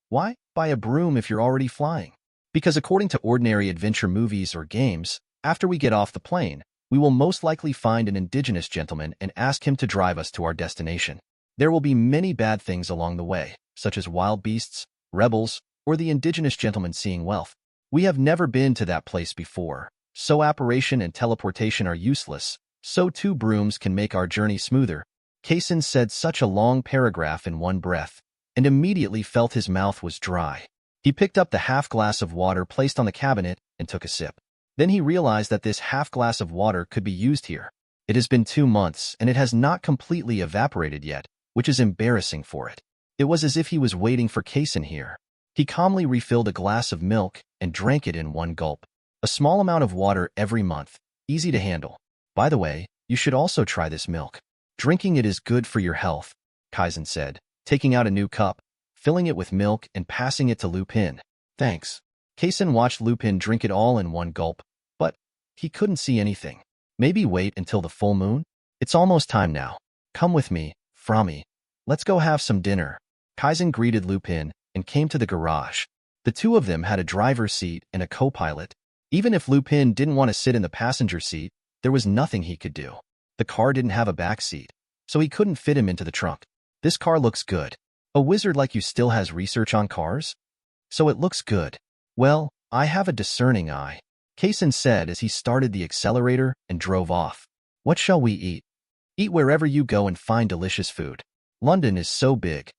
Why buy a broom if you're already flying? Because according to ordinary adventure movies or games, after we get off the plane, we will most likely find an indigenous gentleman and ask him to drive us to our destination. There will be many bad things along the way, such as wild beasts, rebels, or the indigenous gentleman seeing wealth. We have never been to that place before, so apparition and teleportation are useless, so 2 brooms can make our journey smoother. Kesen said such a long paragraph in one breath, and immediately felt his mouth was dry. He picked up the half glass of water placed on the cabinet and took a sip. Then he realized that this half glass of water could be used here. It has been 2 months and it has not completely evaporated yet, which is embarrassing for it. It was as if he was waiting for Kesen here. He calmly refilled a glass of milk and drank it in one gulp. A small amount of water every month, easy to handle. By the way, you should also try this milk. Drinking it is good for your health, Kesen said, taking out a new cup, filling it with milk and passing it to Lupin. Thanks. Kason watched Lupin drink it all in one gulp, but he couldn't see anything. Maybe wait until the full moon? It's almost time now. Come with me, Frami. Let's go have some dinner. Kaisen greeted Lupin and came to the garage. The two of them had a driver's seat and a co-pilot. Even if Lupin didn't want to sit in the passenger seat, there was nothing he could do. The car didn't have a back seat, so he couldn't fit him into the trunk. This car looks good. A wizard like you still has research on cars? So it looks good. Well, I have a discerning eye, Kason said as he started the accelerator and drove off. What shall we eat? Eat wherever you go and find delicious food. London is so big.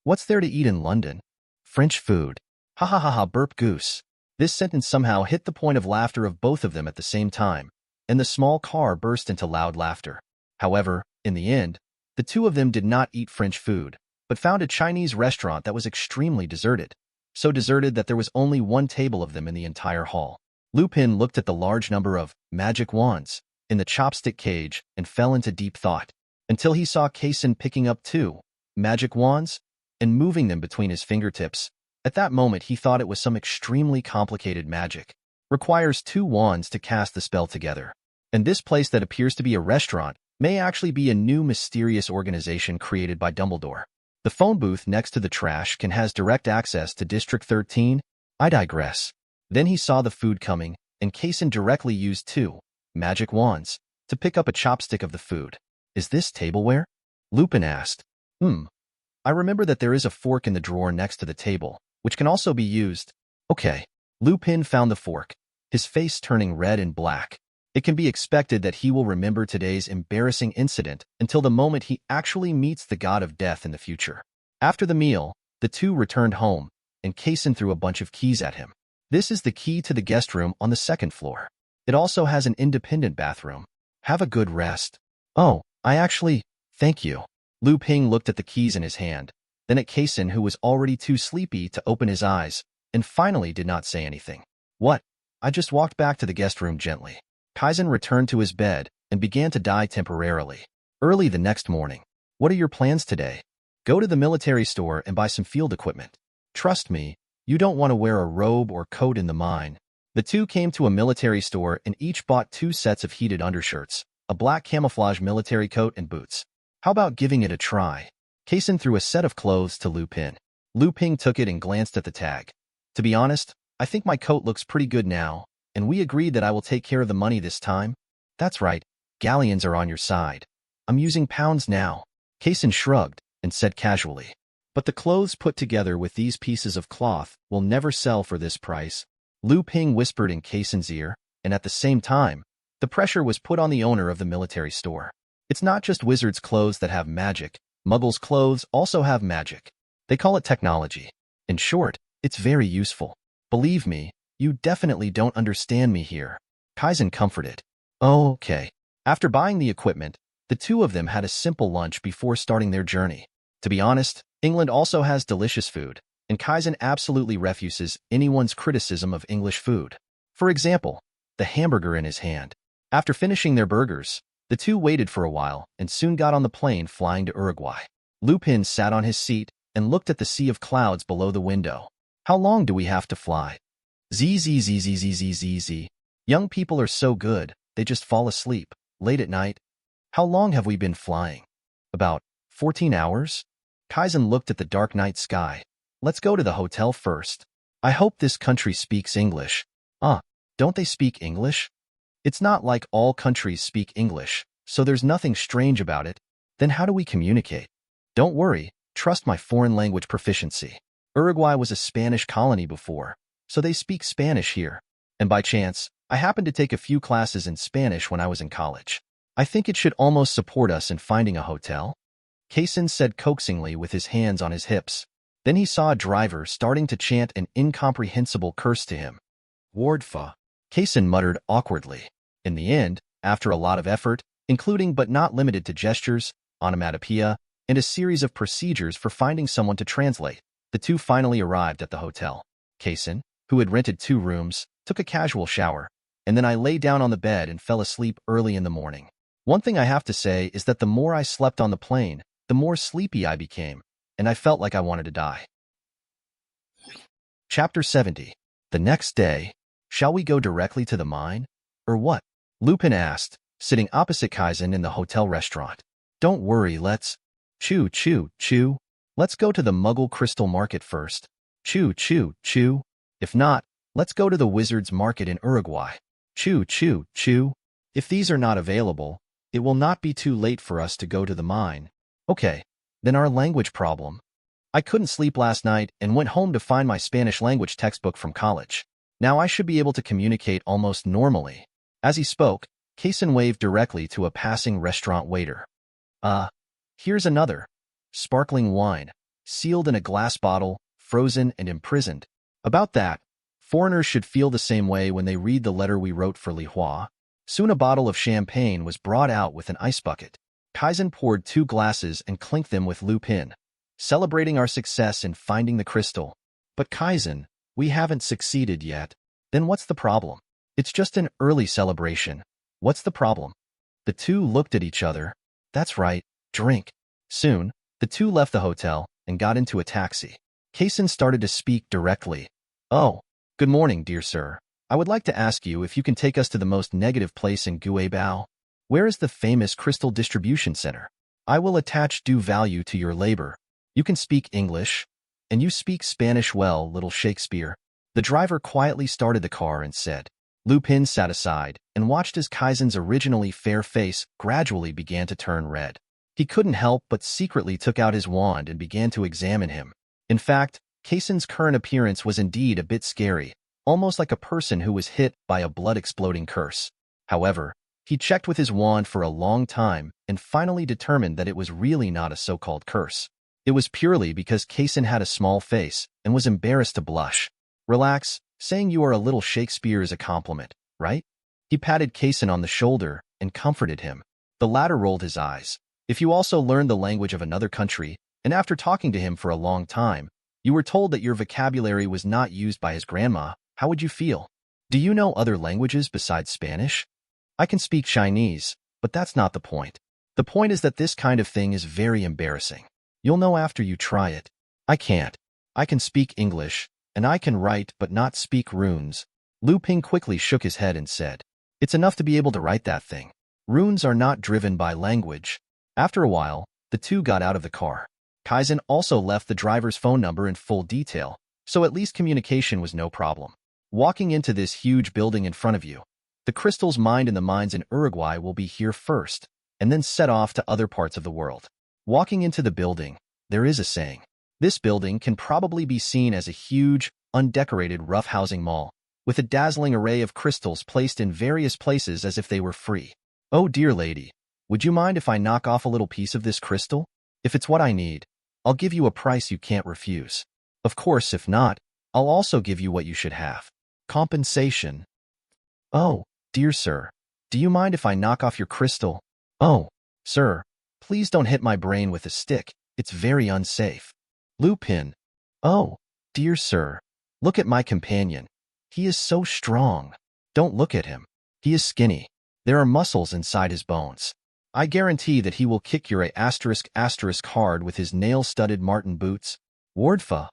What's there to eat in London? French food. Ha ha ha ha, burp goose. This sentence somehow hit the point of laughter of both of them at the same time, and the small car burst into loud laughter. However, in the end, the two of them did not eat French food, but found a Chinese restaurant that was extremely deserted. So deserted that there was only one table of them in the entire hall. Lupin looked at the large number of magic wands in the chopstick cage and fell into deep thought, until he saw Kason picking up 2 magic wands and moving them between his fingertips. At that moment, he thought it was some extremely complicated magic. Requires 2 wands to cast the spell together. And this place that appears to be a restaurant may actually be a new mysterious organization created by Dumbledore. The phone booth next to the trash can has direct access to District 13. I digress. Then he saw the food coming, and Kason directly used 2 magic wands to pick up a chopstick of the food. Is this tableware? Lupin asked. I remember that there is a fork in the drawer next to the table, which can also be used. Okay. Lupin found the fork, his face turning red and black. It can be expected that he will remember today's embarrassing incident until the moment he actually meets the god of death in the future. After the meal, the two returned home, and Kason threw a bunch of keys at him. This is the key to the guest room on the 2nd floor. It also has an independent bathroom. Have a good rest. Oh, thank you. Lupin looked at the keys in his hand, then at Kason, who was already too sleepy to open his eyes, and finally did not say anything. What? I just walked back to the guest room gently. Kaisen returned to his bed and began to die temporarily. Early the next morning. What are your plans today? Go to the military store and buy some field equipment. Trust me, you don't want to wear a robe or coat in the mine. The two came to a military store and each bought 2 sets of heated undershirts, a black camouflage military coat and boots. How about giving it a try? Kason threw a set of clothes to Lupin. Lupin took it and glanced at the tag. To be honest, I think my coat looks pretty good now, and we agreed that I will take care of the money this time. That's right, galleons are on your side. I'm using pounds now. Kason shrugged and said casually. But the clothes put together with these pieces of cloth will never sell for this price. Lupin whispered in Kason's ear, and at the same time, the pressure was put on the owner of the military store. It's not just wizards' clothes that have magic. Muggles' clothes also have magic. They call it technology. In short, it's very useful. Believe me, you definitely don't understand me here. Kaisen comforted. Oh, okay. After buying the equipment, the two of them had a simple lunch before starting their journey. To be honest, England also has delicious food, and Kaisen absolutely refuses anyone's criticism of English food. For example, the hamburger in his hand. After finishing their burgers, the two waited for a while and soon got on the plane flying to Uruguay. Lupin sat on his seat and looked at the sea of clouds below the window. How long do we have to fly? Zzzzzzzzz. Young people are so good, they just fall asleep, late at night. How long have we been flying? About 14 hours? Kaisen looked at the dark night sky. Let's go to the hotel first. I hope this country speaks English. Don't they speak English? It's not like all countries speak English, so there's nothing strange about it. Then how do we communicate? Don't worry, trust my foreign language proficiency. Uruguay was a Spanish colony before, so they speak Spanish here. And by chance, I happened to take a few classes in Spanish when I was in college. I think it should almost support us in finding a hotel. Kason said coaxingly with his hands on his hips. Then he saw a driver starting to chant an incomprehensible curse to him. Wardfa. Kason muttered awkwardly. In the end, after a lot of effort, including but not limited to gestures, onomatopoeia, and a series of procedures for finding someone to translate, the two finally arrived at the hotel. Kason, who had rented 2 rooms, took a casual shower, and then I lay down on the bed and fell asleep early in the morning. One thing I have to say is that the more I slept on the plane, the more sleepy I became, and I felt like I wanted to die. Chapter 70. The next day, shall we go directly to the mine? Or what? Lupin asked, sitting opposite Kaizen in the hotel restaurant. Don't worry, let's… Chew, chew, chew. Let's go to the Muggle Crystal Market first. Chew, chew, chew. If not, let's go to the Wizards Market in Uruguay. Chew, chew, chew. If these are not available, it will not be too late for us to go to the mine. Okay, then our language problem. I couldn't sleep last night and went home to find my Spanish language textbook from college. Now I should be able to communicate almost normally. As he spoke, Kesen waved directly to a passing restaurant waiter. Here's another. Sparkling wine, sealed in a glass bottle, frozen and imprisoned. About that, foreigners should feel the same way when they read the letter we wrote for Li Hua. Soon a bottle of champagne was brought out with an ice bucket. Kaizen poured 2 glasses and clinked them with Lupin, celebrating our success in finding the crystal. But Kaizen, we haven't succeeded yet. Then what's the problem? It's just an early celebration. What's the problem? The two looked at each other. That's right, drink. Soon, the two left the hotel and got into a taxi. Kesen started to speak directly. Oh, good morning, dear sir. I would like to ask you if you can take us to the most negative place in Guibao. Where is the famous Crystal Distribution Center? I will attach due value to your labor. You can speak English, and you speak Spanish well, little Shakespeare. The driver quietly started the car and said. Lupin sat aside and watched as Kaizen's originally fair face gradually began to turn red. He couldn't help but secretly took out his wand and began to examine him. In fact, Kesen's current appearance was indeed a bit scary, almost like a person who was hit by a blood-exploding curse. However, he checked with his wand for a long time and finally determined that it was really not a so-called curse. It was purely because Kesen had a small face and was embarrassed to blush. Relax, saying you are a little Shakespeare is a compliment, right? He patted Kesen on the shoulder and comforted him. The latter rolled his eyes. If you also learned the language of another country, and after talking to him for a long time, you were told that your vocabulary was not used by his grandma, how would you feel? Do you know other languages besides Spanish? I can speak Chinese, but that's not the point. The point is that this kind of thing is very embarrassing. You'll know after you try it. I can't. I can speak English, and I can write but not speak runes. Lupin quickly shook his head and said, It's enough to be able to write that thing. Runes are not driven by language. After a while, the two got out of the car. Kaizen also left the driver's phone number in full detail, so at least communication was no problem. Walking into this huge building in front of you, the crystals mined in the mines in Uruguay will be here first, and then set off to other parts of the world. Walking into the building, there is a saying. This building can probably be seen as a huge, undecorated roughhousing mall, with a dazzling array of crystals placed in various places as if they were free. Oh dear lady, would you mind if I knock off a little piece of this crystal? If it's what I need, I'll give you a price you can't refuse. Of course, if not, I'll also give you what you should have. Compensation. Oh, dear sir, do you mind if I knock off your crystal? Oh, sir, please don't hit my brain with a stick. It's very unsafe. Lupin. Oh, dear sir, look at my companion. He is so strong. Don't look at him. He is skinny. There are muscles inside his bones. I guarantee that he will kick your *** hard with his nail-studded Martin boots. Wardfa.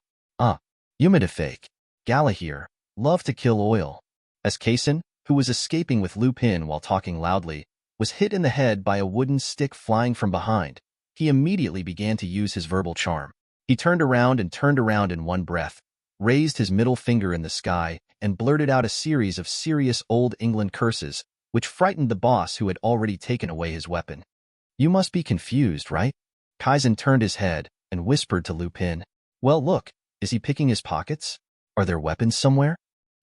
Humidifake. Galahir. Love to kill oil. As Kesen, who was escaping with Lupin while talking loudly, was hit in the head by a wooden stick flying from behind, he immediately began to use his verbal charm. He turned around in one breath, raised his middle finger in the sky, and blurted out a series of serious Old England curses, which frightened the boss who had already taken away his weapon. You must be confused, right? Kaizen turned his head and whispered to Lupin. Well, look, is he picking his pockets? Are there weapons somewhere?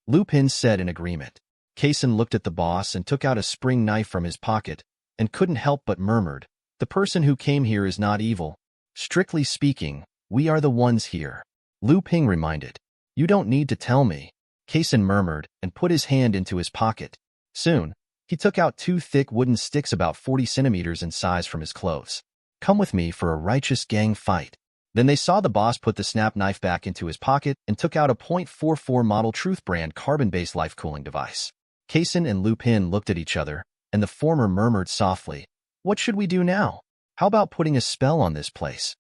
Lupin said in agreement. Kesen looked at the boss and took out a spring knife from his pocket and couldn't help but murmured, The person who came here is not evil. Strictly speaking, we are the ones here. Lupin reminded. You don't need to tell me. Kesen murmured and put his hand into his pocket. Soon, he took out 2 thick wooden sticks about 40 centimeters in size from his clothes. Come with me for a righteous gang fight. Then they saw the boss put the snap knife back into his pocket and took out a .44 model Truth brand carbon-based life cooling device. Kesen and Lupin looked at each other, and the former murmured softly, What should we do now? How about putting a spell on this place?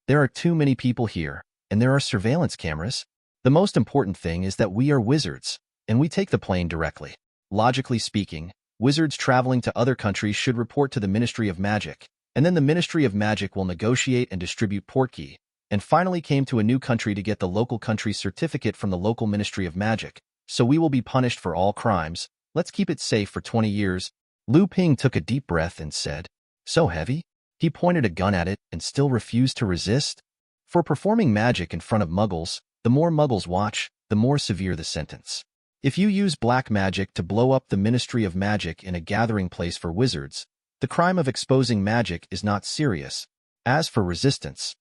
There are too many people here, and there are surveillance cameras. The most important thing is that we are wizards, and we take the plane directly. Logically speaking, wizards traveling to other countries should report to the Ministry of Magic, and then the Ministry of Magic will negotiate and distribute portkey, and finally came to a new country to get the local country's certificate from the local Ministry of Magic, so we will be punished for all crimes. Let's keep it safe for 20 years. Lu Ping took a deep breath and said, "So heavy?" He pointed a gun at it and still refused to resist. For performing magic in front of muggles, the more muggles watch, the more severe the sentence. If you use black magic to blow up the Ministry of Magic in a gathering place for wizards, the crime of exposing magic is not serious. As for resistance,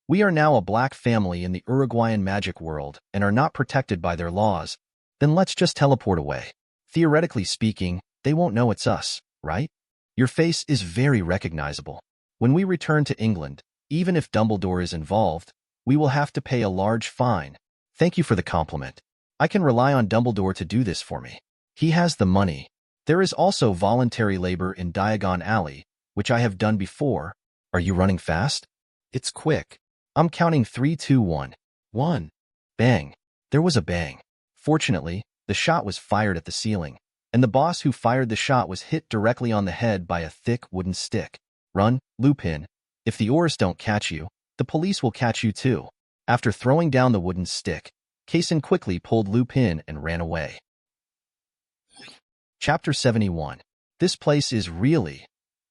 we are now a black family in the Uruguayan magic world and are not protected by their laws. Then let's just teleport away. Theoretically speaking, they won't know it's us, right? Your face is very recognizable. When we return to England, even if Dumbledore is involved, we will have to pay a large fine. Thank you for the compliment. I can rely on Dumbledore to do this for me. He has the money. There is also voluntary labor in Diagon Alley, which I have done before. Are you running fast? It's quick. I'm counting 3, 2, 1. 1. Bang. There was a bang. Fortunately, the shot was fired at the ceiling, and the boss who fired the shot was hit directly on the head by a thick wooden stick. Run, Lupin. If the oars don't catch you, the police will catch you too. After throwing down the wooden stick, Kesin quickly pulled Lupin and ran away. Chapter 71. This place is really...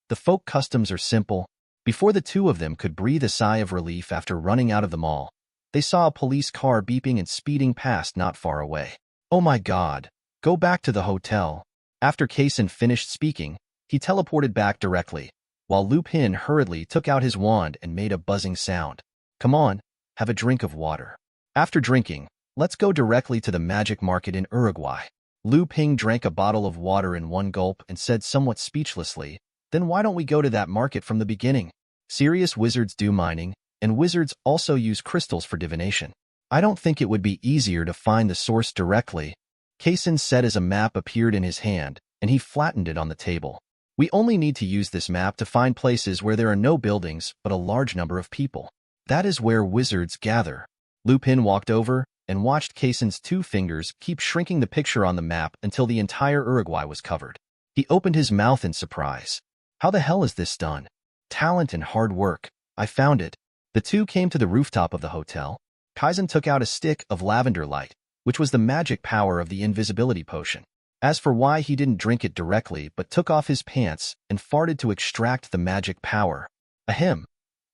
The folk customs are simple. Before the two of them could breathe a sigh of relief after running out of the mall, they saw a police car beeping and speeding past not far away. Oh my God, go back to the hotel. After Kesin finished speaking, he teleported back directly, while Lupin hurriedly took out his wand and made a buzzing sound. Come on, have a drink of water. After drinking, let's go directly to the magic market in Uruguay. Lu Ping drank a bottle of water in one gulp and said somewhat speechlessly, then why don't we go to that market from the beginning? Serious wizards do mining, and wizards also use crystals for divination. I don't think it would be easier to find the source directly. Kesin said as a map appeared in his hand, and he flattened it on the table. We only need to use this map to find places where there are no buildings but a large number of people. That is where wizards gather. Lupin walked over and watched Kesin's 2 fingers keep shrinking the picture on the map until the entire Uruguay was covered. He opened his mouth in surprise. How the hell is this done? Talent and hard work. I found it. The two came to the rooftop of the hotel. Kesin took out a stick of lavender light, which was the magic power of the invisibility potion. As for why he didn't drink it directly but took off his pants and farted to extract the magic power. Ahem.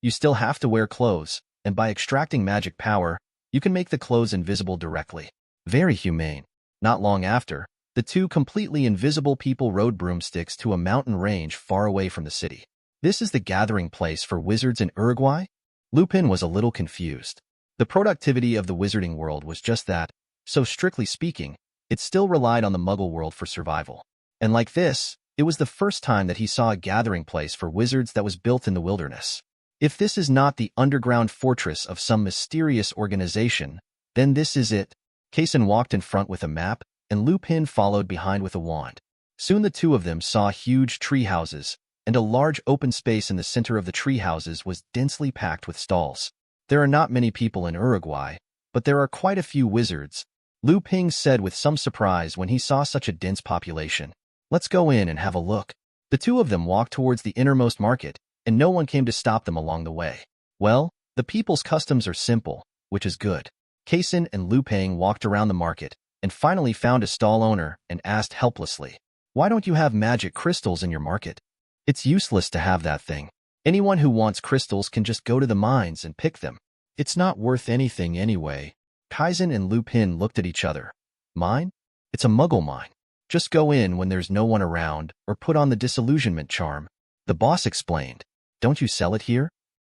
You still have to wear clothes, and by extracting magic power, you can make the clothes invisible directly. Very humane. Not long after, the 2 completely invisible people rode broomsticks to a mountain range far away from the city. This is the gathering place for wizards in Uruguay? Lupin was a little confused. The productivity of the wizarding world was just that, so strictly speaking, it still relied on the muggle world for survival. And like this, it was the first time that he saw a gathering place for wizards that was built in the wilderness. If this is not the underground fortress of some mysterious organization, then this is it. Kesin walked in front with a map, and Lupin followed behind with a wand. Soon the two of them saw huge tree houses, and a large open space in the center of the tree houses was densely packed with stalls. There are not many people in Uruguay, but there are quite a few wizards, Lu Ping said with some surprise when he saw such a dense population. Let's go in and have a look. The two of them walked towards the innermost market, and no one came to stop them along the way. Well, the people's customs are simple, which is good. Kesin and Lu Ping walked around the market, and finally found a stall owner and asked helplessly, "Why don't you have magic crystals in your market?" "It's useless to have that thing. Anyone who wants crystals can just go to the mines and pick them. It's not worth anything anyway." Kesin and Lupin looked at each other. "Mine? It's a muggle mine. Just go in when there's no one around or put on the disillusionment charm." The boss explained. "Don't you sell it here?"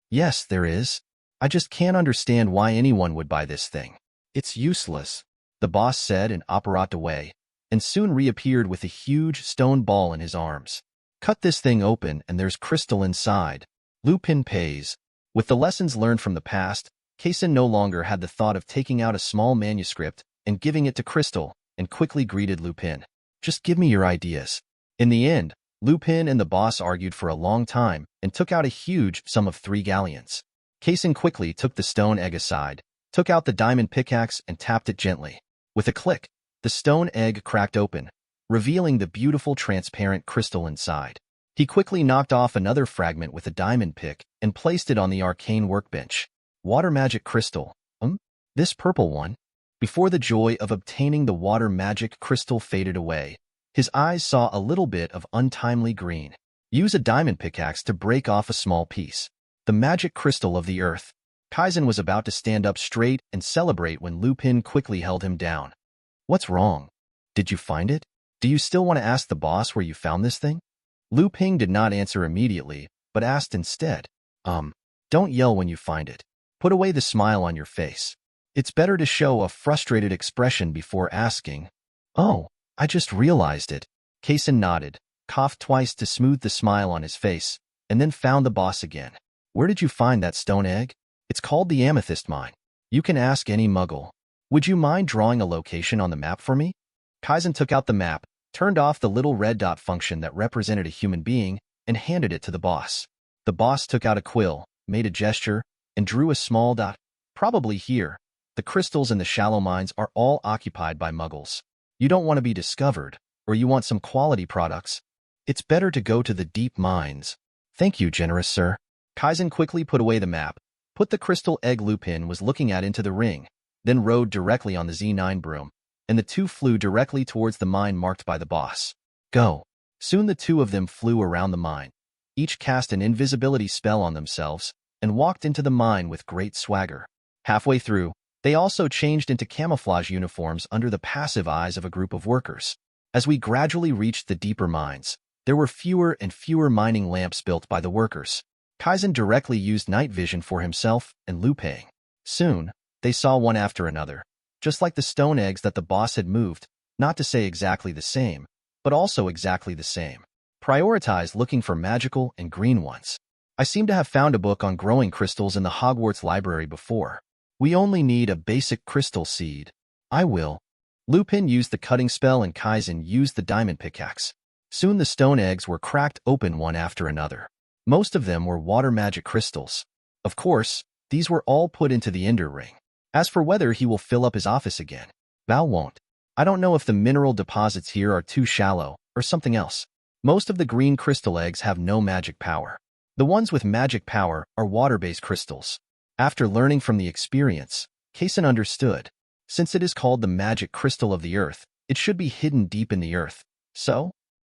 "Yes, there is. I just can't understand why anyone would buy this thing. It's useless," the boss said and operated away, and soon reappeared with a huge stone ball in his arms. "Cut this thing open and there's crystal inside." Lupin pays. With the lessons learned from the past, Kesin no longer had the thought of taking out a small manuscript and giving it to Crystal, and quickly greeted Lupin. "Just give me your ideas." In the end, Lupin and the boss argued for a long time and took out a huge sum of 3 galleons. Kesin quickly took the stone egg aside took out the diamond pickaxe and tapped it gently. With a click, the stone egg cracked open, revealing the beautiful transparent crystal inside. He quickly knocked off another fragment with a diamond pick and placed it on the arcane workbench. Water magic crystal. This purple one? Before the joy of obtaining the water magic crystal faded away, his eyes saw a little bit of untimely green. Use a diamond pickaxe to break off a small piece. The magic crystal of the earth. Kaizen was about to stand up straight and celebrate when Lupin quickly held him down. What's wrong? Did you find it? Do you still want to ask the boss where you found this thing? Lupin did not answer immediately, but asked instead. Don't yell when you find it. Put away the smile on your face. It's better to show a frustrated expression before asking. Oh, I just realized it. Keisen nodded, coughed twice to smooth the smile on his face, and then found the boss again. Where did you find that stone egg? It's called the Amethyst Mine. You can ask any muggle. Would you mind drawing a location on the map for me? Kaizen took out the map, turned off the little red dot function that represented a human being, and handed it to the boss. The boss took out a quill, made a gesture, and drew a small dot. Probably here. The crystals in the shallow mines are all occupied by muggles. You don't want to be discovered, or you want some quality products. It's better to go to the deep mines. Thank you, generous sir. Kaizen quickly put away the map, put the crystal egg Lupin was looking at into the ring, then rode directly on the Z9 broom, and the two flew directly towards the mine marked by the boss. Go. Soon the two of them flew around the mine. Each cast an invisibility spell on themselves, and walked into the mine with great swagger. Halfway through, they also changed into camouflage uniforms under the passive eyes of a group of workers. As we gradually reached the deeper mines, there were fewer and fewer mining lamps built by the workers. Kaizen directly used night vision for himself and Lupin. Soon, they saw one after another, just like the stone eggs that the boss had moved, not to say exactly the same, but also exactly the same. Prioritize looking for magical and green ones. I seem to have found a book on growing crystals in the Hogwarts library before. We only need a basic crystal seed. I will. Lupin used the cutting spell and Kaizen used the diamond pickaxe. Soon the stone eggs were cracked open one after another. Most of them were water magic crystals. Of course, these were all put into the Ender Ring. As for whether he will fill up his office again, Val won't. I don't know if the mineral deposits here are too shallow or something else. Most of the green crystal eggs have no magic power. The ones with magic power are water-based crystals. After learning from the experience, Keisen understood. Since it is called the magic crystal of the earth, it should be hidden deep in the earth. So,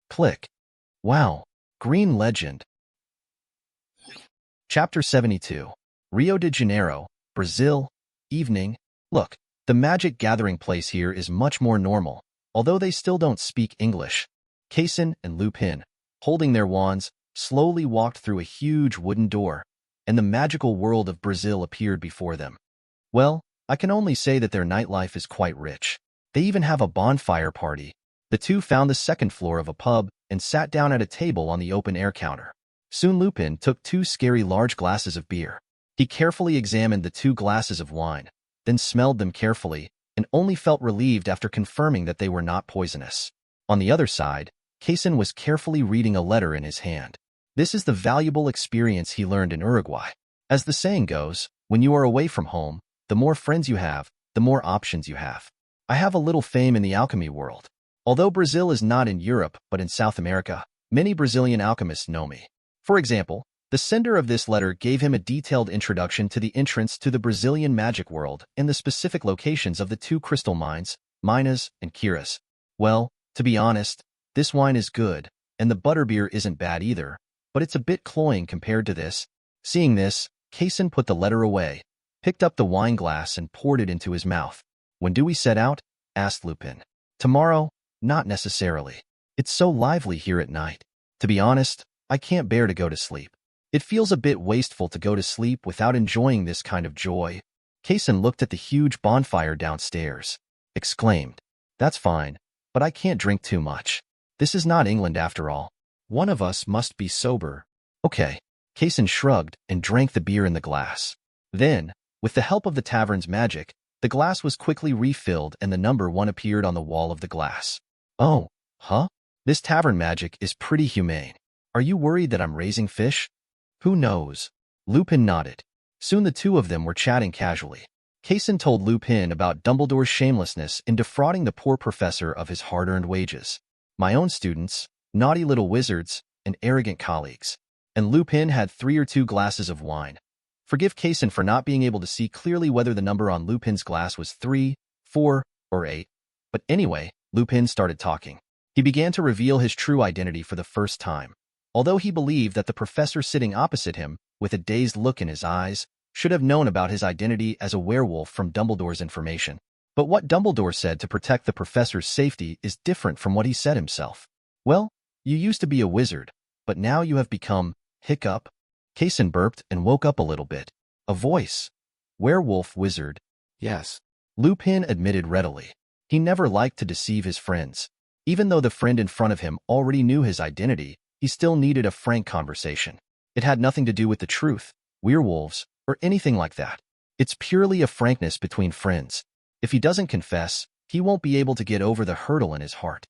click. Wow. Green legend. Chapter 72. Rio de Janeiro, Brazil. Evening. Look, the magic gathering place here is much more normal, although they still don't speak English. Keisen and Lupin, holding their wands, slowly walked through a huge wooden door, and the magical world of Brazil appeared before them. Well, I can only say that their nightlife is quite rich. They even have a bonfire party. The two found the second floor of a pub and sat down at a table on the open-air counter. Soon Lupin took two scary large glasses of beer. He carefully examined the two glasses of wine, then smelled them carefully, and only felt relieved after confirming that they were not poisonous. On the other side, Keisen was carefully reading a letter in his hand. This is the valuable experience he learned in Uruguay. As the saying goes, when you are away from home, the more friends you have, the more options you have. I have a little fame in the alchemy world. Although Brazil is not in Europe but in South America, many Brazilian alchemists know me. For example, the sender of this letter gave him a detailed introduction to the entrance to the Brazilian magic world and the specific locations of the two crystal mines, Minas and Kiras. Well, to be honest, this wine is good, and the butterbeer isn't bad either, but it's a bit cloying compared to this. Seeing this, Keisen put the letter away, picked up the wine glass and poured it into his mouth. When do we set out? Asked Lupin. Tomorrow? Not necessarily. It's so lively here at night. To be honest, I can't bear to go to sleep. It feels a bit wasteful to go to sleep without enjoying this kind of joy. Keisen looked at the huge bonfire downstairs, exclaimed, That's fine, but I can't drink too much. This is not England after all. One of us must be sober. Okay. Keisen shrugged and drank the beer in the glass. Then, with the help of the tavern's magic, the glass was quickly refilled and the number 1 appeared on the wall of the glass. Oh, huh? This tavern magic is pretty humane. Are you worried that I'm raising fish? Who knows? Lupin nodded. Soon the two of them were chatting casually. Kaysen told Lupin about Dumbledore's shamelessness in defrauding the poor professor of his hard-earned wages. My own students, naughty little wizards, and arrogant colleagues. And Lupin had 3 or 2 glasses of wine. Forgive Kaysen for not being able to see clearly whether the number on Lupin's glass was 3, 4, or 8. But anyway, Lupin started talking. He began to reveal his true identity for the first time. Although he believed that the professor sitting opposite him, with a dazed look in his eyes, should have known about his identity as a werewolf from Dumbledore's information. But what Dumbledore said to protect the professor's safety is different from what he said himself. Well, you used to be a wizard, but now you have become, hiccup. Kaysen burped and woke up a little bit. A voice. Werewolf wizard. Yes. Lupin admitted readily. He never liked to deceive his friends. Even though the friend in front of him already knew his identity, he still needed a frank conversation. It had nothing to do with the truth, werewolves, or anything like that. It's purely a frankness between friends. If he doesn't confess, he won't be able to get over the hurdle in his heart.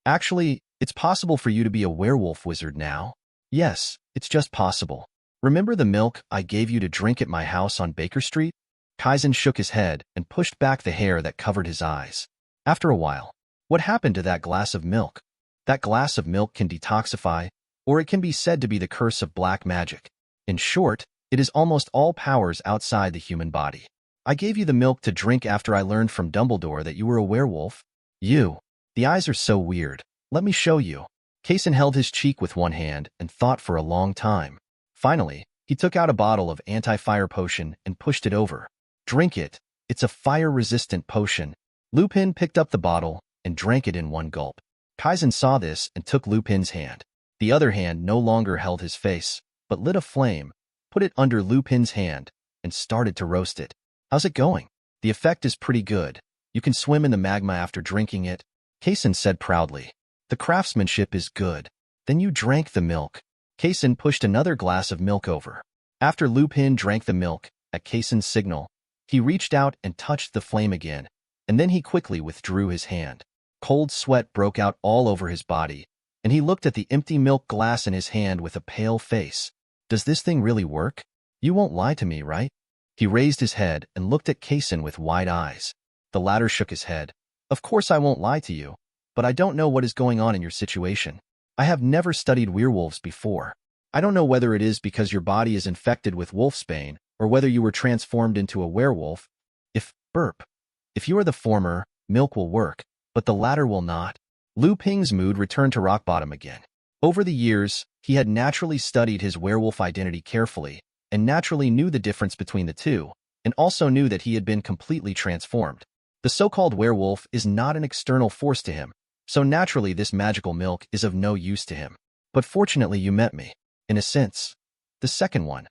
Actually, it's possible for you to be a werewolf wizard now. Yes, it's just possible. Remember the milk I gave you to drink at my house on Baker Street? Kaysen shook his head and pushed back the hair that covered his eyes. After a while, what happened to that glass of milk? That glass of milk can detoxify, or it can be said to be the curse of black magic. In short, it is almost all powers outside the human body. I gave you the milk to drink after I learned from Dumbledore that you were a werewolf. You. The eyes are so weird. Let me show you. Kaysen held his cheek with one hand and thought for a long time. Finally, he took out a bottle of anti-fire potion and pushed it over. Drink it. It's a fire-resistant potion. Lupin picked up the bottle and drank it in one gulp. Kaysen saw this and took Lupin's hand. The other hand no longer held his face, but lit a flame, put it under Lupin's hand, and started to roast it. How's it going? The effect is pretty good. You can swim in the magma after drinking it, Kaysen said proudly. The craftsmanship is good. Then you drank the milk. Kaysen pushed another glass of milk over. After Lupin drank the milk, at Kaysen's signal, he reached out and touched the flame again, and then he quickly withdrew his hand. Cold sweat broke out all over his body, and he looked at the empty milk glass in his hand with a pale face. Does this thing really work? You won't lie to me, right? He raised his head and looked at Kaysen with wide eyes. The latter shook his head. Of course I won't lie to you, but I don't know what is going on in your situation. I have never studied werewolves before. I don't know whether it is because your body is infected with wolfsbane, or whether you were transformed into a werewolf. If you are the former, milk will work, but the latter will not. Lupin's mood returned to rock bottom again. Over the years, he had naturally studied his werewolf identity carefully, and naturally knew the difference between the two, and also knew that he had been completely transformed. The so-called werewolf is not an external force to him, so naturally this magical milk is of no use to him. But fortunately you met me. In a sense. The second one.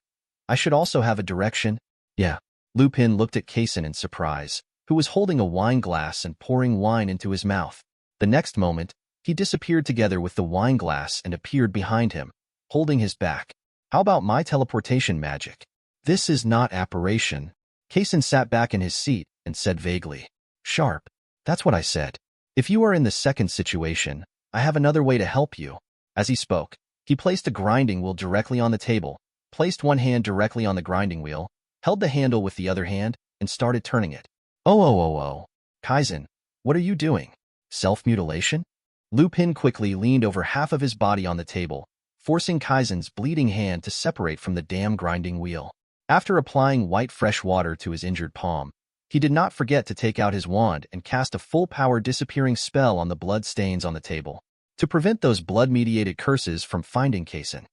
I should also have a direction. Yeah. Lupin looked at Kaysen in surprise, who was holding a wine glass and pouring wine into his mouth. The next moment, he disappeared together with the wine glass and appeared behind him, holding his back. How about my teleportation magic? This is not apparition. Kaysen sat back in his seat and said vaguely. Sharp. That's what I said. If you are in the second situation, I have another way to help you. As he spoke, he placed a grinding wheel directly on the table, placed one hand directly on the grinding wheel, held the handle with the other hand, and started turning it. Oh. Kaysen, what are you doing? Self-mutilation? Lupin quickly leaned over half of his body on the table, forcing Kaysen's bleeding hand to separate from the damn grinding wheel. After applying white fresh water to his injured palm, he did not forget to take out his wand and cast a full-power disappearing spell on the blood stains on the table, to prevent those blood-mediated curses from finding Kaysen.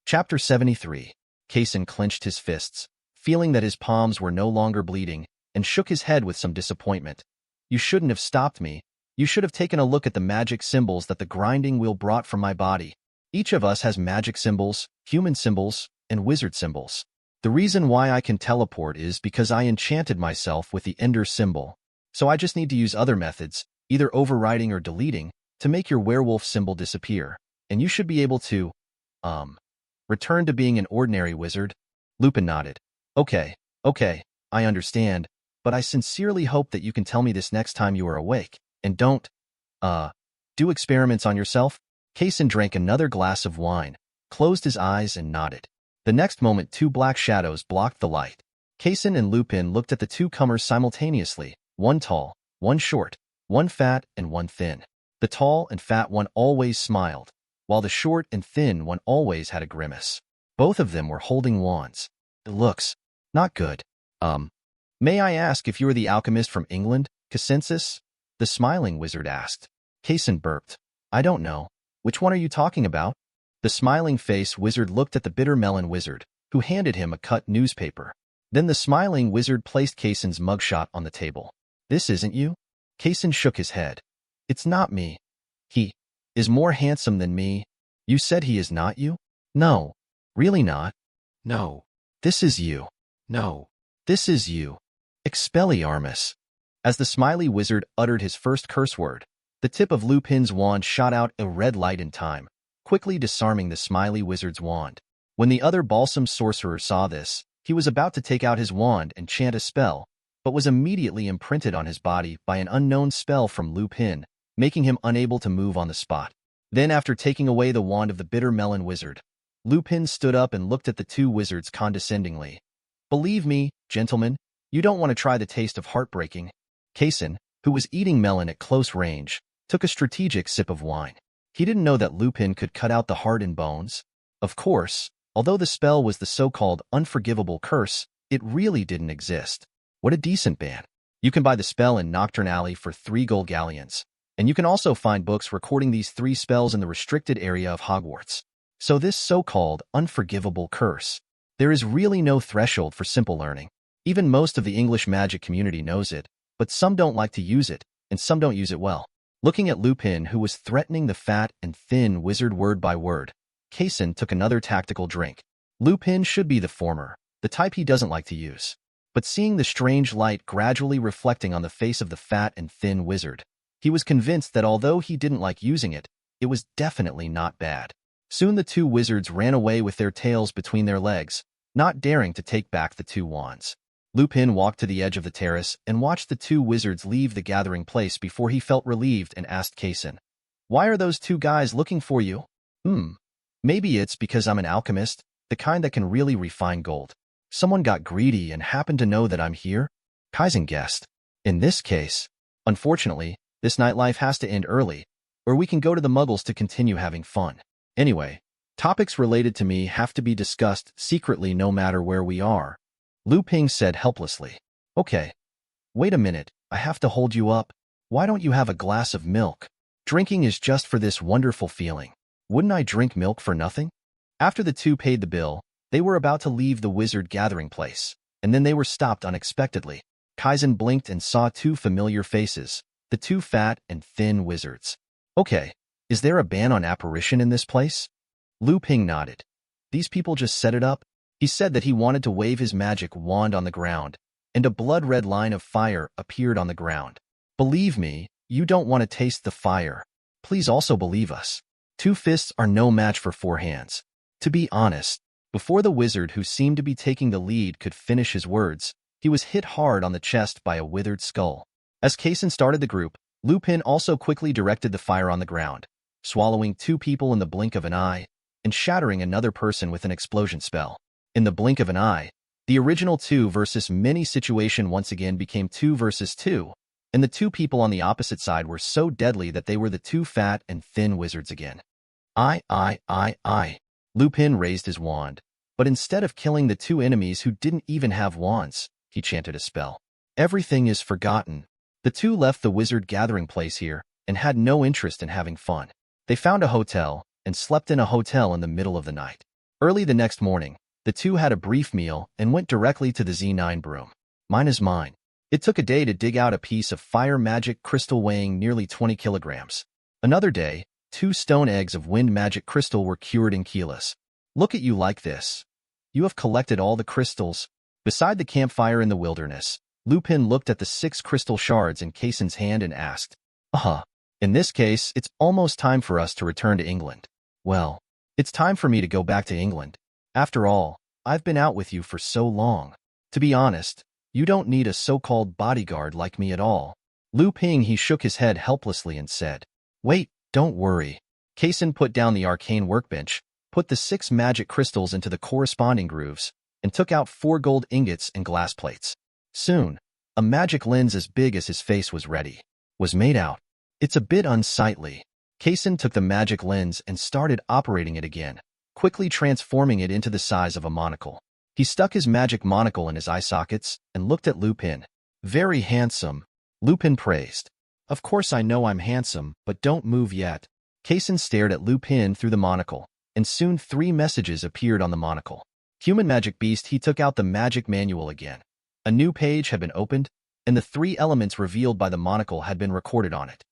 Chapter 73. Kaysen clenched his fists, feeling that his palms were no longer bleeding, and shook his head with some disappointment. You shouldn't have stopped me. You should have taken a look at the magic symbols that the grinding wheel brought from my body. Each of us has magic symbols, human symbols, and wizard symbols. The reason why I can teleport is because I enchanted myself with the Ender symbol. So I just need to use other methods, either overriding or deleting, to make your werewolf symbol disappear. And you should be able to, return to being an ordinary wizard. Lupin nodded. Okay, I understand, but I sincerely hope that you can tell me this next time you are awake, and don't, do experiments on yourself. Kaysen drank another glass of wine, closed his eyes and nodded. The next moment 2 black shadows blocked the light. Kason and Lupin looked at the two comers simultaneously, one tall, one short, one fat and one thin. The tall and fat one always smiled, while the short and thin one always had a grimace. Both of them were holding wands. It looks not good. May I ask if you are the alchemist from England, Kesensis? The smiling wizard asked. Kason burped. I don't know. Which one are you talking about? The smiling face wizard looked at the bitter melon wizard, who handed him a cut newspaper. Then the smiling wizard placed Kason's mugshot on the table. This isn't you? Kason shook his head. It's not me. He is more handsome than me. You said he is not you? No. Really not? No. This is you. No. This is you. Expelliarmus. As the smiley wizard uttered his first curse word, the tip of Lupin's wand shot out a red light in time, quickly disarming the smiley wizard's wand. When the other balsam sorcerer saw this, he was about to take out his wand and chant a spell, but was immediately imprinted on his body by an unknown spell from Lupin, making him unable to move on the spot. Then, after taking away the wand of the bitter melon wizard, Lupin stood up and looked at the two wizards condescendingly. Believe me, gentlemen, you don't want to try the taste of heartbreaking. Kason, who was eating melon at close range, took a strategic sip of wine. He didn't know that Lupin could cut out the heart and bones. Of course, although the spell was the so-called unforgivable curse, it really didn't exist. What a decent ban. You can buy the spell in Nocturne Alley for 3 gold galleons, and you can also find books recording these 3 spells in the restricted area of Hogwarts. So this so-called unforgivable curse, there is really no threshold for simple learning. Even most of the English magic community knows it, but some don't like to use it, and some don't use it well. Looking at Lupin, who was threatening the fat and thin wizard word by word, Kason took another tactical drink. Lupin should be the former, the type he doesn't like to use. But seeing the strange light gradually reflecting on the face of the fat and thin wizard, he was convinced that although he didn't like using it, it was definitely not bad. Soon the two wizards ran away with their tails between their legs, not daring to take back the 2 wands. Lupin walked to the edge of the terrace and watched the 2 wizards leave the gathering place before he felt relieved and asked Kason, "Why are those 2 guys looking for you?" Maybe it's because I'm an alchemist, the kind that can really refine gold. Someone got greedy and happened to know that I'm here? Kason guessed. In this case, unfortunately, this nightlife has to end early, or we can go to the Muggles to continue having fun. Anyway, topics related to me have to be discussed secretly no matter where we are. Lupin said helplessly. Okay. Wait a minute, I have to hold you up. Why don't you have a glass of milk? Drinking is just for this wonderful feeling. Wouldn't I drink milk for nothing? After the 2 paid the bill, they were about to leave the wizard gathering place, and then they were stopped unexpectedly. Kason blinked and saw 2 familiar faces, the 2 fat and thin wizards. Okay, is there a ban on apparition in this place? Lupin nodded. These people just set it up. He said that he wanted to wave his magic wand on the ground, and a blood-red line of fire appeared on the ground. Believe me, you don't want to taste the fire. Please also believe us. 2 fists are no match for 4 hands. To be honest, before the wizard who seemed to be taking the lead could finish his words, he was hit hard on the chest by a withered skull. As Kason started the group, Lupin also quickly directed the fire on the ground, swallowing 2 people in the blink of an eye, and shattering another person with an explosion spell. In the blink of an eye, the original 2 versus many situation once again became 2 versus 2, and the 2 people on the opposite side were so deadly that they were the 2 fat and thin wizards again. I. Lupin raised his wand, but instead of killing the 2 enemies who didn't even have wands, he chanted a spell. Everything is forgotten. The 2 left the wizard gathering place here and had no interest in having fun. They found a hotel and slept in a hotel in the middle of the night. Early the next morning, the 2 had a brief meal and went directly to the Z9 broom. Mine is mine. It took a day to dig out a piece of fire magic crystal weighing nearly 20 kilograms. Another day, 2 stone eggs of wind magic crystal were cured in keyless. Look at you like this. You have collected all the crystals. Beside the campfire in the wilderness, Lupin looked at the 6 crystal shards in Kason's hand and asked, In this case, it's almost time for us to return to England. Well, it's time for me to go back to England. After all, I've been out with you for so long. To be honest, you don't need a so-called bodyguard like me at all. Lupin, he shook his head helplessly and said, Wait, don't worry. Kason put down the arcane workbench, put the 6 magic crystals into the corresponding grooves, and took out 4 gold ingots and glass plates. Soon, a magic lens as big as his face was made out. It's a bit unsightly. Kesensis took the magic lens and started operating it again, quickly transforming it into the size of a monocle. He stuck his magic monocle in his eye sockets and looked at Lupin. Very handsome, Lupin praised. Of course I know I'm handsome, but don't move yet. Kesensis stared at Lupin through the monocle, and soon 3 messages appeared on the monocle. Human magic beast. He took out the magic manual again. A new page had been opened, and the 3 elements revealed by the monocle had been recorded on it.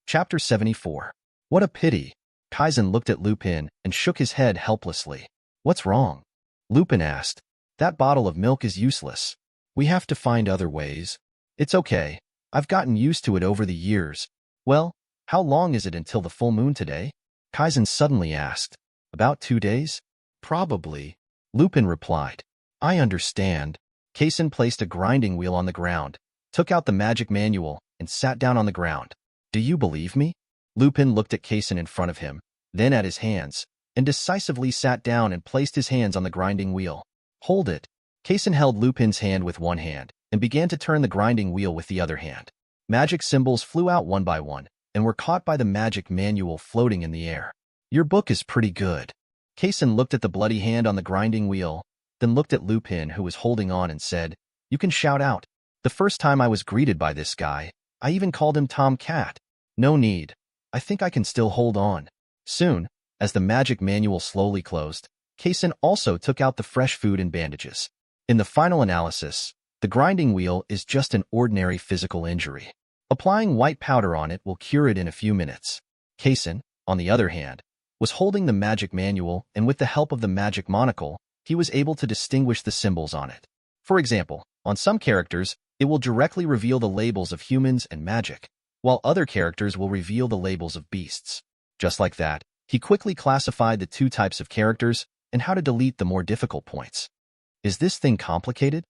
Chapter 74. What a pity. Kesensis looked at Lupin and shook his head helplessly. What's wrong? Lupin asked. That bottle of milk is useless. We have to find other ways. It's okay. I've gotten used to it over the years. Well, how long is it until the full moon today? Kesensis suddenly asked. About 2 days? Probably. Lupin replied. I understand. Kesensis placed a grinding wheel on the ground, took out the magic manual, and sat down on the ground. Do you believe me? Lupin looked at Kesensis in front of him, then at his hands, and decisively sat down and placed his hands on the grinding wheel. Hold it. Kesensis held Lupin's hand with one hand and began to turn the grinding wheel with the other hand. Magic symbols flew out one by one and were caught by the magic manual floating in the air. Your book is pretty good. Kesensis looked at the bloody hand on the grinding wheel, then looked at Lupin, who was holding on, and said, You can shout out. The first time I was greeted by this guy, I even called him Tom Cat. No need. I think I can still hold on. Soon, as the magic manual slowly closed, Kesensis also took out the fresh food and bandages. In the final analysis, the grinding wheel is just an ordinary physical injury. Applying white powder on it will cure it in a few minutes. Kesensis, on the other hand, was holding the magic manual, and with the help of the magic monocle, he was able to distinguish the symbols on it. For example, on some characters, it will directly reveal the labels of humans and magic, while other characters will reveal the labels of beasts. Just like that, he quickly classified the 2 types of characters and how to delete the more difficult points. Is this thing complicated?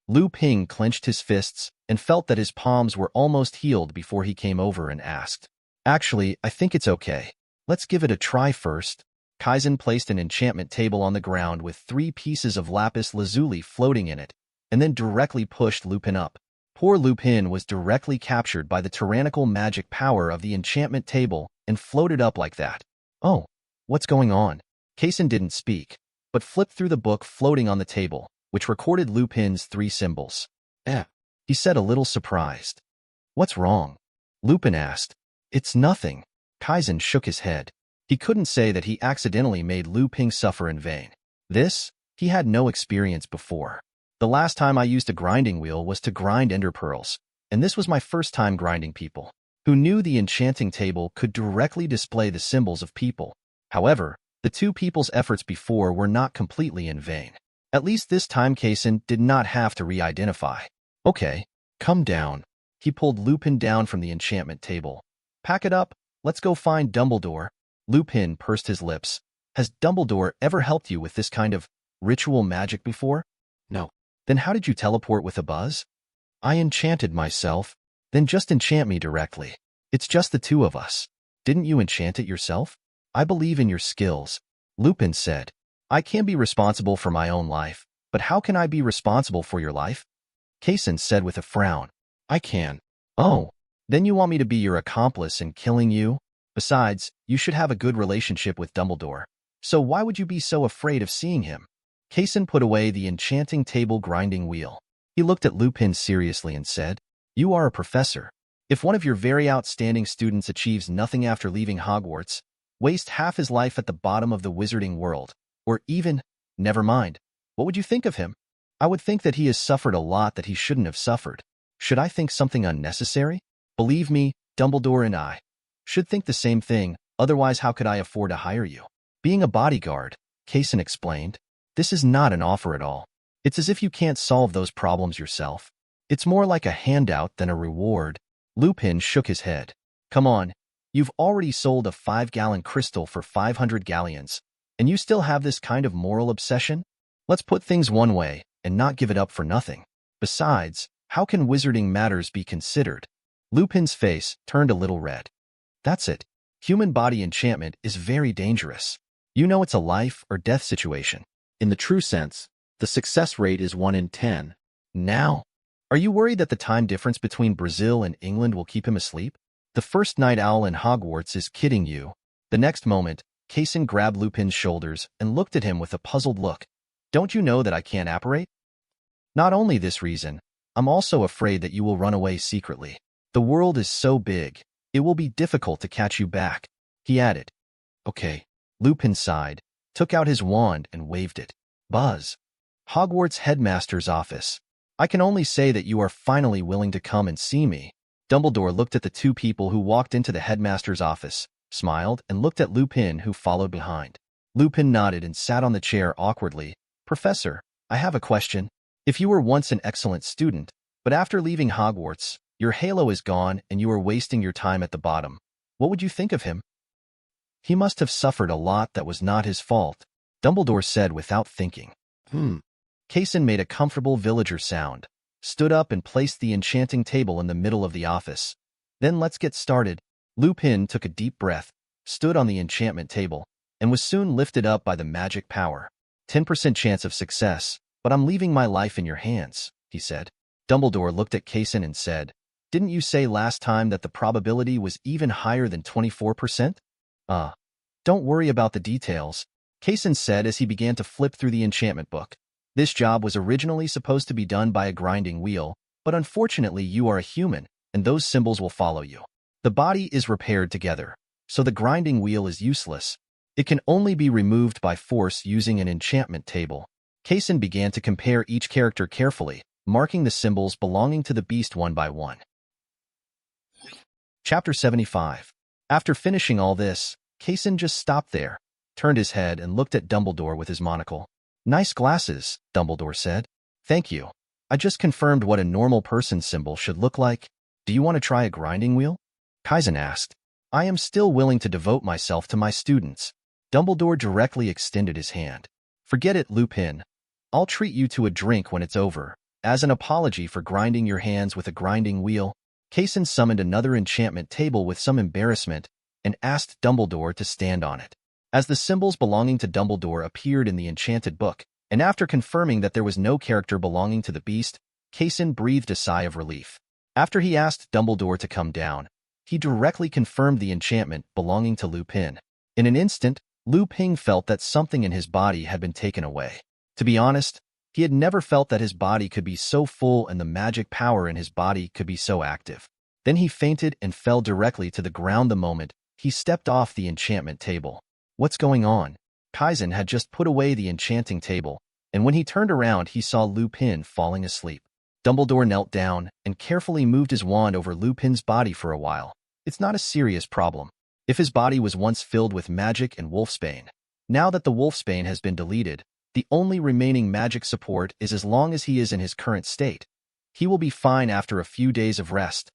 Lupin clenched his fists and felt that his palms were almost healed before he came over and asked. Actually, I think it's okay. Let's give it a try first. Kesensis placed an enchantment table on the ground with 3 pieces of lapis lazuli floating in it, and then directly pushed Lupin up. Poor Lupin was directly captured by the tyrannical magic power of the enchantment table and floated up like that. Oh, what's going on? Kesensis didn't speak, but flipped through the book floating on the table, which recorded Lupin's 3 symbols. He said, a little surprised. What's wrong? Lupin asked. It's nothing. Kesensis shook his head. He couldn't say that he accidentally made Lupin suffer in vain. He had no experience before. The last time I used a grinding wheel was to grind ender pearls, and this was my first time grinding people. Who knew the enchanting table could directly display the symbols of people. However, the 2 people's efforts before were not completely in vain. At least this time Kesensis did not have to re-identify. Okay, come down. He pulled Lupin down from the enchantment table. Pack it up, let's go find Dumbledore. Lupin pursed his lips. Has Dumbledore ever helped you with this kind of ritual magic before? No. Then how did you teleport with a buzz? I enchanted myself. Then just enchant me directly. It's just the 2 of us. Didn't you enchant it yourself? I believe in your skills. Lupin said. I can be responsible for my own life, but how can I be responsible for your life? Kesensis said with a frown. I can. Oh, then you want me to be your accomplice in killing you? Besides, you should have a good relationship with Dumbledore. So why would you be so afraid of seeing him? Kesensis put away the enchanting table grinding wheel. He looked at Lupin seriously and said, You are a professor. If one of your very outstanding students achieves nothing after leaving Hogwarts, waste half his life at the bottom of the wizarding world, or even, never mind, what would you think of him? I would think that he has suffered a lot that he shouldn't have suffered. Should I think something unnecessary? Believe me, Dumbledore and I should think the same thing, otherwise how could I afford to hire you? Being a bodyguard, Kesensis explained. This is not an offer at all. It's as if you can't solve those problems yourself. It's more like a handout than a reward. Lupin shook his head. Come on, you've already sold a 5-gallon crystal for 500 galleons, and you still have this kind of moral obsession? Let's put things one way and not give it up for nothing. Besides, how can wizarding matters be considered? Lupin's face turned a little red. That's it. Human body enchantment is very dangerous. You know it's a life or death situation. In the true sense, the success rate is 1 in 10. Now, are you worried that the time difference between Brazil and England will keep him asleep? The first night owl in Hogwarts is kidding you. The next moment, Kesin grabbed Lupin's shoulders and looked at him with a puzzled look. Don't you know that I can't apparate? Not only this reason, I'm also afraid that you will run away secretly. The world is so big, it will be difficult to catch you back, he added. Okay. Lupin sighed, took out his wand and waved it. Buzz. Hogwarts headmaster's office. I can only say that you are finally willing to come and see me. Dumbledore looked at the two people who walked into the headmaster's office, smiled, and looked at Lupin, who followed behind. Lupin nodded and sat on the chair awkwardly. Professor, I have a question. If you were once an excellent student, but after leaving Hogwarts, your halo is gone and you are wasting your time at the bottom, what would you think of him? He must have suffered a lot that was not his fault, Dumbledore said without thinking. Kesin made a comfortable villager sound, stood up and placed the enchanting table in the middle of the office. Then let's get started. Lupin took a deep breath, stood on the enchantment table, and was soon lifted up by the magic power. 10% chance of success, but I'm leaving my life in your hands, he said. Dumbledore looked at Kesin and said, Didn't you say last time that the probability was even higher than 24%? Don't worry about the details, Kesin said as he began to flip through the enchantment book. This job was originally supposed to be done by a grinding wheel, but unfortunately you are a human, and those symbols will follow you. The body is repaired together, so the grinding wheel is useless. It can only be removed by force using an enchantment table. Kesin began to compare each character carefully, marking the symbols belonging to the beast one by one. Chapter 75. After finishing all this, Kesin just stopped there, turned his head and looked at Dumbledore with his monocle. Nice glasses, Dumbledore said. Thank you. I just confirmed what a normal person's symbol should look like. Do you want to try a grinding wheel? Kesin asked. I am still willing to devote myself to my students. Dumbledore directly extended his hand. Forget it, Lupin. I'll treat you to a drink when it's over. As an apology for grinding your hands with a grinding wheel, Kesin summoned another enchantment table with some embarrassment and asked Dumbledore to stand on it. As the symbols belonging to Dumbledore appeared in the enchanted book, and after confirming that there was no character belonging to the beast, Kesin breathed a sigh of relief. After he asked Dumbledore to come down, he directly confirmed the enchantment belonging to Lupin. In an instant, Lupin felt that something in his body had been taken away. To be honest, he had never felt that his body could be so full and the magic power in his body could be so active. Then he fainted and fell directly to the ground the moment he stepped off the enchantment table. What's going on? Kesin had just put away the enchanting table, and when he turned around he saw Lupin falling asleep. Dumbledore knelt down and carefully moved his wand over Lupin's body for a while. It's not a serious problem. If his body was once filled with magic and wolfsbane, now that the wolfsbane has been deleted, the only remaining magic support is as long as he is in his current state. He will be fine after a few days of rest.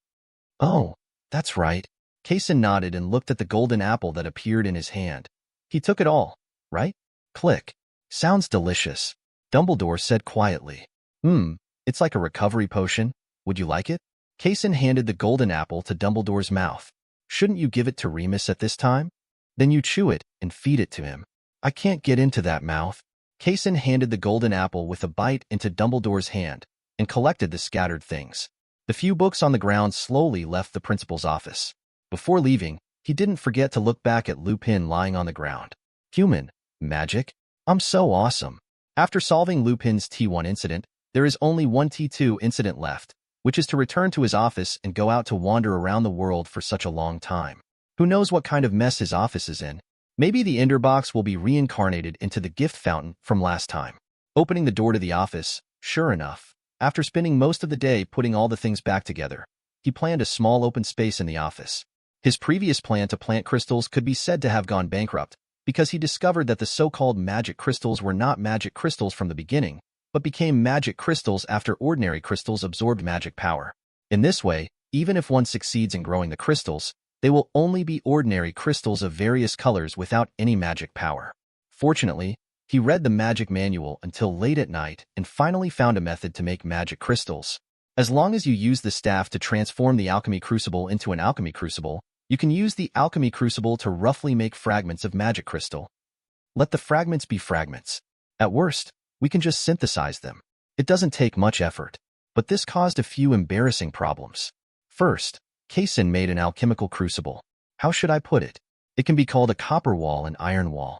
Oh, that's right. Kesin nodded and looked at the golden apple that appeared in his hand. He took it all, right? Click. Sounds delicious, Dumbledore said quietly. It's like a recovery potion. Would you like it? Kesin handed the golden apple to Dumbledore's mouth. Shouldn't you give it to Remus at this time? Then you chew it and feed it to him. I can't get into that mouth. Kesin handed the golden apple with a bite into Dumbledore's hand and collected the scattered things. The few books on the ground slowly left the principal's office. Before leaving, he didn't forget to look back at Lupin lying on the ground. Human. Magic? I'm so awesome. After solving Lupin's T1 incident, there is only one T2 incident left, which is to return to his office and go out to wander around the world for such a long time. Who knows what kind of mess his office is in? Maybe the Ender box will be reincarnated into the gift fountain from last time. Opening the door to the office, sure enough, after spending most of the day putting all the things back together, he planned a small open space in the office. His previous plan to plant crystals could be said to have gone bankrupt, because he discovered that the so-called magic crystals were not magic crystals from the beginning, but became magic crystals after ordinary crystals absorbed magic power. In this way, even if one succeeds in growing the crystals, they will only be ordinary crystals of various colors without any magic power. Fortunately, he read the magic manual until late at night and finally found a method to make magic crystals. As long as you use the staff to transform the alchemy crucible into an alchemy crucible, you can use the alchemy crucible to roughly make fragments of magic crystal. Let the fragments be fragments. At worst, we can just synthesize them. It doesn't take much effort. But this caused a few embarrassing problems. First, Kaysen made an alchemical crucible. How should I put it? It can be called a copper wall and iron wall.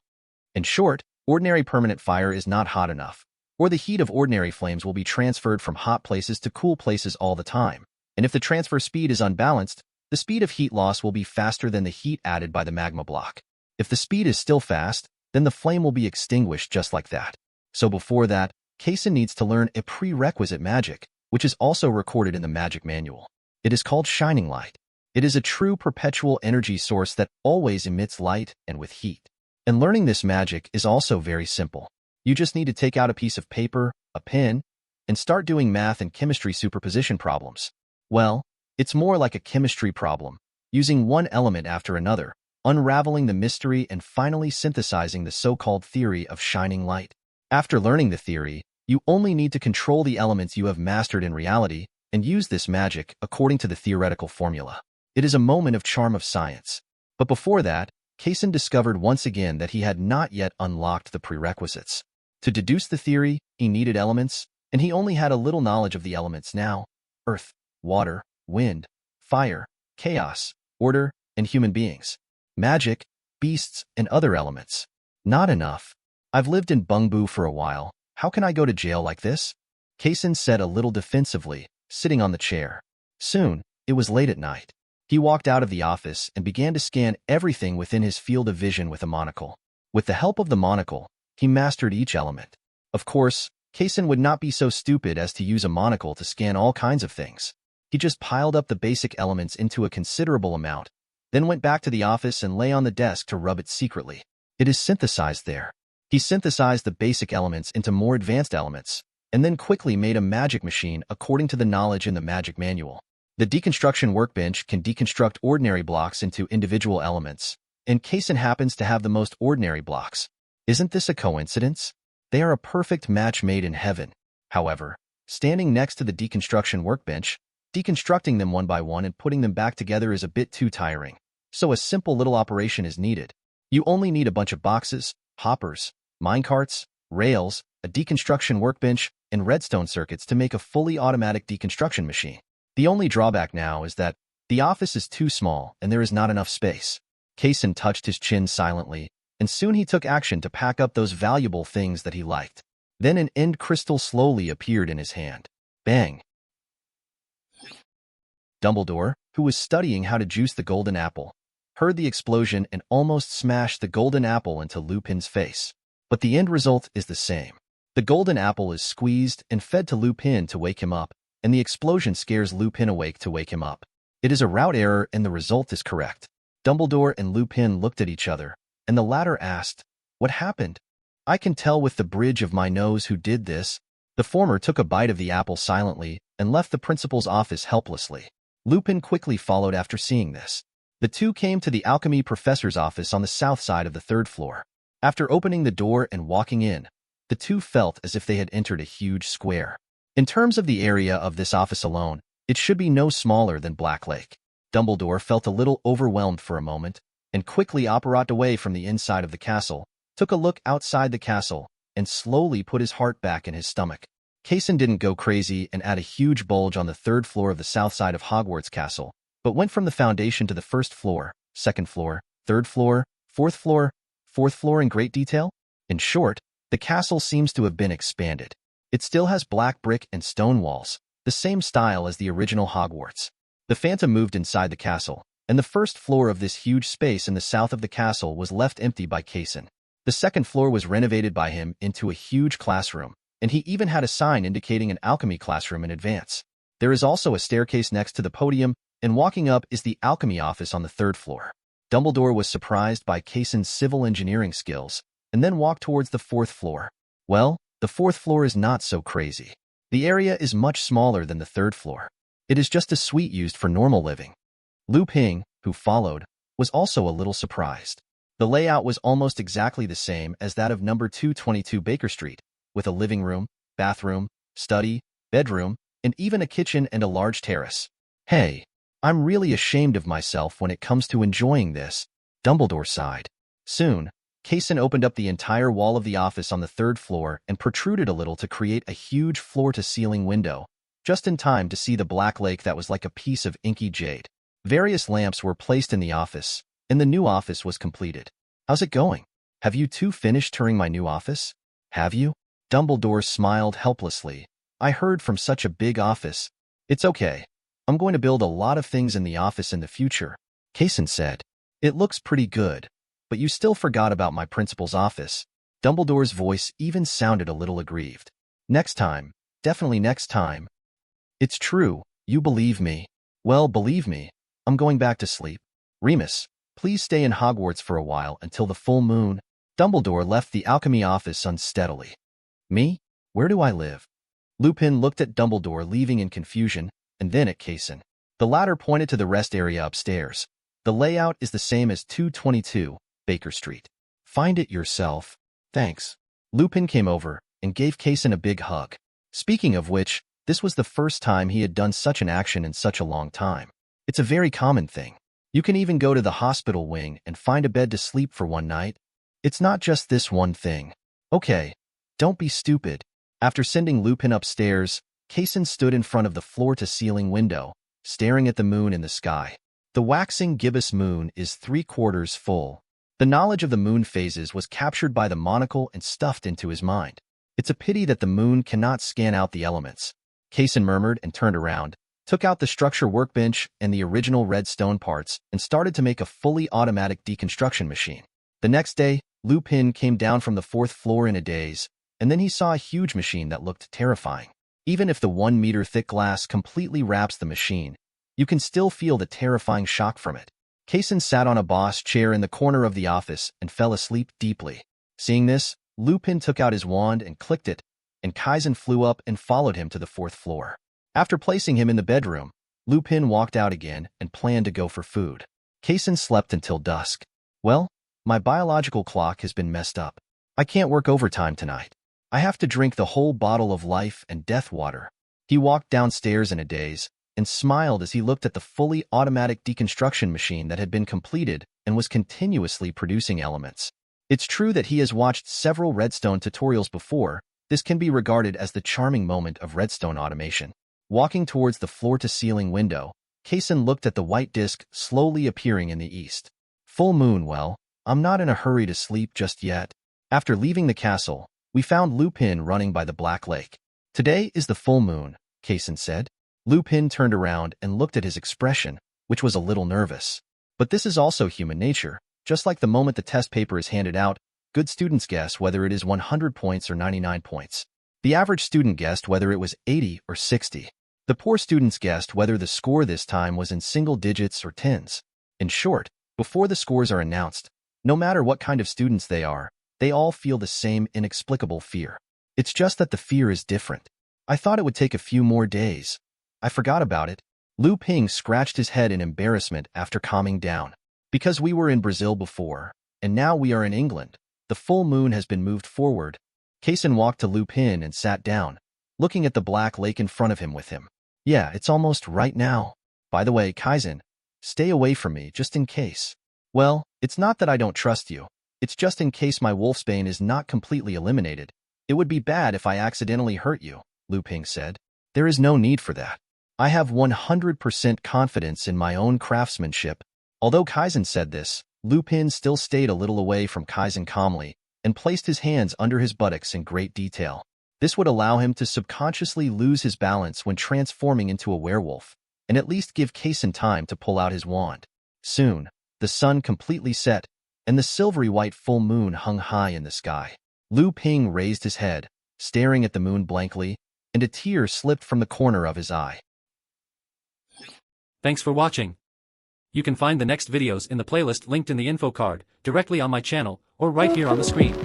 In short, ordinary permanent fire is not hot enough, or the heat of ordinary flames will be transferred from hot places to cool places all the time. And if the transfer speed is unbalanced, the speed of heat loss will be faster than the heat added by the magma block. If the speed is still fast, then the flame will be extinguished just like that. So before that, Kaysen needs to learn a prerequisite magic, which is also recorded in the magic manual. It is called shining light. It is a true perpetual energy source that always emits light and with heat. And learning this magic is also very simple. You just need to take out a piece of paper, a pen, and start doing math and chemistry superposition problems. Well, it's more like a chemistry problem, using one element after another, unraveling the mystery and finally synthesizing the so-called theory of shining light. After learning the theory, you only need to control the elements you have mastered in reality and use this magic according to the theoretical formula. It is a moment of charm of science. But before that, Kaysen discovered once again that he had not yet unlocked the prerequisites. To deduce the theory, he needed elements, and he only had a little knowledge of the elements now: earth, water, wind, fire, chaos, order, and human beings. Magic, beasts, and other elements. Not enough. I've lived in Bungbu for a while. How can I go to jail like this? Kaysen said a little defensively, sitting on the chair. Soon, it was late at night. He walked out of the office and began to scan everything within his field of vision with a monocle. With the help of the monocle, he mastered each element. Of course, Kaysen would not be so stupid as to use a monocle to scan all kinds of things. He just piled up the basic elements into a considerable amount, then went back to the office and lay on the desk to rub it secretly. It is synthesized there. He synthesized the basic elements into more advanced elements, and then quickly made a magic machine according to the knowledge in the magic manual. The deconstruction workbench can deconstruct ordinary blocks into individual elements, and Kaysen happens to have the most ordinary blocks. Isn't this a coincidence? They are a perfect match made in heaven. However, standing next to the deconstruction workbench, deconstructing them one by one and putting them back together is a bit too tiring, so a simple little operation is needed. You only need a bunch of boxes, hoppers, minecarts, rails, a deconstruction workbench, and redstone circuits to make a fully automatic deconstruction machine. The only drawback now is that the office is too small and there is not enough space. Kaysen touched his chin silently, and soon he took action to pack up those valuable things that he liked. Then an end crystal slowly appeared in his hand. Bang! Dumbledore, who was studying how to juice the golden apple, heard the explosion and almost smashed the golden apple into Lupin's face. But the end result is the same. The golden apple is squeezed and fed to Lupin to wake him up, and the explosion scares Lupin awake to wake him up. It is a route error and the result is correct. Dumbledore and Lupin looked at each other, and the latter asked, "What happened?" "I can tell with the bridge of my nose who did this." The former took a bite of the apple silently and left the principal's office helplessly. Lupin quickly followed after seeing this. The two came to the alchemy professor's office on the south side of the third floor. After opening the door and walking in, the two felt as if they had entered a huge square. In terms of the area of this office alone, it should be no smaller than Black Lake. Dumbledore felt a little overwhelmed for a moment, and quickly operated away from the inside of the castle, took a look outside the castle, and slowly put his heart back in his stomach. Kaysen didn't go crazy and add a huge bulge on the third floor of the south side of Hogwarts Castle, but went from the foundation to the first floor, second floor, third floor, fourth floor in great detail. In short, the castle seems to have been expanded. It still has black brick and stone walls, the same style as the original Hogwarts. The Phantom moved inside the castle, and the first floor of this huge space in the south of the castle was left empty by Kaysen. The second floor was renovated by him into a huge classroom, and he even had a sign indicating an alchemy classroom in advance. There is also a staircase next to the podium, and walking up is the alchemy office on the third floor. Dumbledore was surprised by Kaysen's civil engineering skills, and then walked towards the fourth floor. Well, the fourth floor is not so crazy. The area is much smaller than the third floor. It is just a suite used for normal living. Lupin, who followed, was also a little surprised. The layout was almost exactly the same as that of number 222 Baker Street, with a living room, bathroom, study, bedroom, and even a kitchen and a large terrace. "Hey, I'm really ashamed of myself when it comes to enjoying this," Dumbledore sighed. Soon, Kason opened up the entire wall of the office on the 3rd floor and protruded a little to create a huge floor-to-ceiling window, just in time to see the black lake that was like a piece of inky jade. Various lamps were placed in the office, and the new office was completed. How's it going? Have you two finished touring my new office? Have you? Dumbledore smiled helplessly. I heard from such a big office. It's okay. I'm going to build a lot of things in the office in the future, Kason said. It looks pretty good, but you still forgot about my principal's office. Dumbledore's voice even sounded a little aggrieved. Next time, definitely next time. It's true, you believe me. Well, believe me, I'm going back to sleep. Remus, please stay in Hogwarts for a while until the full moon. Dumbledore left the alchemy office unsteadily. Me? Where do I live? Lupin looked at Dumbledore leaving in confusion, and then at Kason. The latter pointed to the rest area upstairs. The layout is the same as 222 Baker Street. Find it yourself. Thanks. Lupin came over and gave Kason a big hug. Speaking of which, this was the first time he had done such an action in such a long time. It's a very common thing. You can even go to the hospital wing and find a bed to sleep for one night. It's not just this one thing. Okay, don't be stupid. After sending Lupin upstairs, Kason stood in front of the floor-to-ceiling window, staring at the moon in the sky. The waxing gibbous moon is 3/4 full. The knowledge of the moon phases was captured by the monocle and stuffed into his mind. It's a pity that the moon cannot scan out the elements. Kason murmured and turned around, took out the structure workbench and the original red stone parts, and started to make a fully automatic deconstruction machine. The next day, Lupin came down from the 4th floor in a daze, and then he saw a huge machine that looked terrifying. Even if the 1-meter-thick glass completely wraps the machine, you can still feel the terrifying shock from it. Kason sat on a boss chair in the corner of the office and fell asleep deeply. Seeing this, Lupin took out his wand and clicked it, and Kason flew up and followed him to the 4th floor. After placing him in the bedroom, Lupin walked out again and planned to go for food. Kason slept until dusk. Well, my biological clock has been messed up. I can't work overtime tonight. I have to drink the whole bottle of life and death water. He walked downstairs in a daze and smiled as he looked at the fully automatic deconstruction machine that had been completed and was continuously producing elements. It's true that he has watched several redstone tutorials before. This can be regarded as the charming moment of redstone automation. Walking towards the floor-to-ceiling window, Kason looked at the white disk slowly appearing in the east. Full moon, well, I'm not in a hurry to sleep just yet. After leaving the castle, we found Lupin running by the Black Lake. Today is the full moon, Kason said. Lupin turned around and looked at his expression, which was a little nervous. But this is also human nature. Just like the moment the test paper is handed out, good students guess whether it is 100 points or 99 points. The average student guessed whether it was 80 or 60. The poor students guessed whether the score this time was in single digits or tens. In short, before the scores are announced, no matter what kind of students they are, they all feel the same inexplicable fear. It's just that the fear is different. I thought it would take a few more days. I forgot about it. Lupin scratched his head in embarrassment after calming down. Because we were in Brazil before, and now we are in England, the full moon has been moved forward. Kason walked to Lupin and sat down, looking at the Black Lake in front of him with him. Yeah, it's almost right now. By the way, Kason, stay away from me just in case. Well, it's not that I don't trust you. It's just in case my wolfsbane is not completely eliminated. It would be bad if I accidentally hurt you, Lupin said. There is no need for that. I have 100% confidence in my own craftsmanship. Although Kason said this, Lupin still stayed a little away from Kason calmly and placed his hands under his buttocks in great detail. This would allow him to subconsciously lose his balance when transforming into a werewolf, and at least give Kason time to pull out his wand. Soon, the sun completely set, and the silvery white full moon hung high in the sky. Lupin raised his head, staring at the moon blankly, and a tear slipped from the corner of his eye. Thanks for watching. You can find the next videos in the playlist linked in the info card, directly on my channel, or right here on the screen.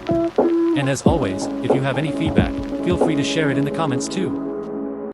And as always, if you have any feedback, feel free to share it in the comments too.